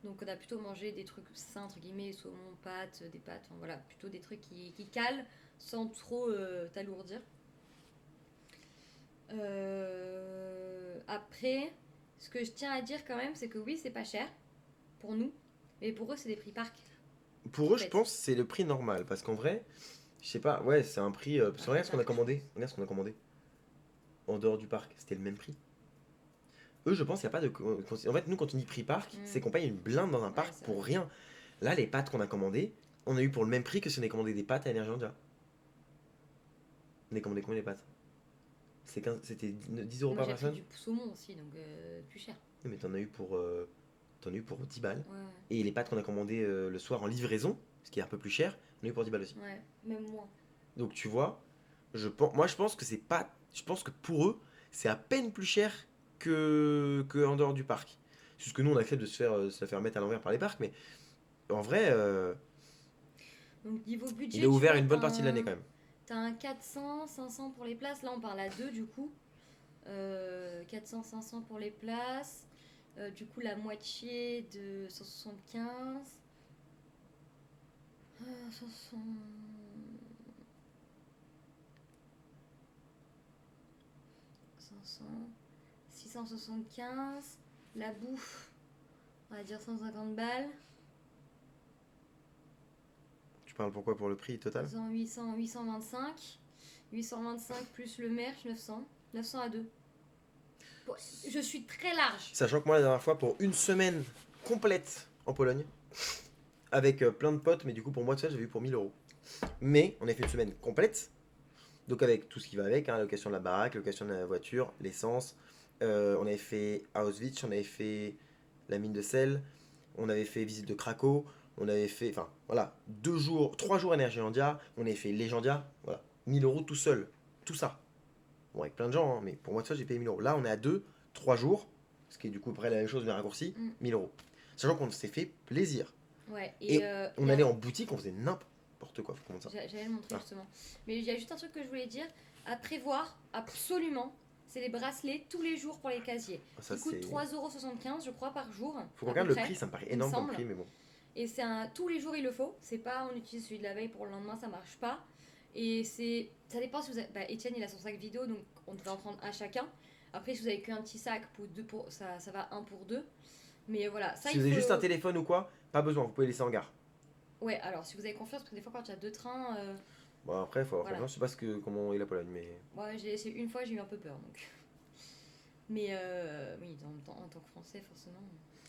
Donc on a plutôt mangé des trucs sains, entre guillemets, saumon, pâtes, des pâtes, enfin, voilà, plutôt des trucs qui calent sans trop t'alourdir. Après, ce que je tiens à dire quand même, c'est que oui, c'est pas cher pour nous, mais pour eux, c'est des prix parc. Pour eux, En je fait. pense que c'est le prix normal. Parce qu'en vrai, je sais pas, ouais, c'est un prix. Parce que regarde ce qu'on a commandé. Regarde ce qu'on a commandé. En dehors du parc, c'était le même prix. Eux, je pense qu'il n'y a pas de. En fait, nous, quand on dit prix parc, c'est qu'on paye une blinde dans un Ouais, parc c'est pour vrai. rien. Là, les pâtes qu'on a commandées, on a eu pour le même prix que si on avait commandé des pâtes à Energylandia. On a commandé combien les pâtes? C'était 10 euros Moi, par j'ai pris personne? du saumon aussi, donc plus cher. Oui, mais t'en as eu pour 10 balles. Ouais, Et les pâtes qu'on a commandées le soir en livraison, ce qui est un peu plus cher, on a eu pour 10 balles aussi. ouais, même moins. Donc tu vois, moi je pense que c'est pas. Je pense que pour eux, c'est à peine plus cher que en dehors du parc. C'est juste que nous on accepte de se la faire mettre à l'envers par les parcs, mais en vrai, Donc niveau budget, il est ouvert tu vois, une bonne partie de l'année quand même. T'as un 400, 500 pour les places. Là, on parle à deux du coup. 400, 500 pour les places. Du coup, la moitié de 175. 500. 500. 675. La bouffe, on va dire 150 balles. Tu parles pourquoi pour le prix total? 800, 825. 825 plus le merch, 900. 900 à deux. Je suis très large. Sachant que moi, la dernière fois, pour une semaine complète en Pologne, avec plein de potes, mais du coup, pour moi, tout ça, j'avais eu pour 1000 euros. Mais on a fait une semaine complète, donc avec tout ce qui va avec, hein, la location de la baraque, la location de la voiture, l'essence. On avait fait Auschwitz, on avait fait la mine de sel, on avait fait visite de Craco, on avait fait, enfin voilà, 3 jours Energylandia, on avait fait Legendia, voilà, 1000 euros tout seul, tout ça. Bon, avec plein de gens, hein, mais pour moi, tout ça, j'ai payé 1000 euros. Là, on est à 3 jours, ce qui est du coup près la même chose, mais raccourci, 1000 euros. Sachant qu'on s'est fait plaisir. Ouais, Et on allait en boutique, on faisait n'importe quoi. Comment ça J'allais le montrer justement. Mais il y a juste un truc que je voulais dire à prévoir absolument. C'est les bracelets tous les jours pour les casiers. Ça, Qui coûtent 3,75 € je crois par jour. Faut qu'on regarde le prix, ça me paraît énorme comme prix, mais bon. Et c'est tous les jours il le faut. C'est pas on utilise celui de la veille pour le lendemain, ça marche pas. Et ça dépend si vous avez. Étienne il a son sac vidéo donc on devait en prendre un chacun. Après si vous avez qu'un petit sac ça va un pour deux. Mais voilà. Ça, si vous avez juste un téléphone ou quoi, pas besoin, vous pouvez laisser en gare. Ouais, alors si vous avez confiance, parce que des fois quand il y a 2 trains. Bon, après, il faut avoir confiance, je sais pas comment est la Pologne, mais. Ouais, j'ai essayé une fois, j'ai eu un peu peur donc. Mais oui, en tant que Français, forcément.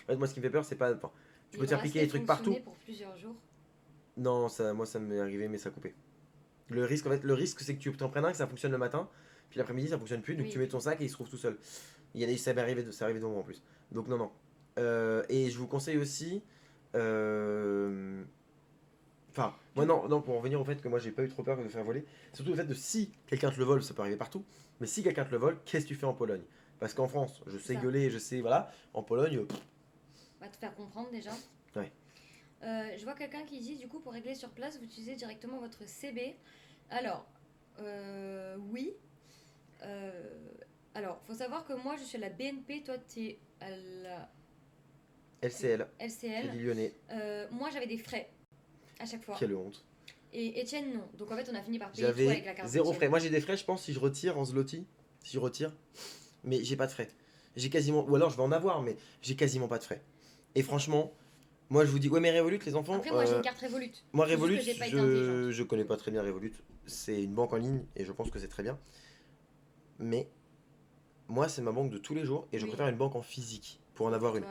Ouais, moi, ce qui me fait peur, c'est pas. Enfin, tu peux te faire piquer des trucs partout. Pour plusieurs jours. Non, moi, ça m'est arrivé, mais ça a coupé. Le risque, c'est que tu t'en prennes un, que ça fonctionne le matin, puis l'après-midi, ça fonctionne plus, donc tu mets ton sac et il se trouve tout seul. Ça m'est arrivé de moi en plus. Donc, non, non. Et je vous conseille aussi. Enfin, moi non, pour en venir au fait que moi j'ai pas eu trop peur de me faire voler, surtout le fait de si quelqu'un te le vole, ça peut arriver partout, mais si quelqu'un te le vole, qu'est-ce que tu fais en Pologne? Parce qu'en France, je sais gueuler, je sais, voilà, en Pologne. Va te faire comprendre déjà. Ouais. Je vois quelqu'un qui dit, du coup, pour régler sur place, vous utilisez directement votre CB. Alors, oui. Alors, faut savoir que moi je suis à la BNP, toi t'es à la LCL. LCL. Lyonnais. Moi j'avais des frais à chaque fois. Quelle honte. Et Etienne non. Donc en fait on a fini par payer tout avec la carte. Zéro frais. Moi j'ai des frais, je pense, si je retire en zloty. Si je retire. Mais j'ai pas de frais. J'ai quasiment. Ou alors je vais en avoir, mais j'ai quasiment pas de frais. Et franchement, moi je vous dis, ouais, mais Revolut, les enfants. Après, moi j'ai une carte Revolut. Moi Revolut, je connais pas très bien Revolut. C'est une banque en ligne et je pense que c'est très bien. Mais moi, c'est ma banque de tous les jours et je préfère une banque en physique pour en avoir une.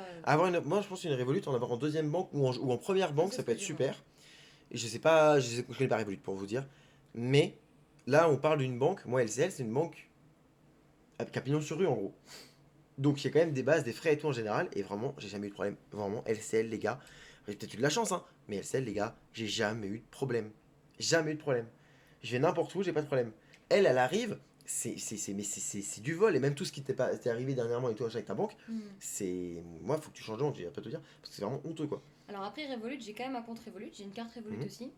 Moi, je pense une Revolut, en avoir en deuxième banque ou en première banque, ça peut être super. Et je sais pas, je connais pas Revolut pour vous dire. Mais là, on parle d'une banque. Moi, LCL, c'est une banque à pignon sur rue en gros. Donc, il y a quand même des bases, des frais et tout en général. Et vraiment, j'ai jamais eu de problème. Vraiment, LCL, les gars. J'ai peut-être eu de la chance, hein. Mais LCL, les gars, j'ai jamais eu de problème. Jamais eu de problème. Je vais n'importe où, j'ai pas de problème. Elle arrive. C'est du vol. Et même tout ce qui t'est arrivé dernièrement et tout avec ta banque, c'est. Moi, faut que tu changes de banque, je vais pas te dire. Parce que c'est vraiment honteux, quoi. Alors après Revolut, j'ai quand même un compte Revolut, j'ai une carte Revolut aussi.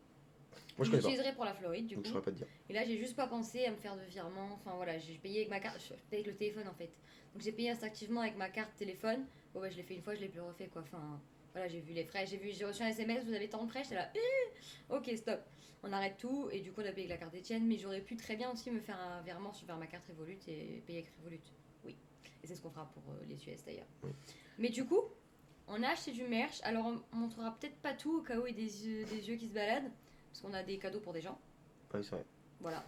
Moi je l'utiliserai pour la Floride du coup. Je saurais pas te dire. Et là j'ai juste pas pensé à me faire de virement. Enfin voilà, j'ai payé avec ma carte, je paye avec le téléphone en fait. Donc j'ai payé instinctivement avec ma carte téléphone. Bon bah je l'ai fait une fois, je l'ai plus refait quoi. Enfin voilà, j'ai vu les frais, j'ai reçu un SMS, vous avez tant de frais, j'étais là. Ok stop, on arrête tout et du coup on a payé avec la carte d'Etienne. Mais j'aurais pu très bien aussi me faire un virement vers ma carte Revolut et payer avec Revolut. Oui. Et c'est ce qu'on fera pour les US d'ailleurs. Oui. Mais du coup. On a acheté du merch, alors on montrera peut-être pas tout au cas où il y a des yeux qui se baladent, parce qu'on a des cadeaux pour des gens. Oui, c'est vrai. Voilà.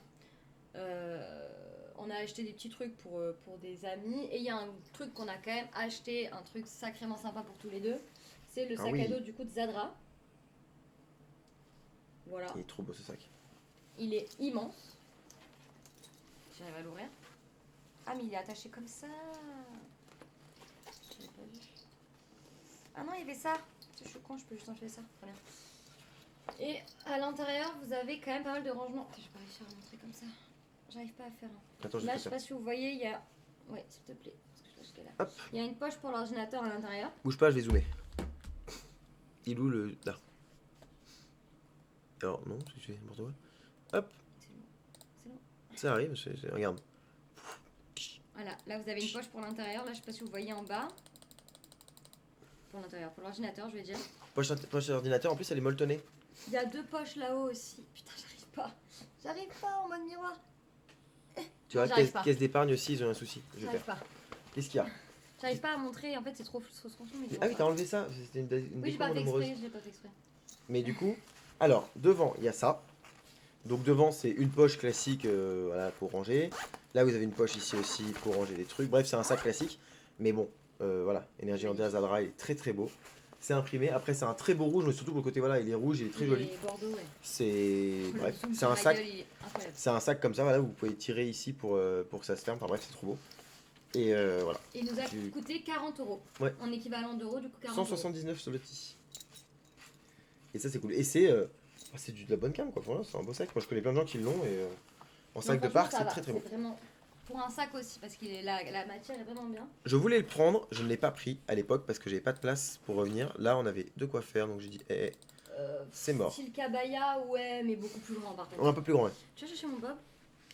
On a acheté des petits trucs pour des amis, et il y a un truc qu'on a quand même acheté, un truc sacrément sympa pour tous les deux, c'est le sac à dos du coup de Zadra. Voilà. Il est trop beau ce sac. Il est immense. J'arrive à l'ouvrir. Ah mais il est attaché comme ça. Je l'ai pas vu. Ah non, il y avait ça. Je suis con, je peux juste enlever ça. Très bien. Et à l'intérieur, vous avez quand même pas mal de rangements. Je vais pas réussir à montrer comme ça. J'arrive pas à faire. Attends, là, je sais pas si vous voyez, il y a. Ouais, s'il te plaît. Parce que je là. Hop. Il y a une poche pour l'ordinateur à l'intérieur. Bouge pas, je vais zoomer. Il est où le. Là. Alors, non, c'est n'importe quoi. Hop. C'est long. Ça arrive, regarde. Voilà, là vous avez une poche pour l'intérieur. Là, je sais pas si vous voyez en bas. Pour l'intérieur, pour l'ordinateur, je vais dire. Poche d'ordinateur, en plus elle est molletonnée. Il y a 2 poches là-haut aussi. Putain, j'arrive pas. J'arrive pas en mode miroir. Tu vois, caisse d'épargne aussi, ils ont un souci. J'arrive pas. Qu'est-ce qu'il y a? J'arrive pas à montrer, en fait c'est trop flou. Ah oui, t'as enlevé ça? C'était une oui, j'ai pas fait exprès, je l'ai pas fait exprès. Mais du coup, alors, devant, il y a ça. Donc devant, c'est une poche classique voilà, pour ranger. Là, vous avez une poche ici aussi pour ranger des trucs. Bref, c'est un sac classique. Mais bon, voilà. Énergie Landia Zadra, il est très très beau. C'est imprimé. Après, c'est un très beau rouge, mais surtout pour le côté, voilà, il est rouge, il est très joli. Les Bordeaux, ouais. C'est. Le Bref, zoom c'est sur un la sac. gueule, il est incroyable. C'est un sac comme ça, voilà, vous pouvez tirer ici pour que ça se ferme. Enfin bref, c'est trop beau. Et voilà. Il nous a Tu- coûté 40 euros. Ouais. En équivalent d'euros, du coup 40 euros. 179 sur le petit. Et ça, c'est cool. Et c'est de la bonne cam, quoi. Voilà, c'est un beau sac. Moi, je connais plein de gens qui l'ont. Et en Non, sac de franchement, parc, ça c'est va. très très bon. C'est vraiment pour un sac aussi, parce que la matière est vraiment bien. Je voulais le prendre, je ne l'ai pas pris à l'époque parce que j'avais pas de place pour revenir. Là, on avait de quoi faire, donc j'ai dit, c'est mort. Style Kabaya, ouais, mais beaucoup plus grand par contre. Un peu plus grand, ouais. Tu vas chercher mon bob,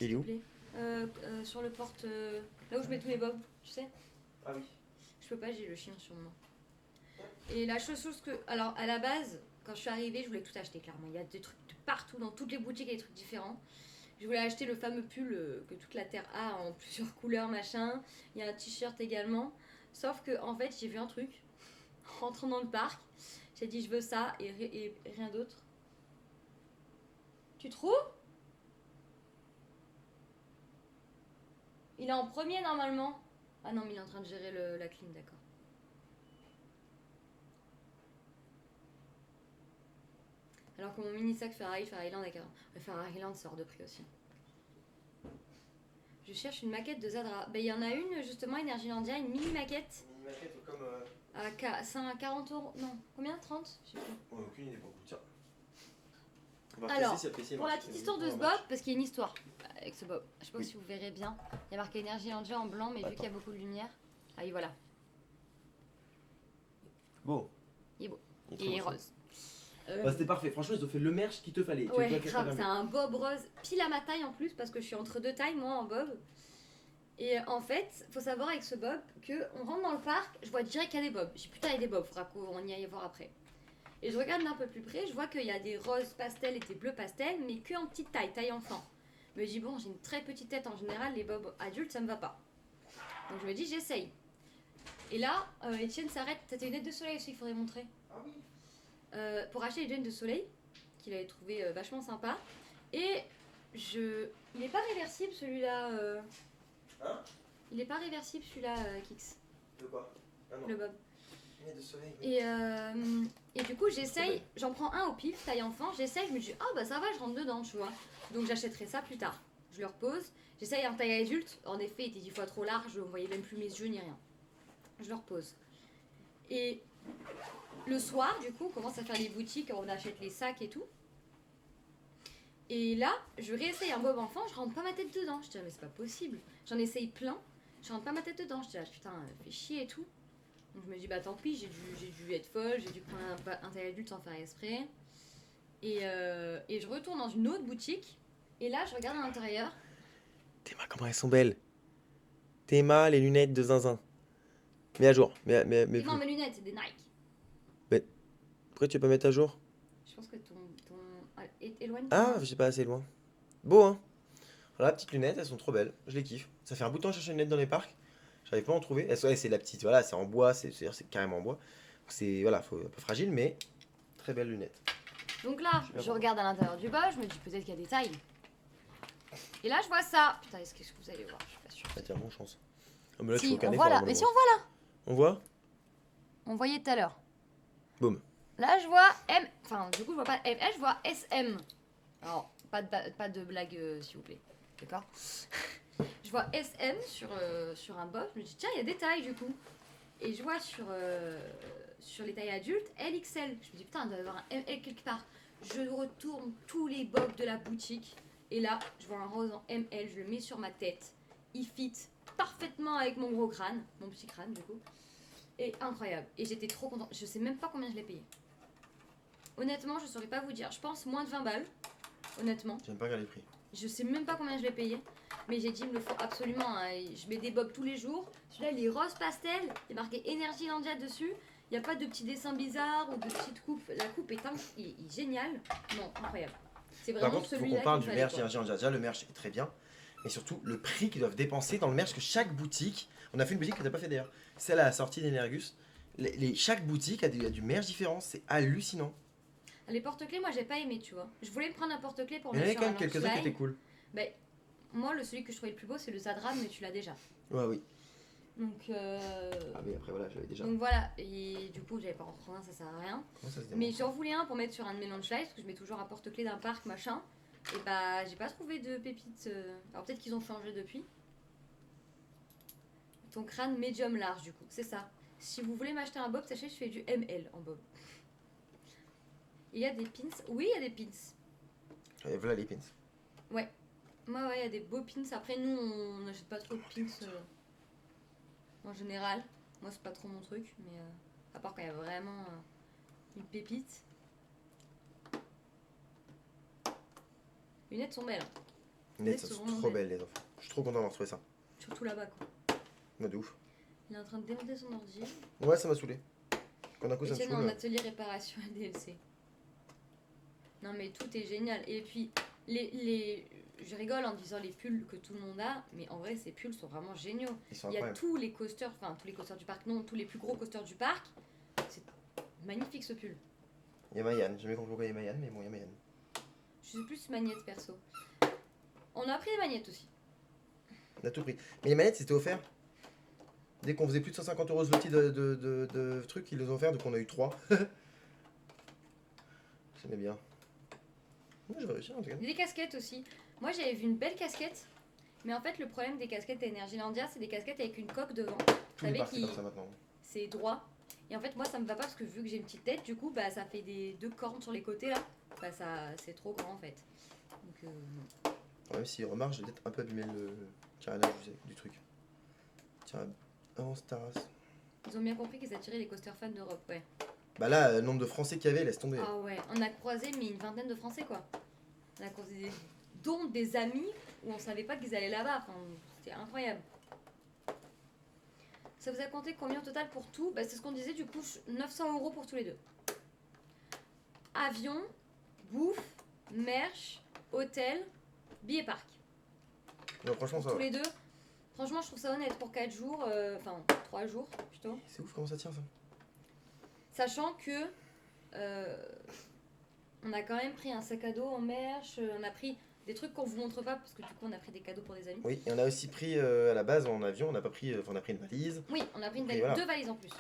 Il est s'il te où? plaît. Sur le porte. Là où je mets tous les bobs, tu sais. Ah oui. Je peux pas, j'ai le chien sur moi. Et la chose que. Alors, à la base, quand je suis arrivée, je voulais tout acheter, clairement. Il y a des trucs de partout, dans toutes les boutiques, il y a des trucs différents. Je voulais acheter le fameux pull que toute la terre a en plusieurs couleurs, machin. Il y a un t-shirt également. Sauf que, en fait, j'ai vu un truc. En rentrant dans le parc, j'ai dit je veux ça et rien d'autre. Tu trouves? Il est en premier normalement. Ah non, mais il est en train de gérer la clim, d'accord. Alors que mon mini sac Ferrari-Land avec un Ferrari-Land sort de prix aussi. Je cherche une maquette de Zadra. Ben, il y en a une justement, Energylandia, une mini maquette. Une maquette comme. À 40 euros. Non, combien? 30? Je sais plus. Aucune idée pour vous. Tiens. On va Alors, tester si le PC pour la marche. petite histoire de ce bob, parce qu'il y a une histoire avec ce bob. Je sais pas si vous verrez bien. Il y a marqué Energylandia en blanc, mais vu qu'il y a beaucoup de lumière. Ah oui, voilà. Beau. Il est beau. Il est très Et il est beau. rose. Bah, c'était parfait. Franchement, ils ont fait le merch qu'il te fallait. Tu Ouais, vois qu'il y a grave, pas c'est un bob rose, pile à ma taille en plus, parce que je suis entre deux tailles, moi, en bob. Et en fait, faut savoir avec ce bob que on rentre dans le parc, je vois direct qu'il y a des bobs. J'ai putain, il y a des bobs, faudra qu'on y aille voir après. Et je regarde d'un peu plus près, je vois qu'il y a des roses pastel et des bleus pastel, mais que en petite taille, taille enfant. Je me dis, bon, j'ai une très petite tête en général, les bobs adultes, ça me va pas. Donc je me dis, j'essaye. Et là, Etienne s'arrête, t'as tes lunettes de soleil aussi qu'il faudrait montrer. Ah oui. Pour acheter les lunettes de soleil, qu'il avait trouvé vachement sympa. Et il est pas réversible celui-là. Hein? Il est pas réversible celui-là, Kix, De quoi? Ah non. le bob. Lunettes de soleil. Et du coup, j'essaye, belle. j'en prends un au pif, taille enfant, j'essaye, je me dis, ah bah ça va, je rentre dedans, tu vois. Donc j'achèterai ça plus tard. Je le repose, j'essaye un taille adulte, en effet, il était 10 fois trop large, on voyait même plus mes yeux ni rien. Je le repose. Et le soir, du coup, on commence à faire les boutiques, on achète les sacs et tout. Et là, je réessaye un bob enfant, je rentre pas ma tête dedans. Je dis, ah, mais c'est pas possible. J'en essaye plein, je rentre pas ma tête dedans. Je dis, ah, putain, fait chier et tout. Donc je me dis, bah tant pis, j'ai dû être folle, j'ai dû prendre un taille adulte sans faire exprès. Et je retourne dans une autre boutique, et là, je regarde à l'intérieur. Théma, comment elles sont belles. Théma, les lunettes de zinzin. Mets à jour. Mais Et non, mes lunettes, c'est des Nike. pourquoi tu veux pas mettre à jour? Je pense que ah, éloigne. Ah, je sais pas assez loin. Beau, hein? Voilà, petites lunettes, elles sont trop belles. Je les kiffe. Ça fait un bout de temps que je cherche une lunette dans les parcs. J'arrive pas à en trouver. Ouais, c'est la petite, voilà, c'est en bois, c'est carrément en bois. C'est voilà, un peu fragile, mais très belle lunette. Donc là, Super je bon. regarde à l'intérieur du bas, je me dis peut-être qu'il y a des tailles. Et là, je vois ça. Putain, est-ce que vous allez voir? Je suis pas sûre. Ah, tiens, bon chance. Ah, mais là, tu Si, fais aucun on effort, voit là. hein, Mais si malheureusement. on voit là. On voit? On voyait tout à l'heure. Boum. Là, je vois M. Enfin, du coup, je vois pas ML, je vois SM. Alors, pas de blague, s'il vous plaît. D'accord? Je vois SM sur un bob. Je me dis, tiens, il y a des tailles du coup. Et je vois sur les tailles adultes LXL. Je me dis, putain, il doit y avoir un ML quelque part. Je retourne tous les bobs de la boutique. Et là, je vois un rose en ML. Je le mets sur ma tête. Il fit parfaitement avec mon gros crâne. Mon petit crâne, du coup. Et incroyable. Et j'étais trop contente. Je sais même pas combien je l'ai payé. Honnêtement, je saurais pas vous dire. Je pense moins de 20 balles. Honnêtement. J'aime pas regarder les prix. Je sais même pas combien je l'ai payé. Mais j'ai dit, il me le faut absolument. Hein. Je mets des bobs tous les jours. Celui-là, il est rose pastel. Il est marqué Energylandia dessus. Il n'y a pas de petits dessins bizarres ou de petites coupes. La coupe est géniale. Non, incroyable. C'est Par vraiment contre, faut celui-là qu'on parle qu'il du fallait, merch quoi. Energylandia. Déjà, le merch est très bien. Et surtout, le prix qu'ils doivent dépenser dans le merch, que chaque boutique. On a fait une boutique que t'as pas fait d'ailleurs. Celle à la sortie d'Energus. Chaque boutique a du merch différent. C'est hallucinant. Les porte-clés, moi, j'ai pas aimé, tu vois. Je voulais me prendre un porte-clés pour Il y en mettre avait sur quand même un quelques-uns qui slide. étaient cool. Ben, moi, celui que je trouvais le plus beau, c'est le Zadram, mais tu l'as déjà. Ouais, oui. Donc, Ah, mais après, voilà, je l'avais déjà. donc voilà, et du coup, j'avais pas en prendre un, ça sert à rien. Comment ça se Mais démonte? j'en voulais un pour mettre sur un de mes launch lights, parce que je mets toujours un porte-clés d'un parc, machin. Et bah, j'ai pas trouvé de pépites. Alors peut-être qu'ils ont changé depuis. Ton crâne médium large, du coup, c'est ça. Si vous voulez m'acheter un bob, sachez que je fais du ML en bob. Il y a des pins. Oui, il y a des pins. Et voilà les pins. Ouais. Moi, ouais, il y a des beaux pins. Après, nous, on n'achète pas trop de pins en général. Moi, c'est pas trop mon truc. Mais à part quand il y a vraiment une pépite. Les lunettes sont belles. Hein. Les lunettes sont trop belles, les enfants. Je suis trop content d'avoir trouvé ça. Surtout là-bas, quoi. Ouais, de ouf. Il est en train de démonter son ordi. Ouais, ça m'a saoulé. Quand d'un coup, ça me Etienne saoule. en atelier réparation et DLC. Non, mais tout est génial. Et puis, je rigole en disant les pulls que tout le monde a, mais en vrai, ces pulls sont vraiment géniaux. Ils sont Il y a incroyables. tous les coasters, enfin, tous les coasters du parc, non, tous les plus gros coasters du parc. C'est magnifique ce pull. Il y a Mayan. J'ai jamais compris pourquoi il y a Mayan, mais bon, il y a Mayan. Je suis plus magnète perso. On a pris des magnettes aussi. On a tout pris. Mais les manettes, c'était offert. Dès qu'on faisait plus de 150 euros zloty de trucs, ils les ont offert, donc on a eu 3. J'aimais bien. Ouais, j'avais réussi en tout cas. Des casquettes aussi. Moi, j'avais vu une belle casquette. Mais en fait, le problème des casquettes à Energylandia, c'est des casquettes avec une coque devant. Tous les savez parcs, c'est qui- comme ça maintenant. C'est droit. Et en fait, moi, ça me va pas parce que vu que j'ai une petite tête, du coup, bah, ça fait des deux cornes sur les côtés là. Bah, c'est trop grand en fait. Donc, non. Même si remarque, j'ai peut-être un peu abîmé le carénage du truc. Tiens, oh, c'est ta race. Ils ont bien compris qu'ils attiraient les coasters fans d'Europe, ouais. Bah là, le nombre de Français qu'il y avait, laisse tomber. Ah ouais, on a croisé mais une vingtaine de Français quoi. On a croisé dont des amis où on savait pas qu'ils allaient là-bas. Enfin, c'était incroyable. Ça vous a compté combien au total pour tout? Bah, c'est ce qu'on disait du coup, 900 euros pour tous les deux. Avion, bouffe, merch, hôtel, billet parc. Non, franchement, ça Tous va. les deux. Franchement, je trouve ça honnête pour 4 jours, enfin 3 jours plutôt. C'est ouf comment ça tient ça. Sachant que on a quand même pris un sac à dos en merch, on a pris des trucs qu'on vous montre pas parce que du coup on a pris des cadeaux pour des amis. Oui, et on a aussi pris à la base en avion, on n'a pas pris, enfin, on a pris une valise, Oui, on a pris Et voilà. deux valises en plus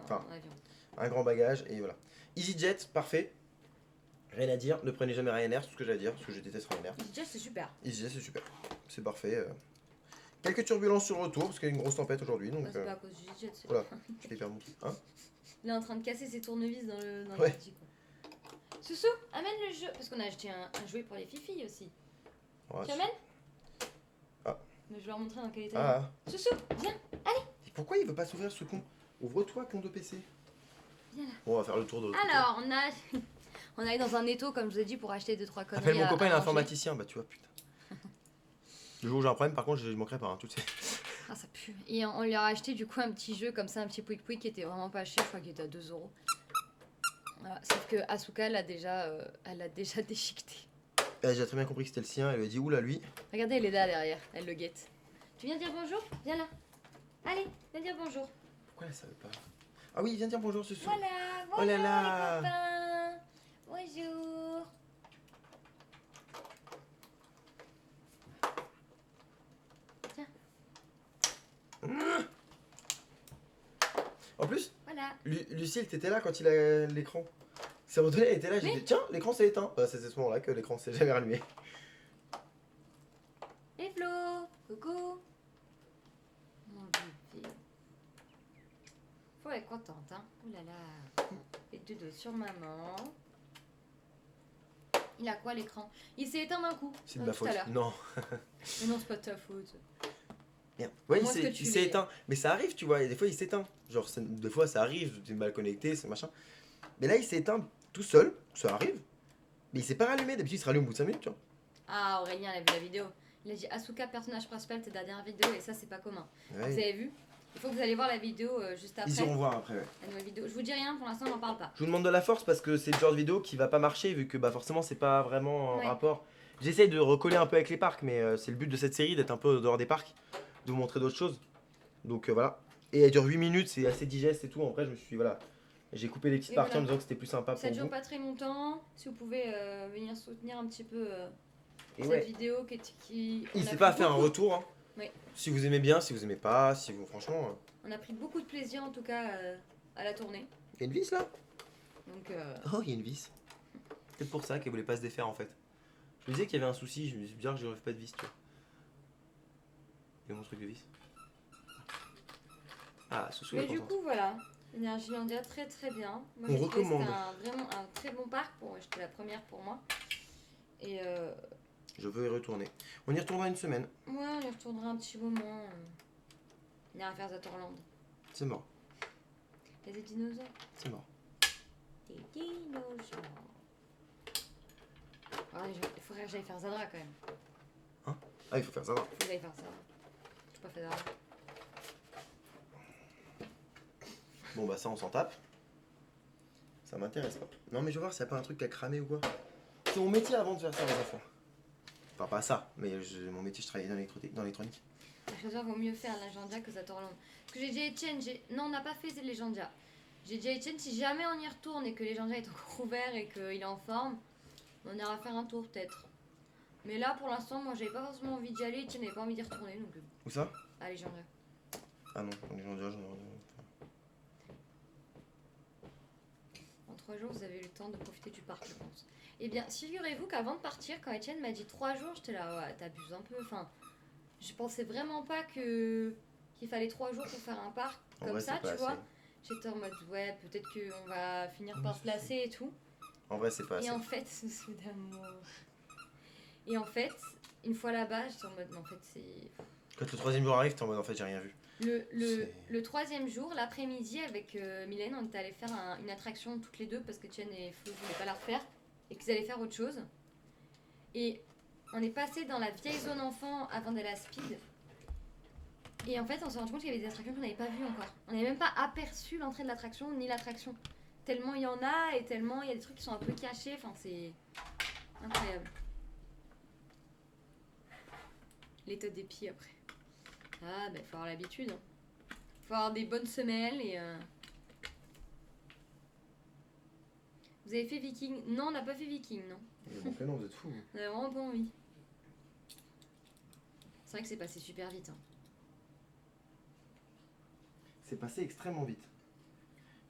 Enfin. en avion. un grand bagage et voilà. EasyJet, parfait. Rien à dire, ne prenez jamais Ryanair, c'est tout ce que j'ai à dire, parce que je déteste Ryanair. EasyJet c'est super. EasyJet, c'est super, c'est parfait. Quelques turbulences sur le retour, parce qu'il y a une grosse tempête aujourd'hui, donc Bah, c'est pas à cause du EasyJet. c'est- voilà. je t'ai perdu. Hein. Il est en train de casser ses tournevis dans le Ouais. l'ordi, quoi. Soussou, amène le jeu. Parce qu'on a acheté un jouet pour les filles aussi. Ouais, Tu amènes Ah. Mais je vais leur montrer dans quel état. Ah, Soussou, viens. et pourquoi il veut pas s'ouvrir ce con? Ouvre-toi, con de PC. Viens là. Bon, on va faire le tour de l'autre côté. Alors, on est dans un étau, comme je vous ai dit, pour acheter 2-3 conneries. Appelle mon à- copain, à il est manger. informaticien, bah tu vois, putain. Le jour où j'ai un problème, par contre, je manquerai pas, hein, tu le sais. Ah, ça pue. Et on leur a acheté du coup un petit jeu comme ça, un petit pouic pouic qui était vraiment pas cher, je crois qu'il était à 2 euros. Voilà. Sauf que Asuka elle a déjà déchiqueté. Elle a déjà très bien compris que c'était le sien, elle lui a dit oula lui. Regardez, elle est là derrière, elle le guette. Tu viens dire bonjour? Viens là. Allez, viens dire bonjour. Pourquoi elle savait pas? Ah oui, viens dire bonjour ce soir. Voilà, Oh là bonjour là. les copains. Bonjour. En plus, Voilà. Lucille, t'étais là quand il a l'écran. C'est redonné, elle était là, j'ai Oui. dit tiens, l'écran s'est éteint. Bah, c'est à ce moment-là que l'écran s'est jamais rallumé. Et Flo, coucou. Mon bébé. Faut être contente, hein. Ouh là là. Et deux dos sur maman. Il a quoi l'écran? Il s'est éteint d'un coup. C'est de ma tout faute. à l'heure. Non. Mais non, c'est pas de ta faute. Merde. Ouais, Moi, ce que tu il s'est l'es. éteint. Mais ça arrive, tu vois, et des fois il s'éteint. Genre, des fois ça arrive, t'es mal connecté, c'est machin. Mais là, il s'est éteint tout seul, ça arrive. Mais il s'est pas rallumé, d'habitude il se rallume au bout de 5 minutes, tu vois. Ah, Aurélien, il a vu la vidéo. Il a dit Asuka, personnage principal, t'es la dernière vidéo, et ça, c'est pas commun. Ouais. Vous avez vu? Il faut que vous allez voir la vidéo juste après. Ils iront voir après, ouais. La nouvelle vidéo. Je vous dis rien, pour l'instant, on n'en parle pas. Je vous demande de la force parce que c'est le genre de vidéo qui va pas marcher vu que bah forcément c'est pas vraiment en Ouais. rapport. J'essaye de recoller un peu avec les parcs mais c'est le but de cette série d'être un peu dehors des parcs, de vous montrer d'autres choses. Donc voilà. Et elle dure 8 minutes, c'est assez digeste et tout. Après je me suis voilà, j'ai coupé les petites Et parties voilà. en me disant que c'était plus sympa Ça pour dure vous. pas très longtemps. Si vous pouvez venir soutenir un petit peu Et cette ouais. vidéo qui on a N'hésitez pris pas à faire un beaucoup- retour. Hein. Oui. Si vous aimez bien, si vous aimez pas, si vous. Franchement. On a pris beaucoup de plaisir en tout cas à la tournée. Il y a une vis là. Donc Oh, il y a une vis. Peut-être pour ça qu'elle voulait pas se défaire en fait. Je me disais qu'il y avait un souci, je me suis dit que j'aurais pas de vis, tu vois. Et mon truc de vis. Ah, ce souci mais du coup voilà, Energylandia très très bien. Moi, On j'ai trouvé que recommande. c'était vraiment un très bon parc. J'étais la première pour moi. Et Je veux y retourner. On y retournera une semaine. ouais, on y retournera un petit moment. On ira faire Zatorland. C'est mort. Il y a des dinosaures. C'est mort. Des dinosaures. Ah, il faudrait que j'aille faire Zadra quand même. Ah, il faut faire ça. Il faut que j'aille faire ça. J'ai pas fait Zadra. Bon, bah, ça, on s'en tape. Ça m'intéresse pas. Non, mais je vais voir s'il n'y a pas un truc qui a cramé ou quoi. C'est mon métier avant de faire ça, les enfants. Enfin, pas ça, mais mon métier, je travaillais dans l'électronique. À choisir, vaut mieux faire Legendia que Zatorland. Parce que j'ai dit à Etienne, non, on n'a pas fait Legendia. J'ai dit à Etienne, si jamais on y retourne et que Legendia est encore ouvert et qu'il est en forme, on ira faire un tour peut-être. Mais là, pour l'instant, moi, j'avais pas forcément envie d'y aller. Etienne n'avait pas envie d'y retourner, donc Où ça? à Legendia. Ah non, on est déjà, j'en ai. En 3 jours, vous avez eu le temps de profiter du parc, je pense. Eh bien, figurez-vous qu'avant de partir, quand Etienne m'a dit 3 jours, j'étais là, ouais, t'abuses un peu. Enfin, je pensais vraiment pas qu'il fallait 3 jours pour faire un parc En comme vrai, ça, c'est pas tu vois. assez. J'étais en mode, ouais, peut-être qu'on va finir par se lasser et tout. En vrai, c'est pas assez. Et en fait, ce d'amour. Et en fait, une fois là-bas, j'étais en mode, mais en fait, c'est. Quand le troisième jour arrive, t'es en mode en fait, j'ai rien vu. Le troisième jour, l'après-midi, avec Mylène, on était allé faire une attraction toutes les deux parce que Tienne et Flo voulaient pas la refaire et qu'ils allaient faire autre chose. Et on est passé dans la vieille zone enfant avant d'aller à Speed. Et en fait, on s'est rendu compte qu'il y avait des attractions qu'on n'avait pas vues encore. On n'avait même pas aperçu l'entrée de l'attraction ni l'attraction. Tellement il y en a et tellement il y a des trucs qui sont un peu cachés. Enfin, c'est incroyable. L'état des pieds après. Ah, bah, il faut avoir l'habitude. Hein. Faut avoir des bonnes semelles et. Vous avez fait Viking? Non, on n'a pas fait Viking, non. Donc là, non, vous êtes fous. On a vraiment pas envie. C'est vrai que c'est passé super vite. Hein. C'est passé extrêmement vite.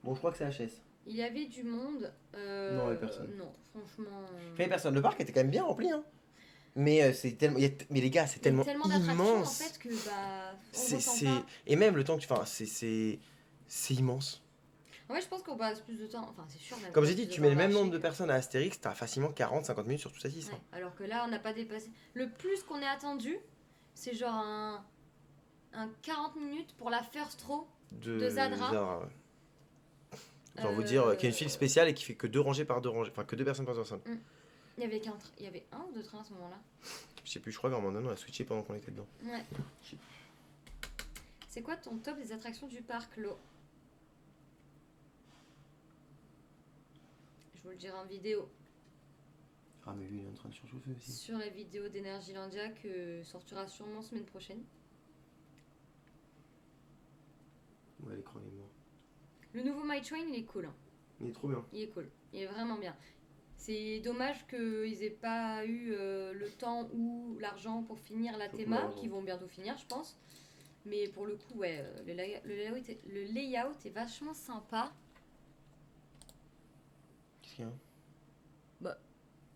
Bon, je crois que c'est HS. Il y avait du monde. Non, il y avait personne. Non, franchement. Il y avait personne. Le parc était quand même bien rempli, hein. Mais c'est tellement. Mais les gars, c'est Il y a tellement tellement d'attractions en immense. fait que bah. On C'est, ressent c'est... pas. Et même le temps que tu. Enfin, c'est immense. En fait, je pense qu'on passe plus de temps. Enfin, c'est sûr. Même Comme qu'on j'ai passe dit, plus tu de mets temps le à même marcher nombre de que- personnes à Astérix, t'as facilement 40-50 minutes sur toute cette 6. Ouais, alors que là, on n'a pas dépassé. Le plus qu'on ait attendu, c'est genre un 40 minutes pour la first row. De Zadra. Ouais. Genre vous dire qu'il y a une file spéciale et qui fait que 2 rangées par 2 rangées. Enfin, que 2 personnes par personne. Il y avait il y avait un ou deux trains à ce moment-là. Je sais plus, je crois qu'à un moment donné, on a switché pendant qu'on était dedans. Ouais. C'est quoi ton top des attractions du parc, Lo? Je vous le dirai en vidéo. Ah, mais lui, il est en train de surchauffer aussi. Sur la vidéo d'Energylandia que sortira sûrement semaine prochaine. Ouais, l'écran est mort. Le nouveau My Train, il est cool. Hein. Il est trop bien. Il est cool. Il est vraiment bien. C'est dommage qu'ils aient pas eu le temps ou l'argent pour finir la Surtout théma, l'argent. qui vont bientôt finir, je pense. Mais pour le coup, ouais, le layout est vachement sympa. Qu'est-ce qu'il y a?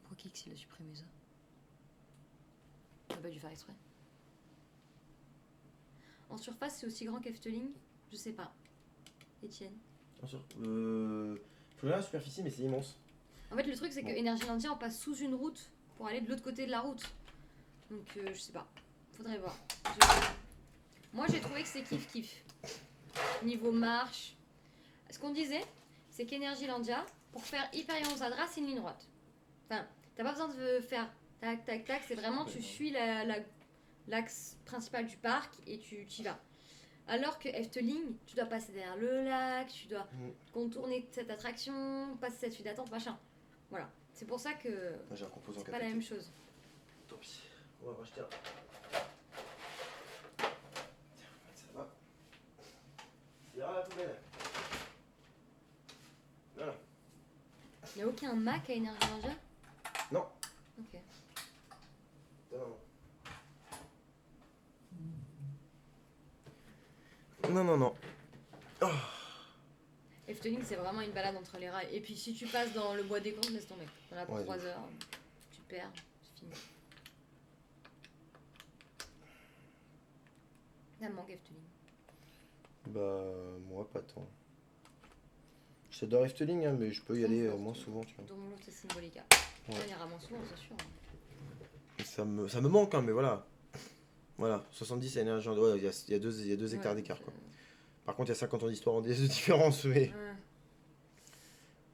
Pourquoi Kix il a supprimé ça? Il a pas dû faire exprès. En surface, c'est aussi grand qu'Efteling? Je sais pas. Etienne. Bien sûr. Faut regarder la superficie, mais c'est immense. En fait, le truc, c'est que Bon. Energylandia, on passe sous une route pour aller de l'autre côté de la route. Donc, je sais pas. Faudrait voir. Moi, j'ai trouvé que c'est kiff-kiff. Niveau marche. Ce qu'on disait, c'est qu'Energylandia, pour faire Hyperion Zadra, c'est une ligne droite. Enfin, t'as pas besoin de faire tac, tac, tac. C'est vraiment, tu suis l'axe principal du parc et tu y vas. Alors que Efteling, tu dois passer derrière le lac, tu dois contourner cette attraction, passer cette file d'attente, machin. Voilà. C'est pour ça que Moi, j'ai un composant c'est pas la même chose. Tant pis. On va racheter un. Ça va. C'est à la poubelle. Voilà. Il n'y a aucun Mac à Energylandia? Non. Ok. Non, non, non. Oh, Efteling, c'est vraiment une balade entre les rails. Et puis si tu passes dans le bois des contes, laisse tomber. Voilà pour Ouais, 3 heures, tu perds, c'est fini. Ça me manque Efteling. bah, moi, pas tant. J'adore Efteling, hein, mais je peux y aller Confort, moins tu souvent, tu vois. Dans mon lot, c'est Symbolica. Ouais. On ira moins souvent, c'est sûr. Et ça me manque, hein, mais voilà. Voilà, 70 c'est énergie. Ouais, il y a 2 hectares Ouais, d'écart, donc, quoi. Par contre, il y a 50 ans d'histoire en de différence, mais. ouais.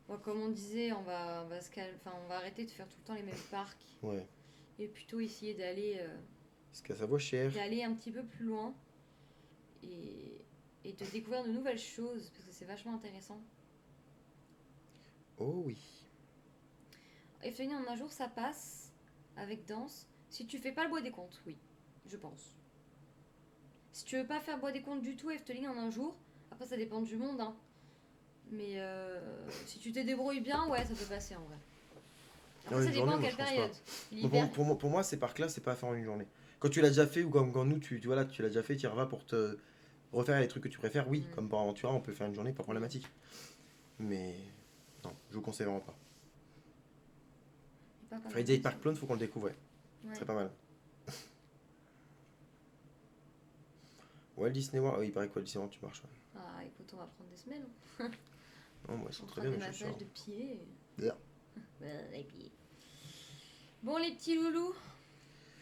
Bon, comme on disait, on va enfin, on va arrêter de faire tout le temps les mêmes parcs Ouais. et plutôt essayer Parce que ça vaut cher. d'aller un petit peu plus loin et de découvrir de nouvelles choses parce que c'est vachement intéressant. Oh oui. Efteling en un jour, ça passe avec danse. Si tu fais pas le bois des contes, oui, je pense. Si tu veux pas faire bois des contes du tout, Efteling en un jour, après ça dépend du monde, hein. Mais si tu te débrouilles bien, ouais, ça peut passer en vrai. Non, Après, ça une dépend journée, en moi, quelle je pense période. pas. L'hiver. Pour moi, ces parcs-là, c'est pas à faire en une journée. Quand tu l'as déjà fait, ou comme nous, voilà, tu l'as déjà fait, tu y revas pour te refaire les trucs que tu préfères, oui. Mm. Comme pour Aventura, on peut faire une journée, pas Mm. problématique. Mais non, je vous conseille vraiment pas. Et pas pendant Friday le Park Clone, faut qu'on le découvre, ouais. Ouais. C'est pas mal. Walt Disney World, il paraît que Walt Disney World, tu marches. Ouais. Ah, écoute, on va prendre des semelles. Non, moi, ils sont On très fera bien, des mes chaussures. massages de pieds. D'ailleurs. Les pieds. Bon, les petits loulous,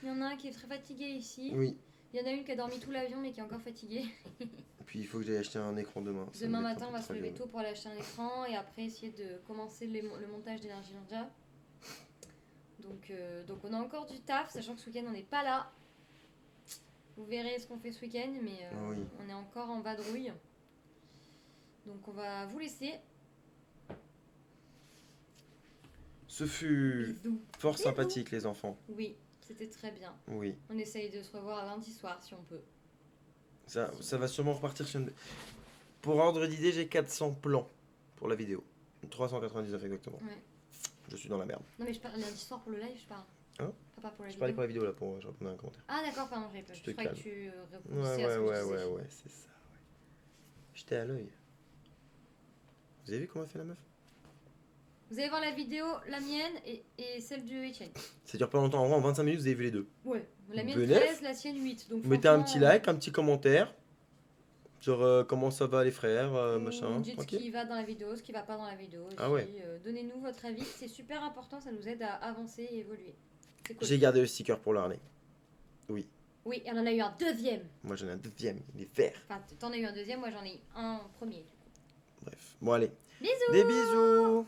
il y en a un qui est très fatigué ici. Oui. Il y en a une qui a dormi tout l'avion mais qui est encore fatiguée. Et puis, il faut que j'aille acheter un écran demain. Ça Demain m'embête un matin, on peu va de se lever travailler. tôt pour aller acheter un écran et après essayer de commencer le montage d'Energy Ninja. Donc on a encore du taf, sachant que ce week-end on n'est pas là. Vous verrez ce qu'on fait ce week-end, mais Ah oui. on est encore en vadrouille. Donc on va vous laisser. Ce fut Bisous. fort Bisous. sympathique, les enfants. Oui, c'était très bien. Oui. On essaye de se revoir lundi soir si on peut. Ça va sûrement repartir sur une... Pour ordre d'idée, j'ai 400 plans pour la vidéo. 399 exactement. Ouais. Je suis dans la merde. Non mais je parle lundi soir pour le live, je parle. Hein Pas pour la Je vidéo. parlais pour la vidéo là, pour je répondais à un commentaire. Ah d'accord, pardon, j'avais pas. Je Je te croyais que calme. tu Ouais, répondais à ce que je disais. ouais, c'est ça. Ouais. J'étais à l'œil. Vous avez vu comment elle fait la meuf? Vous allez voir la vidéo, la mienne et celle de Etienne. Ça dure pas longtemps, en vrai, en 25 minutes, vous avez vu les deux. Ouais, la mienne Benef. 13, la sienne 8. Donc Vous mettez un petit franchement, like, un petit commentaire. Genre, comment ça va les frères, vous machin. dites ce Tranquille. qui va dans la vidéo, ce qui va pas dans la vidéo. Ah aussi. ouais. Donnez-nous votre avis, c'est super important, ça nous aide à avancer et évoluer. C'est cool. J'ai gardé le sticker pour le harnais. Oui, et on en a eu un deuxième. Moi j'en ai un deuxième, il est vert. Enfin, t'en as eu un deuxième, moi j'en ai eu un premier. Bref. Bon, allez. Bisous. Des bisous.